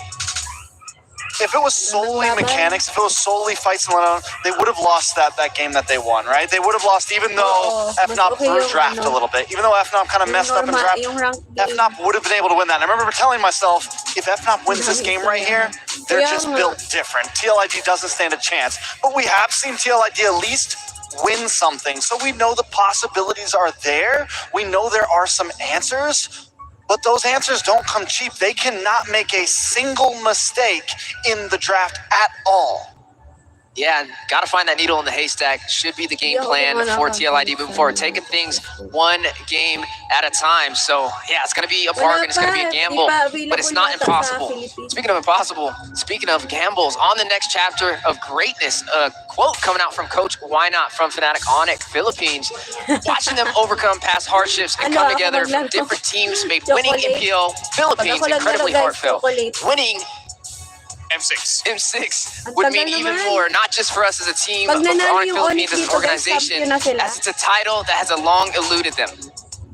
If it was solely mechanics, if it was solely fights and whatnot, they would have lost that game that they won, right? They would have lost even though FNOP threw draft a little bit. Even though FNOP kind of messed up in draft, FNOP would have been able to win that. And I remember telling myself, if FNOP wins this game right here, they're just built different. TLID doesn't stand a chance. But we have seen TLID at least win something. So we know the possibilities are there. We know there are some answers. But those answers don't come cheap. They cannot make a single mistake in the draft at all. Yeah, got to find that needle in the haystack. Should be the game plan for TLID moving forward. Taking things one game at a time. So, yeah, it's going to be a bargain. It's going to be a gamble. But it's not impossible. Speaking of impossible, speaking of gambles, on the next chapter of greatness, a quote coming out from Coach Why Not from Fnatic Onyx Philippines. Watching them overcome past hardships and come together from different teams made winning MPL Philippines incredibly heartfelt. Winning M6 would mean even more, not just for us as a team, but for Onyx Philippines as an organization, as it's a title that has long eluded them.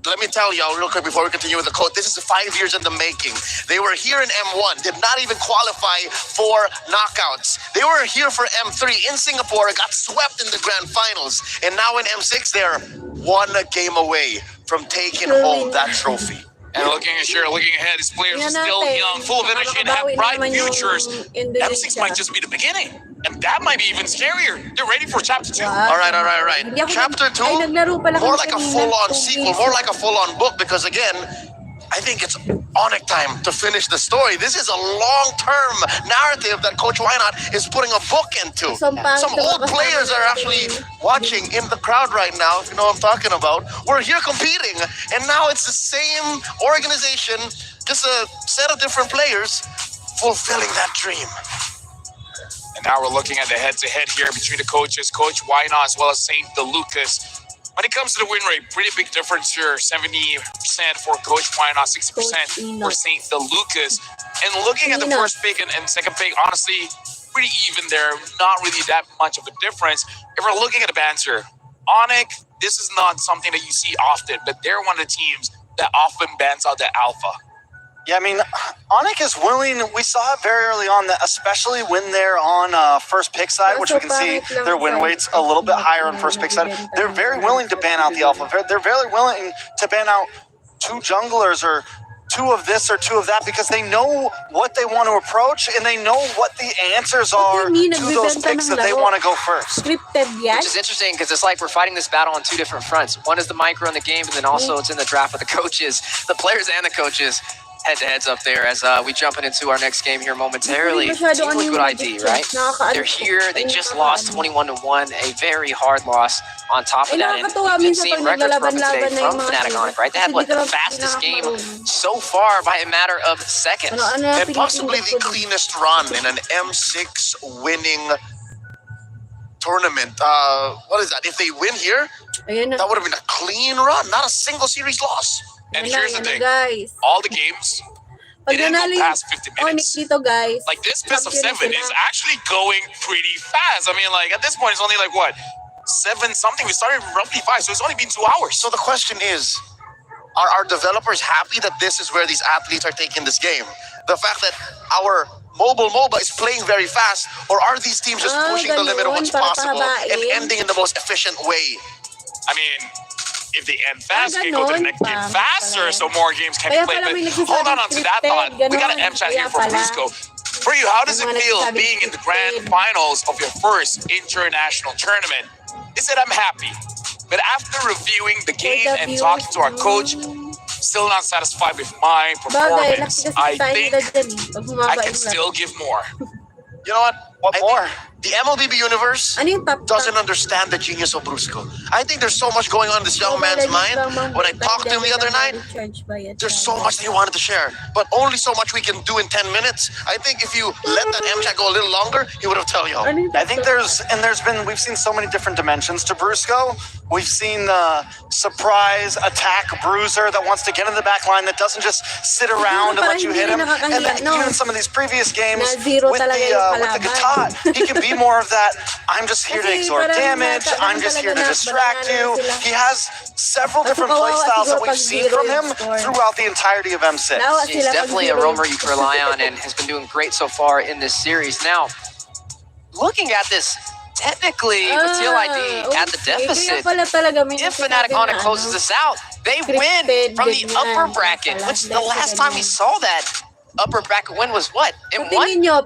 Let me tell y'all real quick before we continue with the quote. This is 5 years in the making. They were here in M1, did not even qualify for knockouts. They were here for M3 in Singapore, got swept in the grand finals. And now in M6, they're 1 game away from taking home that trophy. And looking ahead, his players are still young, full of energy, and have bright futures. M6 might just be the beginning. And that might be even scarier. They're ready for Chapter 2. All right. Chapter 2, more like a full-on sequel, more like a full-on book, because again, I think it's Onyx time to finish the story. This is a long-term narrative that Coach Wynot is putting a book into. Some old players are actually watching in the crowd right now, if you know what I'm talking about. We're here competing, and now it's the same organization, just a set of different players fulfilling that dream. And now we're looking at the head-to-head here between the coaches, Coach Wynot as well as St. DeLucas. When it comes to the win rate, pretty big difference here. 70% for Coach Wynot, 60% for St. Phil Lucas. And looking at the first pick and second pick, honestly, pretty even there. Not really that much of a difference. If we're looking at the banter, Onyx, this is not something that you see often, but they're one of the teams that often bans out the alpha. Yeah, I mean, Onyx is willing. We saw it very early on, that especially when they're on first pick side, which we can see their win rate's a little bit higher on first pick side. They're very willing to ban out the alpha. They're very willing to ban out 2 junglers or 2 of this or 2 of that, because they know what they want to approach and they know what the answers are to those picks that they want to go first. Scripted yan. Which is interesting because it's like we're fighting this battle on 2 different fronts. One is the micro in the game, and then also it's in the draft with the coaches, the players and the coaches. Head-to-heads up there as we jumping into our next game here momentarily. Team Liquid ID, right? They're here. They just lost 21-1, a very hard loss. On top of that, and we've been seeing records from today from Fnatic Onyx, right? They had what, the fastest game so far by a matter of seconds. And possibly the cleanest run in an M6 winning tournament. What is that? If they win here, that would have been a clean run, not a single series loss. And here's the thing, guys. all the games, they didn't go past 50 minutes. Dito, guys. Like this best of 7 is actually going pretty fast. I mean, like at this point, it's only like what, 7 something. We started roughly 5, so it's only been 2 hours. So the question is, are our developers happy that this is where these athletes are taking this game? The fact that our mobile MOBA is playing very fast, or are these teams just pushing the limit of what's possible and ending in the most efficient way? I mean, if they end fast, they go to the next game faster, so more games can be played. But hold on to that thought. We got an M chat here for Brusco. For you, how does it feel being in the grand finals of your first international tournament? He said, I'm happy. But after reviewing the game and talking to our coach, still not satisfied with my performance. I think I can still give more. You know what? What more? The MLBB universe doesn't understand the genius of Brusco. I think there's so much going on in this young man's mind. When I talked to him the other night, there's so much that he wanted to share, but only so much we can do in 10 minutes. I think if you let that M-Chat go a little longer, he would have told you. I think we've seen so many different dimensions to Brusco. We've seen the surprise attack bruiser that wants to get in the back line, that doesn't just sit around and let you hit him. And then even some of these previous games with the Gatot, he can be more of that. I'm just here to exort damage. I'm just here to distract you. He has several different playstyles that we've seen from him throughout the entirety of M6. He's definitely a roamer you can rely on and has been doing great so far in this series. Now, looking at this, technically, with TLID at the deficit, if Fnatic Onyx closes this out, they win from the upper bracket, which the last time we saw that upper bracket win was what? In one? No,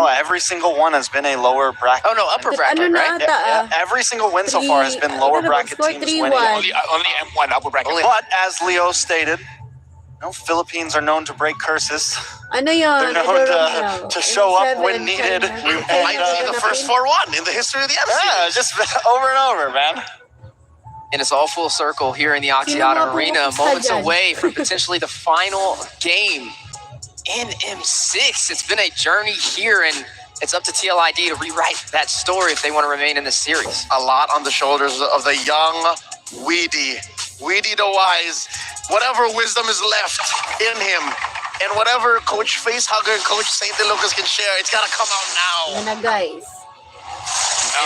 every single one has been a lower bracket. Oh no, upper bracket, right? Yeah, every single win so far has been lower bracket teams winning. Only M1 upper bracket. But as Leo stated, Philippines are known to break curses. They're known to show up when needed. We might see the first 4-1 in the history of the M Yeah, just over and over, man. And it's all full circle here in the Oxyada Arena, moments away from potentially the final game in M6. It's been a journey here, and it's up to TLID to rewrite that story if they want to remain in this series. A lot on the shoulders of the young Weedy. Weedy the Wise. Whatever wisdom is left in him, and whatever Coach Facehugger and Coach St. Lucas can share, it's got to come out now. guys.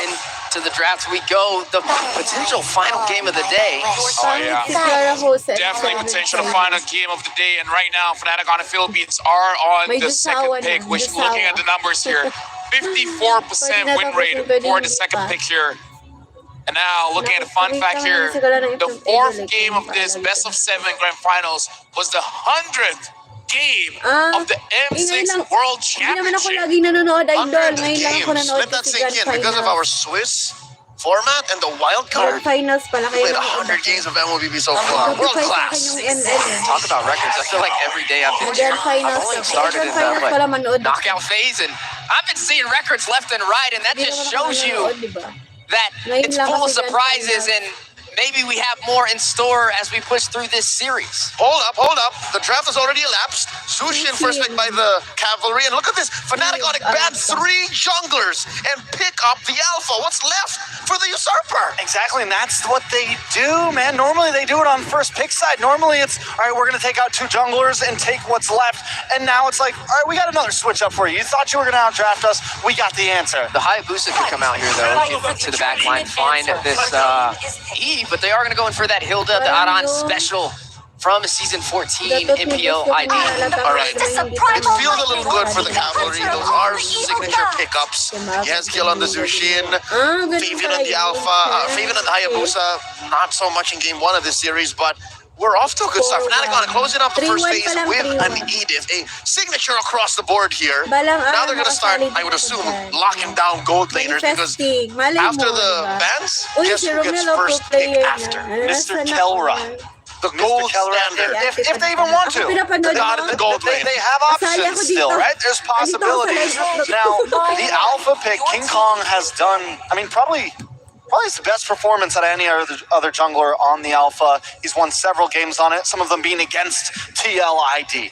Into the draft we go, the potential final game of the day. Oh yeah, definitely potential final game of the day. And right now, Fnatic Onyx Philippines are on the second pick, which looking at the numbers here, 54% win rate for the second pick here. And now, looking at the fun fact here, the 4th game of this best of 7 grand finals was the 100th game of the M6 World Championship. 100 games. Let that sink in. Because of our Swiss format and the wild card, we played 100 games of MLBB so far. World class. Talk about records. I feel like every day I've been here. I've only started in the knockout phase, and I've been seeing records left and right, and that just shows you that it's full of surprises, and maybe we have more in store as we push through this series. Hold up. The draft has already elapsed. Zushin first picked by the Cavalry. And look at this. Fnatic Onyx ban 3 junglers and pick up the Alpha. What's left for the Usurper? Exactly, and that's what they do, man. Normally they do it on first pick side. Normally it's, all right, we're going to take out 2 junglers and take what's left. And now it's like, all right, we got another switch up for you. You thought you were going to outdraft us. We got the answer. The Hayabusa could come out here, though, get to the back line, find this Eve, but they are going to go in for that Hilda, the Aran special from season 14 MPL ID. All right. It feels a little good for the Cavalry. Those are signature pickups. Yezkiel on the Zushin, Fabian on the Alpha, Fabian on the Hayabusa. Not so much in game 1 of this series, but we're off to a good start. Fnatic on closing up the first phase with an Edith, a signature across the board here. Now they're going to start, I would assume, locking down gold laners because after the bans, guess who gets first pick after? Mr. Kelra. The gold standard. If they even want to. The gold lane. They have options still, right? There's possibilities. Now, the Alpha pick, King Kong has done, I mean, probably it's the best performance out of any other jungler on the Alpha. He's won several games on it, some of them being against TLID.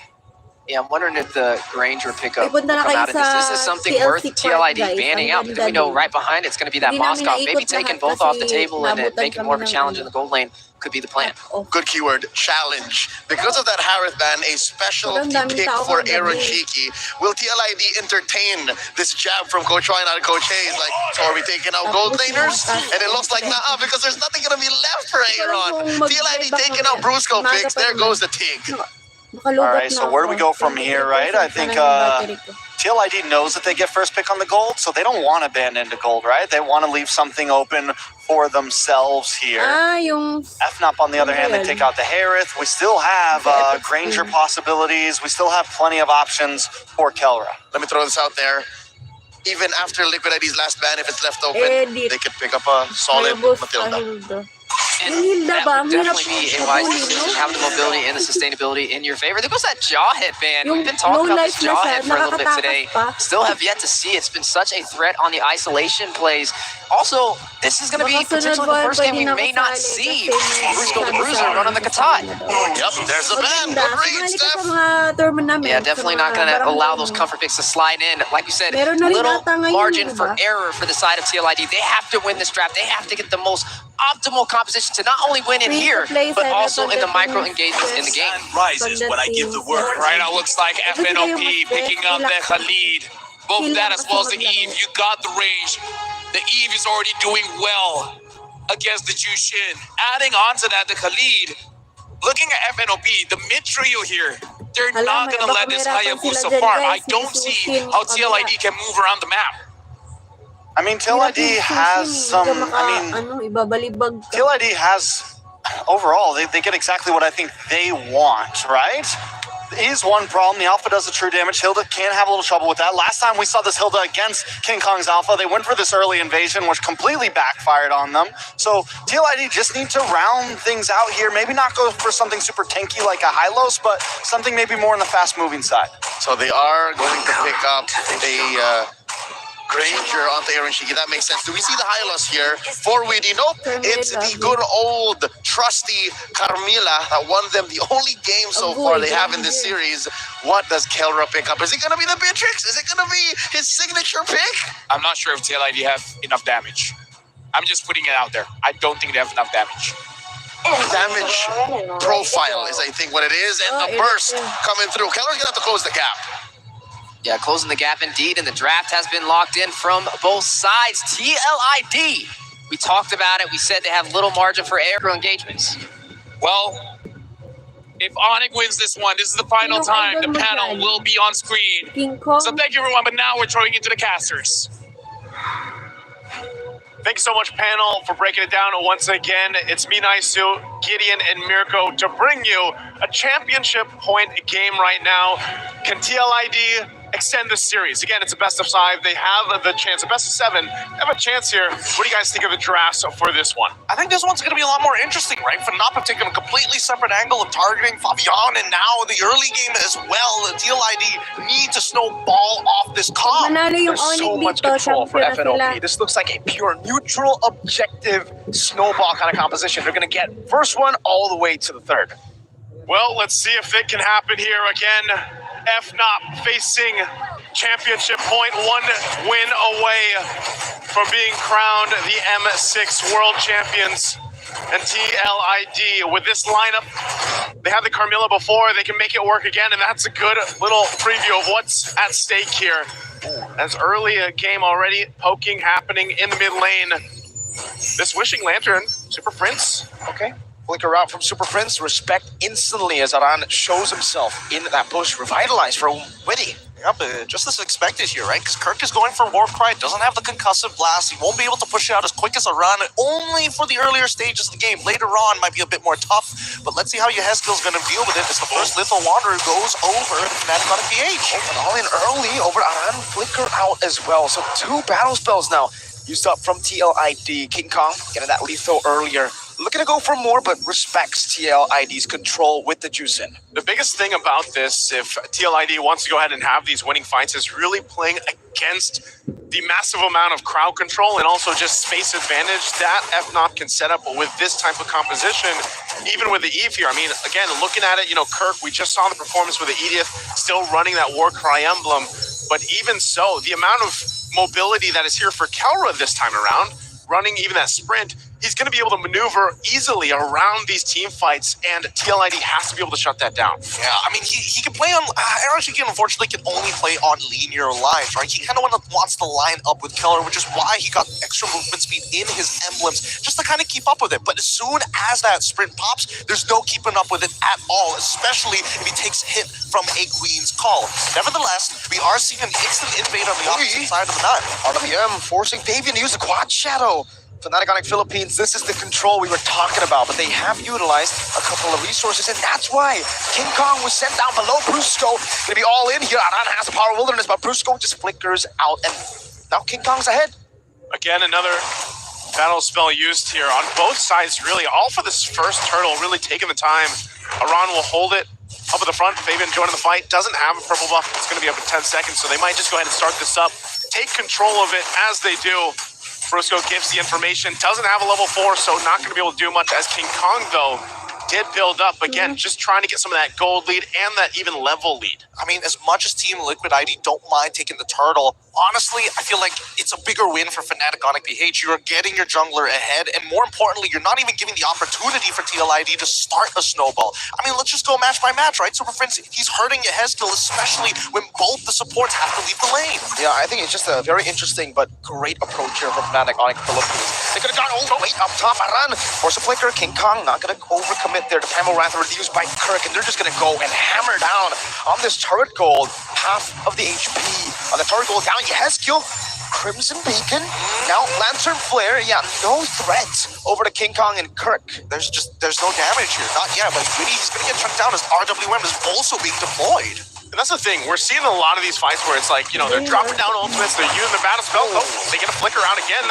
Yeah, I'm wondering if the Granger pickup will come out of this. This is something worth TLID banning out because we know right behind it's going to be that Moscow. Maybe taking both off the table and making more of a challenge in the gold lane could be the plan. Good keyword, challenge. Because of that Harith ban, a specialty pick for Aaron Shiki. Will TLID entertain this jab from Coach Ryan and Coach Hayes? Like, so are we taking out gold laners? And it looks like, nah, because there's nothing going to be left for Aaron. TLID taking out Brusco picks. There goes the Tig. All right, so where do we go from here, right? I think TLID knows that they get first pick on the gold, so they don't want to ban into gold, right? They want to leave something open for themselves here. FNOP, on the other hand, they take out the Harith. We still have Granger possibilities. We still have plenty of options for Kelra. Let me throw this out there. Even after Liquid ID's last ban, if it's left open, they could pick up a solid Matilda. And that would definitely be a wise decision, having the mobility and the sustainability in your favor. There goes that Jawhead ban. We've been talking about this Jawhead for a little bit today. Still have yet to see. It's been such a threat on the isolation plays. Also, this is going to be potentially the first game we may not see Brusco the Bruiser run on the Katai. Yep, there's the ban. Good read, Steph. Yeah, definitely not going to allow those comfort picks to slide in. Like you said, little margin for error for the side of TLID. They have to win this draft. They have to get the most optimal composition to not only win in here, but also in the micro engagements in the game. Rises when I give the word. Right now, looks like FNOP picking up the Khalid. Both that as well as the Eve. You got the range. The Eve is already doing well against the Jushin. Adding on to that, the Khalid. Looking at FNOP, the mid trio here, they're not going to let this Hayabusa farm. I don't see how TLID can move around the map. I mean, TLID has some, TLID has, overall, they get exactly what I think they want, right? Is one problem. The Alpha does the true damage. Hilda can have a little trouble with that. Last time we saw this Hilda against King Kong's Alpha, they went for this early invasion, which completely backfired on them. So TLID just need to round things out here. Maybe not go for something super tanky like a Hylos, but something maybe more on the fast-moving side. So they are going to pick up a Granger onto Aaron Shiki. That makes sense. Do we see the Hylos here? For Weedy? Nope. It's the good old trusty Carmilla that won them the only game so far they have in this series. What does Kelra pick up? Is it going to be the Beatrix? Is it going to be his signature pick? I'm not sure if TLID have enough damage. I'm just putting it out there. I don't think they have enough damage. Damage profile is, I think, what it is. And the burst coming through. Kelra's going to have to close the gap. Yeah, closing the gap indeed, and the draft has been locked in from both sides. TLID, we talked about it. We said they have little margin for air engagements. Well, if Onyx wins this one, this is the final time the panel will be on screen. So thank you, everyone, but now we're throwing into the casters. Thank you so much, panel, for breaking it down once again. It's me, Naisu, Gideon, and Mirko to bring you a championship point game right now. Can TLID extend this series? Again, it's a best of 5. They have the chance, a best of 7. They have a chance here. What do you guys think of the drafts for this one? I think this one's going to be a lot more interesting, right? FNOP have taken a completely separate angle of targeting Fabian, and now the early game as well. The TLID need to snowball off this comp. Manalo yung There's so Onyx much dito, control for champion na sila. FNOP. This looks like a pure neutral objective snowball kind of composition. They're going to get first one all the way to the third. Well, let's see if it can happen here again. FNOP facing championship point, 1 win away from being crowned the M6 World Champions. And TLID, with this lineup, they had the Carmilla before, they can make it work again, and that's a good little preview of what's at stake here. As early a game already, poking happening in the mid lane. This Wishing Lantern, Super Prince. Okay. Flicker out from Super Prince. Respect instantly as Aran shows himself in that push. Revitalized for Witty. Yeah, but just as expected here, right? Because Kirk is going for Warcry, doesn't have the concussive blast. He won't be able to push it out as quick as a run, only for the earlier stages of the game. Later on might be a bit more tough, but let's see how Yehezkiel's going to deal with it as the first Lethal Wanderer goes over Fnatic on a PH. And all in early over Aran. Flicker out as well. So 2 battle spells now used up from TLID. King Kong getting that lethal earlier. Looking to go for more, but respects TLID's control with the juice in. The biggest thing about this, if TLID wants to go ahead and have these winning fights, is really playing against the massive amount of crowd control and also just space advantage that FNOP can set up with this type of composition, even with the Eve here. I mean, again, looking at it, Kirk, we just saw the performance with the Edith still running that Warcry emblem, but even so, the amount of mobility that is here for Kelra this time around, running even that sprint, he's going to be able to maneuver easily around these team fights, and TLID has to be able to shut that down. Yeah, I mean, he can play on... Aeroshiki, unfortunately, can only play on linear lines, right? He kind of wants to line up with Keller, which is why he got extra movement speed in his emblems, just to kind of keep up with it. But as soon as that sprint pops, there's no keeping up with it at all, especially if he takes hit from a Queen's Call. Nevertheless, we are seeing an instant invade on the opposite side of the map. RWM forcing Fabian to use a quad shadow. Fnatic Onyx Philippines, this is the control we were talking about, but they have utilized a couple of resources, and that's why King Kong was sent down below Brusco. Gonna be all in here. Aran has the power of wilderness, but Brusco just flickers out, and now King Kong's ahead. Again, another battle spell used here on both sides, really, all for this first turtle, really taking the time. Aran will hold it up at the front. Fabian joining the fight, doesn't have a purple buff. It's going to be up in 10 seconds, so they might just go ahead and start this up, take control of it as they do. Brusco gives the information, doesn't have a level 4, so not going to be able to do much, as King Kong, though, did build up. Again, just trying to get some of that gold lead and that even level lead. I mean, as much as Team Liquid ID don't mind taking the turtle, honestly, I feel like it's a bigger win for Fnatic Onyx PH. You're getting your jungler ahead, and more importantly, you're not even giving the opportunity for TLID to start a snowball. I mean, let's just go match by match, right? So, for instance, he's hurting Yehezkiel, especially when both the supports have to leave the lane. Yeah, I think it's just a very interesting but great approach here from Fnatic Onyx Philippines. They could have gone all the way up top. Aran force a flicker. King Kong not going to overcommit there. The Primal Wrath reduced by Kirk, and they're just going to go and hammer down on this turret gold. Half of the HP on the turret gold down. Yehezkiel, Crimson Beacon, now Lantern Flare. Yeah, no threat over to King Kong and Kirk. There's no damage here, not yet, but really he's going to get chunked down as RWM is also being deployed. And that's the thing, we're seeing a lot of these fights where it's like, they're dropping down ultimates, they're using their battle spell, they get a flicker out again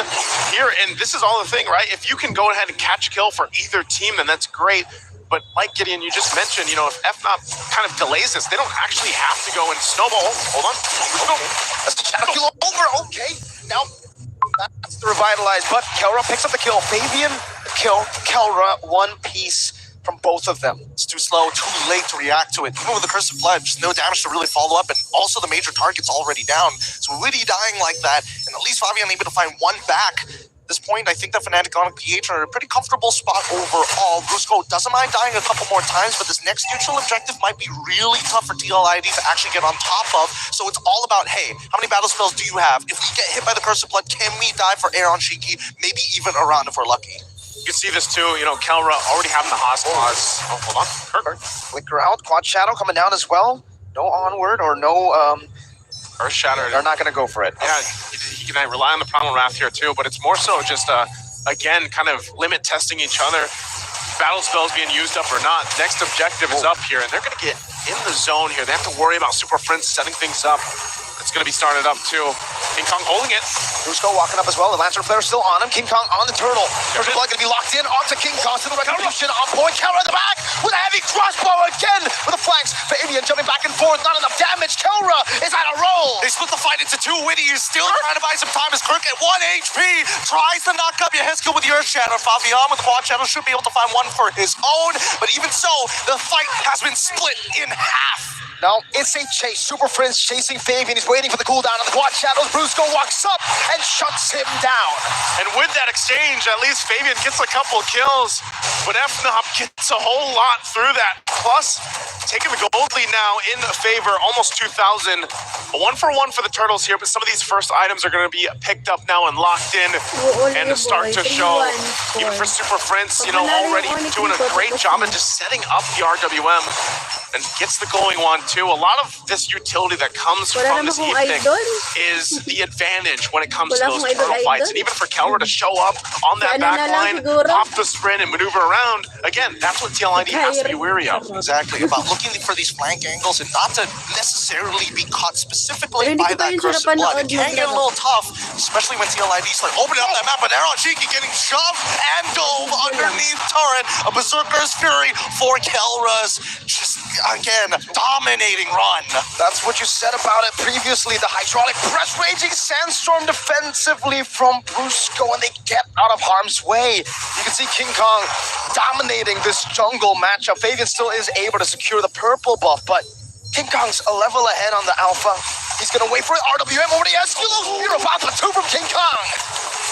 here, and this is all the thing, right? If you can go ahead and catch a kill for either team, then that's great. But like Gideon, you just mentioned, if FNOP kind of delays this, they don't actually have to go and snowball. Hold on. That's the shadow kill over. Okay, now that's the revitalized, but Kelra picks up the kill. Fabian kill, Kelra, one piece from both of them. It's too slow, too late to react to it. Even with the Curse of Blood, just no damage to really follow up, and also the major target's already down. So really dying like that, and at least Fabian able to find one back. At this point, I think that Fnatic Onyx PH are in a pretty comfortable spot overall. Brusco doesn't mind dying a couple more times, but this next neutral objective might be really tough for TLID to actually get on top of. So it's all about, hey, how many battle spells do you have? If we get hit by the Curse of Blood, can we die for Aeronshiki? Maybe even Aran if we're lucky. You can see this too, Kelra already having the Haas clause. Oh, hold on. Kirk. Flicker out, Quad Shadow coming down as well. No onward or no Earth Shatter. They're not going to go for it. Yeah, he can rely on the Primal Wrath here too, but it's more so just, again, kind of limit testing each other. Battle spells being used up or not. Next objective is up here, and they're going to get in the zone here. They have to worry about Super Prince setting things up. It's going to be started up too. King Kong holding it. Brusco walking up as well. The Lancer player still on him. King Kong on the turtle. There's blood going to be locked in onto King Kong. To the retribution on point. Kelra in the back with a heavy crossbow again with the flanks. Fabian jumping back and forth. Not enough damage. Kelra is on a roll. They split the fight into two. Witty is still trying to buy some time as Kirk at 1 HP tries to knock up Yehezkiel with the Earth Shatter. Fabian with the Quad Shadow should be able to find one for his own, but even so, the fight has been split in half. No, it's a chase. Super Friends chasing Fabian. He's waiting for the cooldown on the Quad Shadows. Brusco walks up and shuts him down. And with that exchange, at least Fabian gets a couple kills, but FNOP gets a whole lot through that. Plus, taking the gold lead now in favor, almost 2,000. A 1-for-1 for the Turtles here, but some of these first items are going to be picked up now and locked in and start to show. Even for Super Friends, you know, already doing a great job of just setting up the RWM. And gets the going one too. A lot of this utility that comes from this epic is the advantage when it comes to those turtle fights. And even for Kelra to show up on that back line, pop the sprint and maneuver around, again, that's what TLID has to be wary of. Exactly, about looking for these flank angles and not to necessarily be caught specifically by that cursed blood. It can get a little tough, especially when TLID's like opening up that map, but Aaron Cheeky getting shoved and dove underneath turret. A Berserker's Fury for Kelra's just again dominating run. That's what you said about it previously. The hydraulic press raging sandstorm defensively from Brusco, and they get out of harm's way. You can see King Kong dominating this jungle matchup. Fabian still is able to secure the purple buff, but King Kong's a level ahead on the alpha. He's gonna wait for it. RWM over the Eskilo. Beautiful alpha two from King Kong.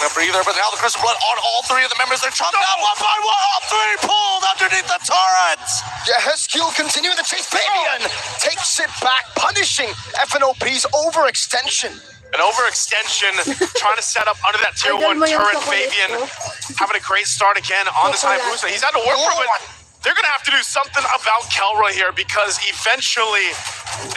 A breather, but now the Crystal Blood on all three of the members. They're chunked out one by one. All three pulled underneath the turret. Yehezkiel continuing the chase. Fabian takes it back, punishing FNOP's overextension. An overextension, trying to set up under that tier 1 turret. Fabian having a great start again on this Hayabusa. He's had to work for it, but they're going to have to do something about Kelra here because eventually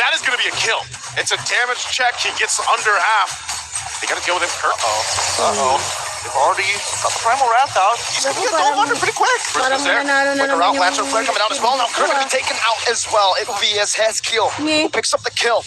that is going to be a kill. It's a damage check. He gets under half. They got to deal with him, Kirk. They've already got the Primal Wrath out. He's going to get dove under pretty quick. Brusco's there. Quicker out. Lancer Flare coming out as well. Now Kirk will be taken out as well. It will be Yehezkiel who picks up the kill.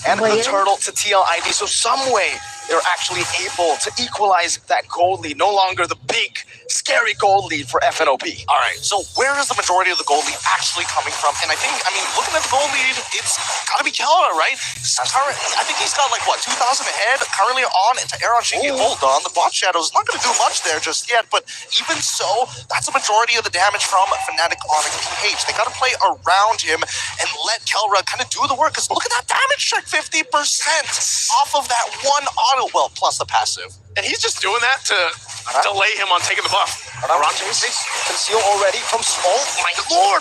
And the turtle to TLID. So some way they're actually able to equalize that gold lead. No longer the big, scary gold lead for FNOP. All right, so where is the majority of the gold lead actually coming from? And I mean, looking at the gold lead, it's got to be Kelra, right? I think he's got like, what, 2,000 ahead currently on into Aaron Shingi. Hold on, the Bot Shadow's not going to do much there just yet, but even so, that's a majority of the damage from Fnatic Onyx PH. They got to play around him and let Kelra kind of do the work, because look at that damage check, 50% off of that one auto, well, plus the passive. And he's just doing that to delay him on taking the buff. Conceal already from Small. My lord!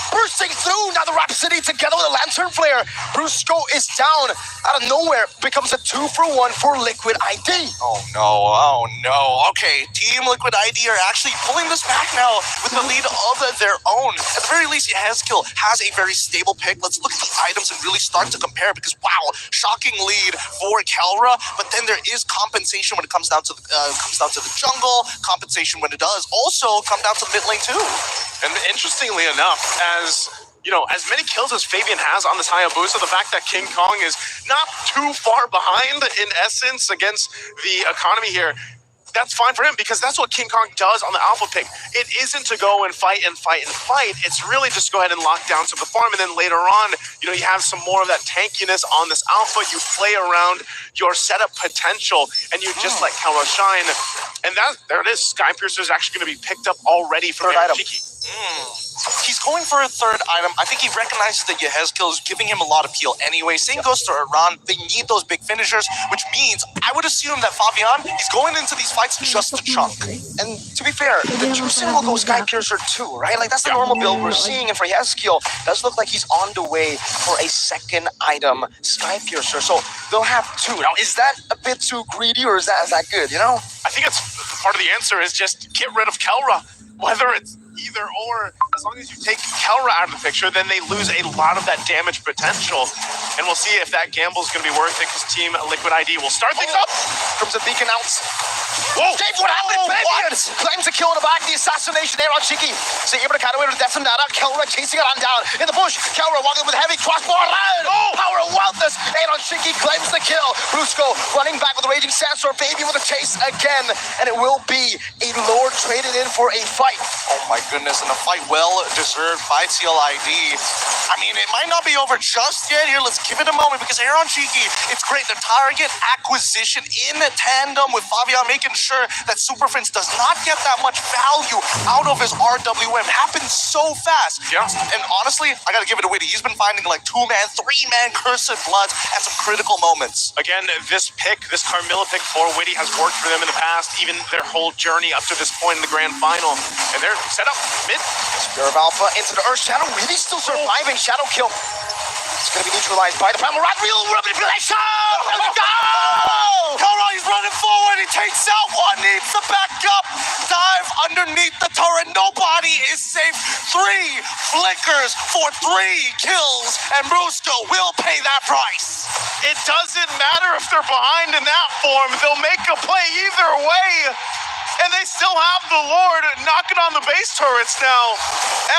Bursting through! Now the Rhapsody together with a Lantern Flare. Brusco is down. Out of nowhere, becomes a 2-for-1 for Liquid ID. Oh no. Okay, Team Liquid ID are actually pulling this back now with the lead of their own. At the very least, Yehezkiel has a very stable pick. Let's look at the items and really start to compare, because wow, shocking lead for Kelra, but then there is compensation when it comes down to the jungle, compensation when it does also come down to the mid lane too. And interestingly enough, as many kills as Fabian has on this Hayabusa, the fact that King Kong is not too far behind in essence against the economy here, that's fine for him, because that's what King Kong does on the alpha pick. It isn't to go and fight. It's really just go ahead and lock down some of the farm, and then later on, you have some more of that tankiness on this alpha. You play around your setup potential, and you just let Kelra shine. And there it is. Sky Piercer is actually going to be picked up already from Chiki. He's going for a third item. I think he recognizes that Yehezkiel is giving him a lot of peel anyway. Same goes to Iran. They need those big finishers, which means I would assume that Fabian is going into these fights just to chunk. And to be fair, the juicing will go Sky Piercer too, right? Like, that's the normal build we're seeing. And for Yehezkiel, it does look like he's on the way for a second item, Sky Piercer. So they'll have two. Now, is that a bit too greedy, or is that good, I think it's part of the answer is just get rid of Kelra. Whether it's either or, as long as you take Kelra out of the picture, then they lose a lot of that damage potential. And we'll see if that gamble is going to be worth it, because Team Liquid ID will start things up. Comes a beacon out. Whoa! Dave, what happened? Fabian claims a kill in the back. The assassination there on Chiki. So able to cut away with the Death Kelra chasing it on down in the bush. Kelra walking with heavy crossbow around. Power of Wildness. Aaron Shiki claims the kill. Brusco running back with a Raging Sandstorm, Baby with a chase again, and it will be a Lord traded in for a fight. Oh my goodness, and a fight well deserved by TLID. I mean, it might not be over just yet here. Let's give it a moment because Aaron Cheeky, it's great. The target acquisition in tandem with Fabian, making sure that Super Prince does not get that much value out of his RWM. Happens so fast. Yeah. And honestly, I gotta give it to Witty. He's been finding like 2-man, 3-man Cursed Bloods at some critical moments. Again, this Carmilla pick for Witty has worked for them in the past, even their whole journey up to this point in the grand final. And they're set up mid. Spirit of Alpha into the Earth Shadow. Witty still surviving. Shadow kill. It's going to be neutralized by the Primal Rat. Real manipulation! Let's go! Kara, he's running forward. He takes out one, needs the backup. Dive underneath the turret. Nobody is safe. 3 flickers for 3 kills, and Brusco will pay that price. It doesn't matter if they're behind in that form. They'll make a play either way. And they still have the Lord knocking on the base turrets now.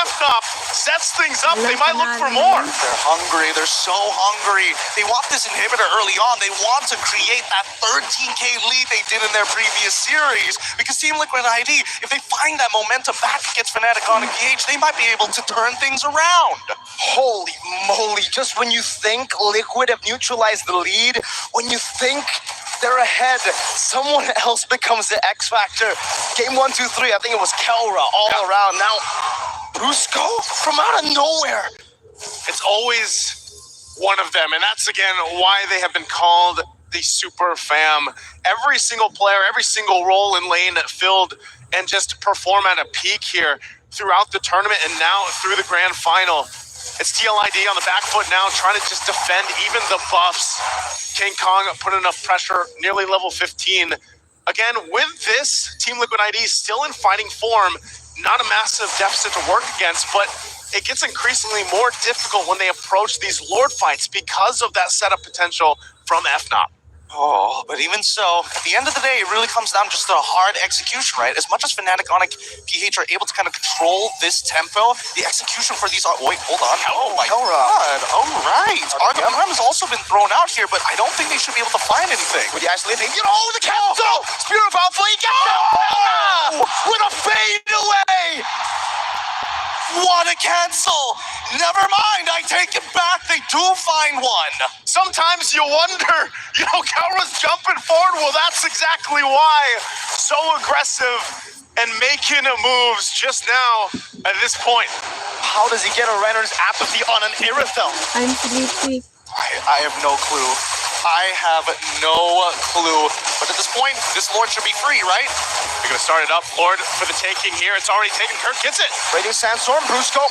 FNOP sets things up. They might look for more. They're hungry. They're so hungry. They want this inhibitor early on. They want to create that 13K lead they did in their previous series. Because Team Liquid ID, if they find that momentum back against Fnatic on PH, they might be able to turn things around. Holy moly. Just when you think Liquid have neutralized the lead, when you think they're ahead, someone else becomes the X factor. Game 1, 2, 3, I think it was Kelra all around. Now, Brusco from out of nowhere. It's always one of them, and that's again why they have been called the Super Fam. Every single player, every single role in lane filled and just perform at a peak here throughout the tournament and now through the grand final. It's TLID on the back foot now, trying to just defend even the buffs. King Kong put enough pressure, nearly level 15. Again, with this, Team Liquid ID still in fighting form, not a massive deficit to work against, but it gets increasingly more difficult when they approach these Lord fights because of that setup potential from FNOP. Oh, but even so, at the end of the day, it really comes down just to a hard execution, right? As much as Fnatic on PH are able to kind of control this tempo, the execution for these are... Wait, hold on. Oh my god. All right. RWM has also been thrown out here, but I don't think they should be able to find anything. With the isolating, the cancel! Spirit of Alpha, he gets it! With a fade away! What a cancel! Never mind, I take it back. They do find one. Sometimes you wonder, Kelra's jumping forward. Well, that's exactly why. So aggressive and making moves just now at this point. How does he get a Renner's apathy on an Irithel? I'm sleepy. I have no clue. I have no clue. But at this point, this Lord should be free, right? They're going to start it up. Lord for the taking here. It's already taken. Kirk gets it. Raging Sandstorm, Brusco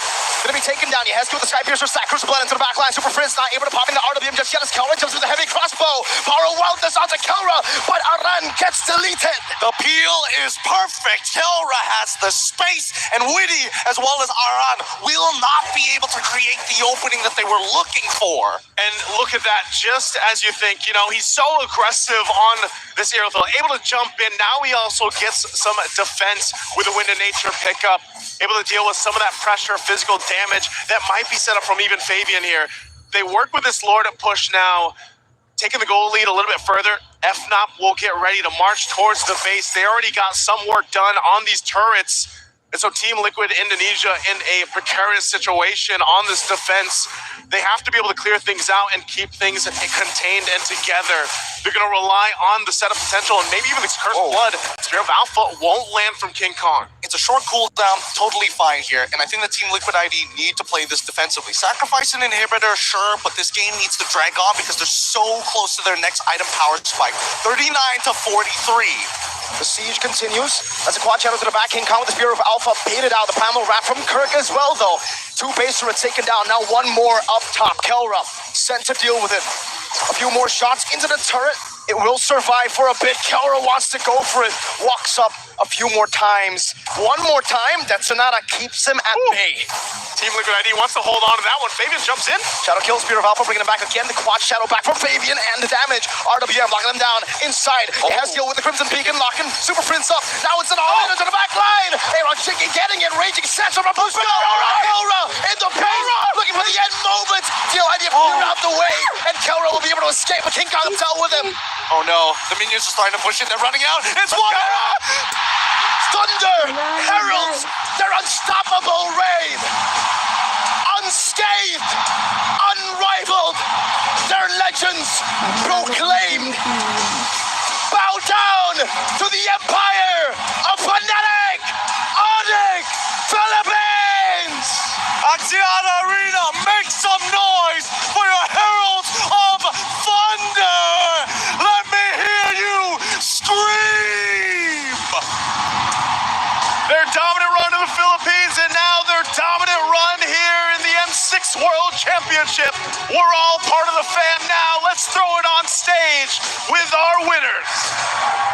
going to be taken down. Yehesky with the Sky Piercer, Sackers blood into the back line. Super Prince not able to pop into RWM just yet as Kelra jumps with a heavy crossbow. Power wildness onto Kelra, but Aran gets deleted. The peel is perfect. Kelra has the space, and Witty, as well as Aran, will not be able to create the opening that they were looking for. And look at that, just as you think, he's so aggressive on this Irithel, able to jump in. Now he also gets some defense with a Wind of Nature pickup, able to deal with some of that pressure, physical damage that might be set up from even Fabian here. They work with this Lord at push now, taking the goal lead a little bit further. FNOP will get ready to march towards the base. They already got some work done on these turrets. And so Team Liquid Indonesia in a precarious situation on this defense. They have to be able to clear things out and keep things contained and together. They're going to rely on the setup potential and maybe even the Cursed Blood. Spirit of Alpha won't land from King Kong. It's a short cooldown, totally fine here. And I think the Team Liquid ID need to play this defensively. Sacrifice an inhibitor, sure, but this game needs to drag on because they're so close to their next item power spike. 39 to 43. The siege continues. That's a quad channel to the back. King Kong with the Spirit of Alpha baited out. The primal wrap from Kirk as well, though. 2 base turrets taken down. Now 1 more up top. Kelra sent to deal with it. A few more shots into the turret. It will survive for a bit. Kelra wants to go for it. Walks up a few more times. 1 more time. That Sonata keeps him at bay. Team Liquid ID wants to hold on to that one. Fabian jumps in. Shadow kills Spirit of Alpha, bringing him back again. The quad shadow back from Fabian and the damage. RWM locking him down inside. Yehesky with the Crimson Beacon locking Super Prince up. Now it's an all into the back line. Aaron Chicky getting it. Raging Sandstorm from Boost. Kelra in the paint. Looking for the end moment. TLID cleared out the way. and Kelra will be able to escape, but King Kong himself with him. Oh no, the minions are starting to push it. They're running out. It's water! Thunder heralds their unstoppable reign. Unscathed, unrivaled, their legends proclaimed. Bow down to the empire of Fnatic Onyx Philippines! Axiata Arena, make some noise for your Heralds of Thunder! Let me hear you scream! Their dominant run to the Philippines and now their dominant run here in the M6 World Championship. We're all part of the fam now. Let's throw it on stage with our winners.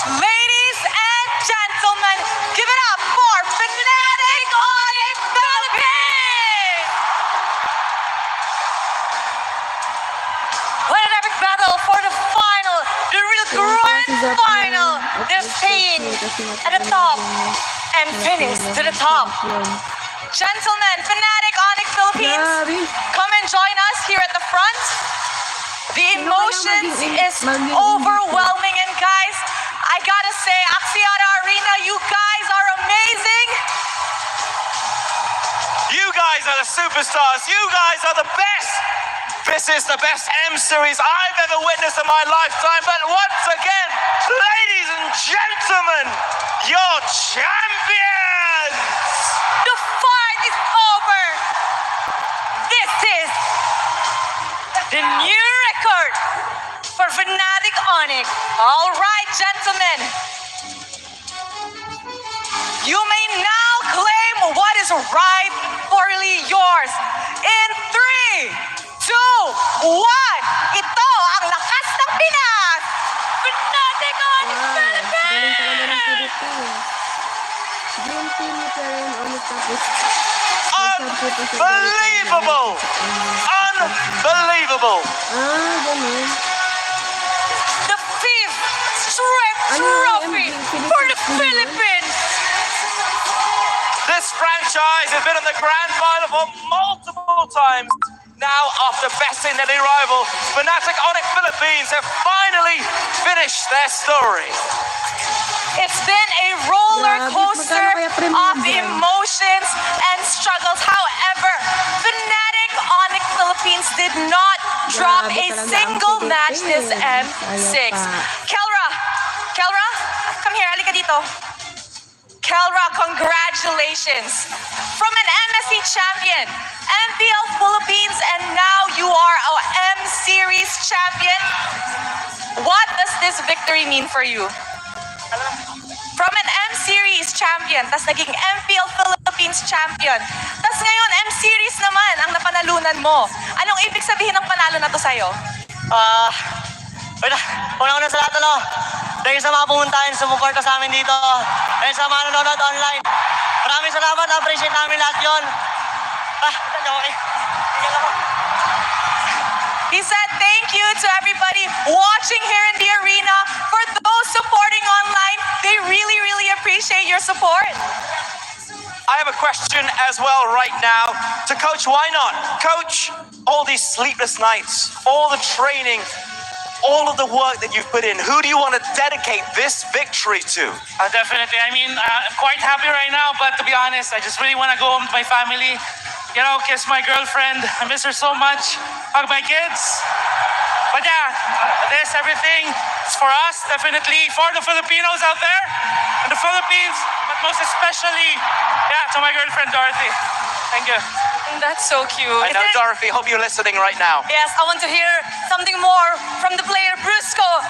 Ladies and gentlemen, give it up for Fnatic Onyx Philippines! What an epic battle for the final, the real grand final. They're staying at the top and finish to the top. Gentlemen, Fnatic Onyx Philippines, come and join us here at the front. The emotions is overwhelming, and guys, I gotta say, Axiata Arena, you guys are amazing. You guys are the superstars. You guys are the best. This is the best M series I've ever witnessed in my lifetime. But once again, ladies and gentlemen, your champions. The fight is over. This is the new record for Fnatic Onyx. All right, gentlemen. You may now claim what is rightfully yours. In 3, 2, 1. Ito ang lakas ng Pinas. Fnatic Onyx Philippines. Unbelievable! Unbelievable! The 5th straight trophy for the Philippines. This franchise has been in the grand final for multiple times. Now, after besting their rival, Fnatic Onyx Philippines have finally finished their story. It's been a roller coaster of emotions and struggles. However, Fnatic Onyx Philippines did not drop a single match this M6. Kelra, come here, halika dito. Kelra, congratulations. From an MSC champion, MPL Philippines, and now you are our M-Series champion. What does this victory mean for you? From an M-Series champion, tas naging MPL Philippines champion, tas ngayon M-Series naman ang napanalunan mo. Anong ibig sabihin ng panalo na to sa'yo? Una sa lahat, thank you sa mga pumuntahin, sumuporta sa amin dito, and sa mga nanonood online. Maraming salamat, appreciate namin lahat yun. Okay. He said thank you to everybody watching here in the arena. For those supporting online, they really, really appreciate your support. I have a question as well right now to Coach. Why not? Coach, all these sleepless nights, all the training, all of the work that you've put in, who do you want to dedicate this victory to? Definitely. I mean, I'm quite happy right now, but to be honest, I just really want to go home to my family, you know, kiss my girlfriend. I miss her so much. Hug my kids. But yeah, this, everything, is for us, definitely, for the Filipinos out there, and the Philippines, but most especially, yeah, to my girlfriend, Dorothy. Thank you. That's so cute. I know, Dorothy, hope you're listening right now. Yes, I want to hear something more from the player, Brusco.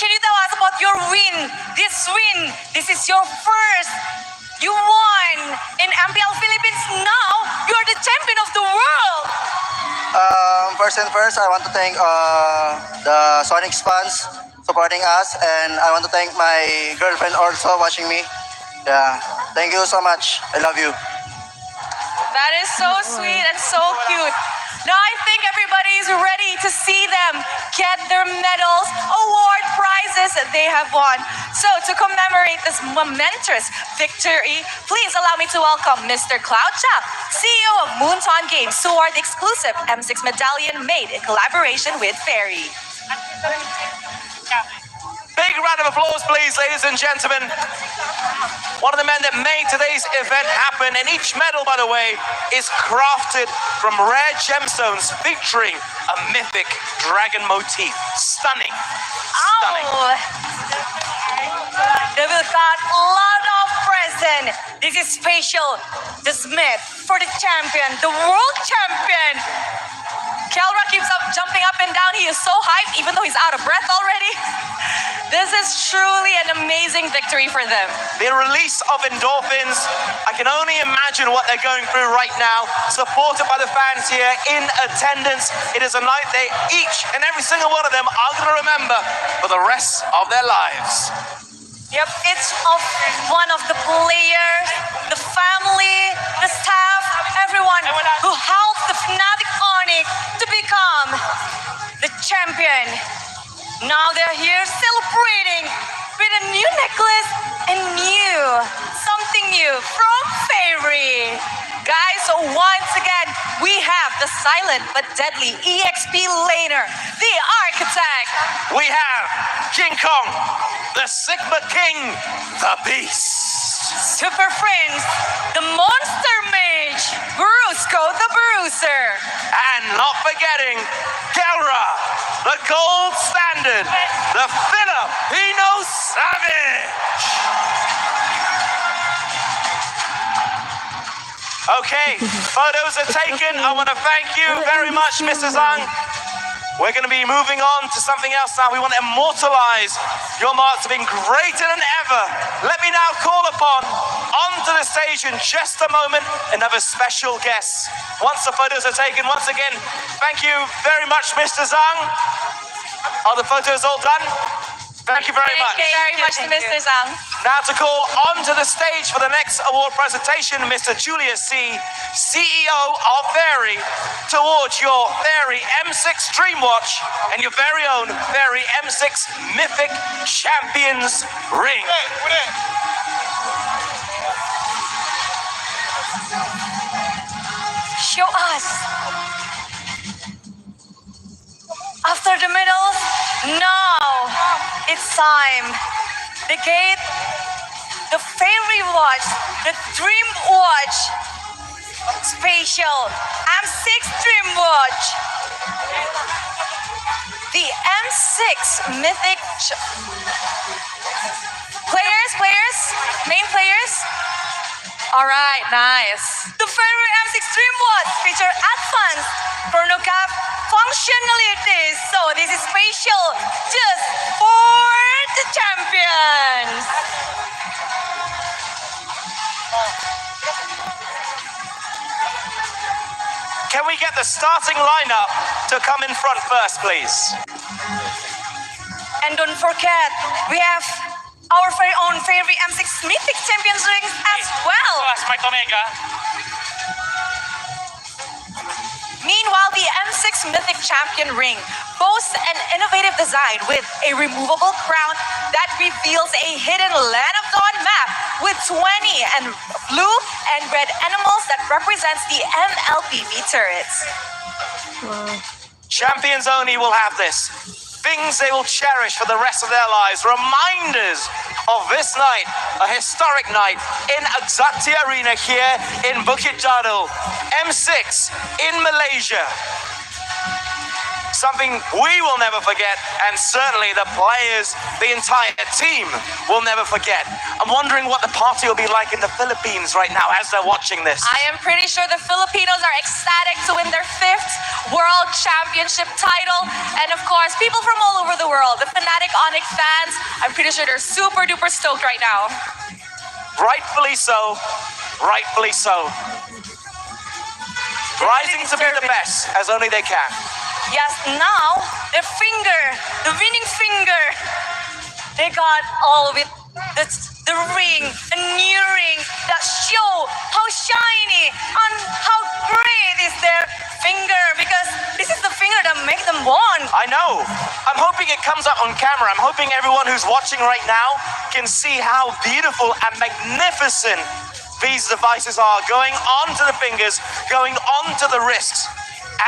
Can you tell us about your win? This is your first. You won in MPL Philippines. Now, you're the champion of the world. First, I want to thank the Sonics fans supporting us, and I want to thank my girlfriend also watching me. Yeah, thank you so much. I love you. That is so sweet and so cute. Now I think everybody is ready to see them get their medals, award prizes. prizes they have won. So to commemorate this momentous victory, please allow me to welcome Mr. Cloud Chap, CEO of Moonton Games, to award the exclusive M6 medallion made in collaboration with Fairy. Big round of applause, please, ladies and gentlemen. One of the men that made today's event happen, and each medal, by the way, is crafted from rare gemstones featuring a mythic dragon motif. Stunning. Stunning. Oh. They will got a lot of present. This is special. The Smith for the champion, the world champion. Kelra keeps up jumping up and down. He is so hyped, even though he's out of breath already. This is truly an amazing victory for them. The release of endorphins, I can only imagine what they're going through right now, supported by the fans here in attendance. It is a night they each and every single one of them are going to remember for the rest of their lives. Yep, it's of one of the players, the family, the staff, everyone who helped the Fnatic Onyx to become the champion. Now they're here celebrating with a new necklace and something new from Fairy. Guys, so once again, we have the silent but deadly EXP laner, the Architect. We have King Kong, the Sigma King, the Beast. Super Friends, the Monster Mage, Brusco the Bruiser. And not forgetting Kelra, the gold standard, the Filipino Savage. Okay, photos are taken. I want to thank you very much, Mr. Zhang. We're going to be moving on to something else now. We want to immortalize your marks have been greater than ever. Let me now call upon onto the stage in just a moment another special guest. Once the photos are taken, once again, thank you very much, Mr. Zhang. Are the photos all done? Thank you very much. Thank you very much, Mr. Zhang. Now to call onto the stage for the next award presentation, Mr. Julius C., CEO of Fairy, towards your Fairy M6 Dreamwatch and your very own Fairy M6 Mythic Champions Ring. Show us. After the medals, now it's time. The gate, the Fairy Watch, the Dream Watch, Spatial M6 Dream Watch, the M6 Mythic players, main players. All right, nice. The Fairy M6 Dream Watch feature advanced chronocap functionalities. So this is spatial just for the champions. Can we get the starting lineup to come in front first, please? And don't forget, we have our very own Fairy M6 Mythic Champions rings as well. Mike Omega. Meanwhile, the M6 Mythic Champion ring boasts an innovative design with a removable crown that reveals a hidden Land of Dawn map with 20 and blue and red animals that represents the MLPV turrets. Wow. Champions only will have this. Things they will cherish for the rest of their lives. Reminders of this night, a historic night in Exakti Arena here in Bukit Jalil. M6 in Malaysia. Something we will never forget, and certainly the players, the entire team will never forget. I'm wondering what the party will be like in the Philippines right now as they're watching this. I am pretty sure the Filipinos are ecstatic to win their 5th World Championship title. And of course, people from all over the world, the Fnatic Onyx fans, I'm pretty sure they're super duper stoked right now. Rightfully so. Rightfully so. Rising to be the best as only they can. Yes, now the winning finger, they got all of it. The ring, a new ring that show how shiny and how great is their finger, because this is the finger to make them won. I know. I'm hoping it comes up on camera. I'm hoping everyone who's watching right now can see how beautiful and magnificent these devices are, going onto the fingers, going onto the wrists,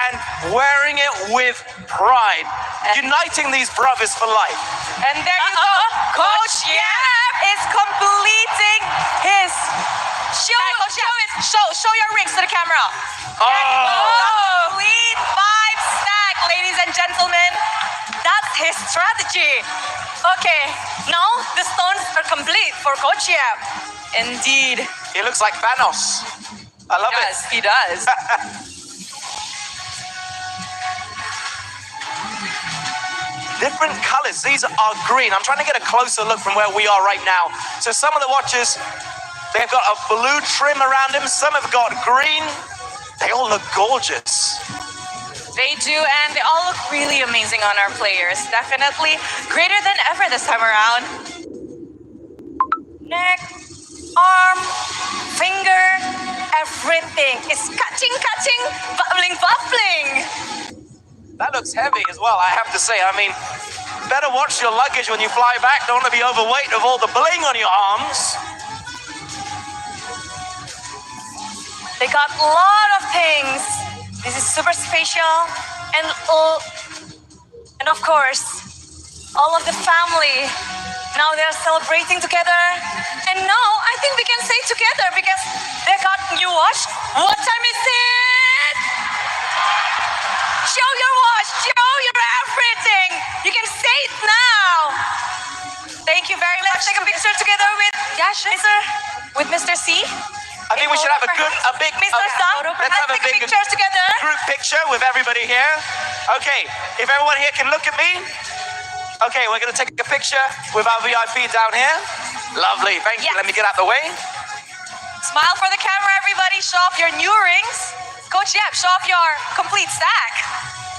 and wearing it with pride, uniting these brothers for life. And there you go. Coach Yap is completing his show your rings to the camera. Complete 5-stack, ladies and gentlemen. That's his strategy. Okay, now the stones are complete for Coach Yap. Indeed. He looks like Thanos. I love it. He does. Different colors. These are green. I'm trying to get a closer look from where we are right now. So some of the watches, they've got a blue trim around them. Some have got green. They all look gorgeous. They do, and they all look really amazing on our players. Definitely greater than ever this time around. Neck, arm, finger, everything is cutting, bubbling. That looks heavy as well, I have to say. I mean, better watch your luggage when you fly back. Don't want to be overweight of all the bling on your arms. They got a lot of things. This is super special, and of course, all of the family. Now they're celebrating together, and now I think we can say together because they got new watch. What time is it? Show your watch, show your everything. You can say it now. Thank you very much. Let's take a picture together with Mr. C. I think we should have a big Mr. Sun. let's have a big picture together. Group picture with everybody here. Okay, if everyone here can look at me. Okay, we're gonna take a picture with our VIP down here. Lovely, thank you. Let me get out the way. Smile for the camera, everybody. Show off your new rings. Coach Yap, show off your complete stack.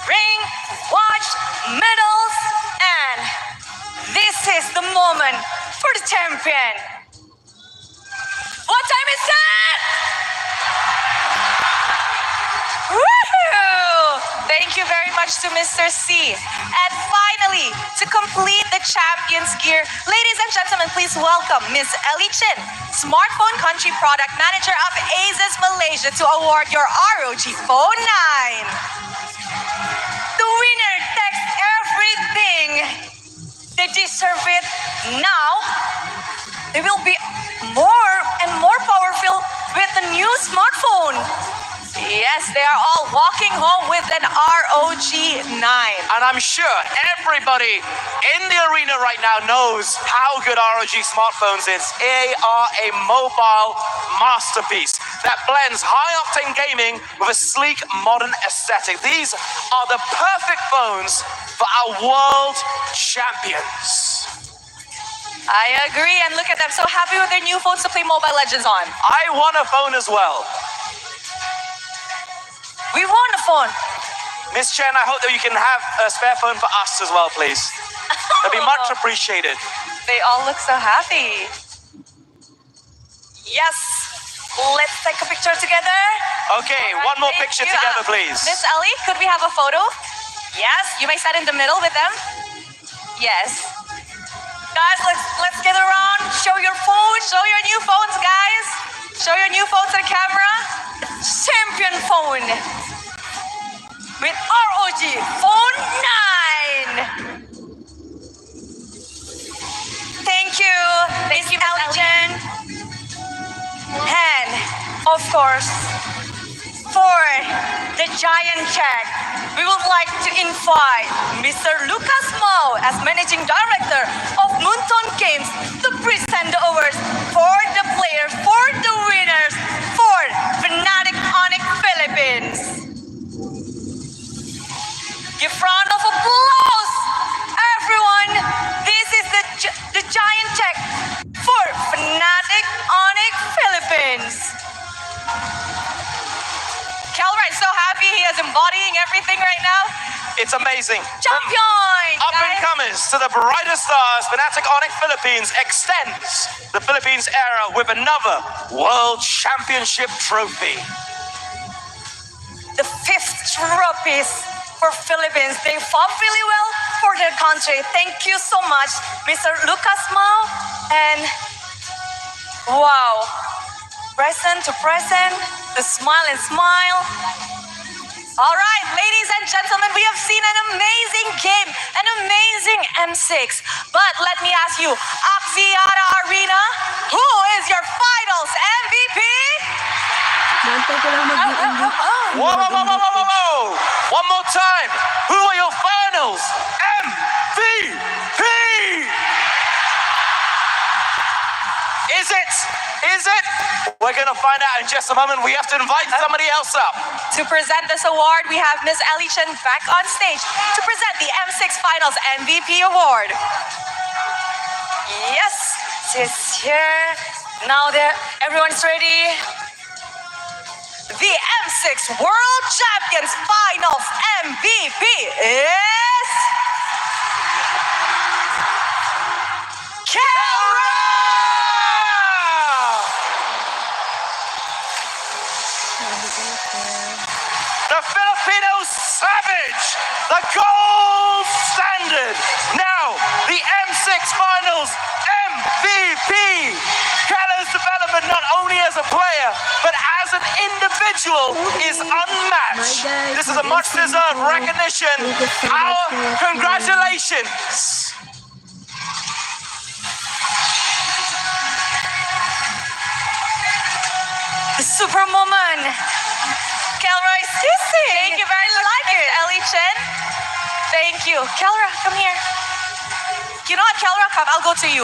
Ring, watch, medals, and this is the moment for the champion. What time is that? Woohoo! Thank you very much to Mr. C. And finally, to complete the champion's gear, ladies and gentlemen, please welcome Ms. Ellie Chin, Smartphone Country Product Manager of Asus Malaysia, to award your ROG Phone 9. The winner takes everything. They deserve it. Now, they will be more and more powerful with the new smartphone. Yes, they are all walking home with an ROG 9. And I'm sure everybody in the arena right now knows how good ROG smartphones is. They are a mobile masterpiece that blends high-octane gaming with a sleek, modern aesthetic. These are the perfect phones for our world champions. I agree, and look at them, so happy with their new phones to play Mobile Legends on. I want a phone as well. We want a phone. Miss Chen, I hope that you can have a spare phone for us as well, please. That'd be much appreciated. They all look so happy. Yes, let's take a picture together. Okay, one more picture together, please. Miss Ellie, could we have a photo? Yes, you may sit in the middle with them. Yes. Guys, let's get around. Show your phone. Show your new phones, guys. Show your new phone to the camera. Champion phone with ROG Phone 9. Thank you, Elgin. And of course, for the giant check, we would like to invite Mr. Lucas Mo as Managing Director of Moonton Games to present the awards for the players, for the winners, for Fnatic Onyx Philippines. Give round of applause, everyone. This is the giant check for Fnatic Onyx Philippines. Kelright's so happy he is embodying everything right now. It's amazing. Champion! Up and comers to the brightest stars, Fnatic Onyx Philippines extends the Philippines era with another World Championship trophy. The 5th trophy for Philippines. They fought really well for their country. Thank you so much, Mr. Lucas Mao. And wow, present to present, the smile and smile. All right, ladies and gentlemen, we have seen an amazing game, an amazing M6. But let me ask you, Axiata Arena, who is your finals MVP? Bantay ko lang Whoa! One more time. Who are your finals MVP? Is it? We're going to find out in just a moment. We have to invite somebody else up. To present this award, we have Miss Ellie Chen back on stage to present the M6 Finals MVP Award. Yes, she's here. Now that everyone's ready, the M6 World Champions Finals MVP is Kelra! The Filipino Savage, the gold standard. Now, the M6 Finals MVP. Keller's development, not only as a player, but as an individual, is unmatched. This is a much-deserved recognition. Our congratulations. The Superwoman, Kelra Sisi. Thank you very much, Ellie Chen. Thank you. Kelra, come here. You know what, Kelra, come. I'll go to you.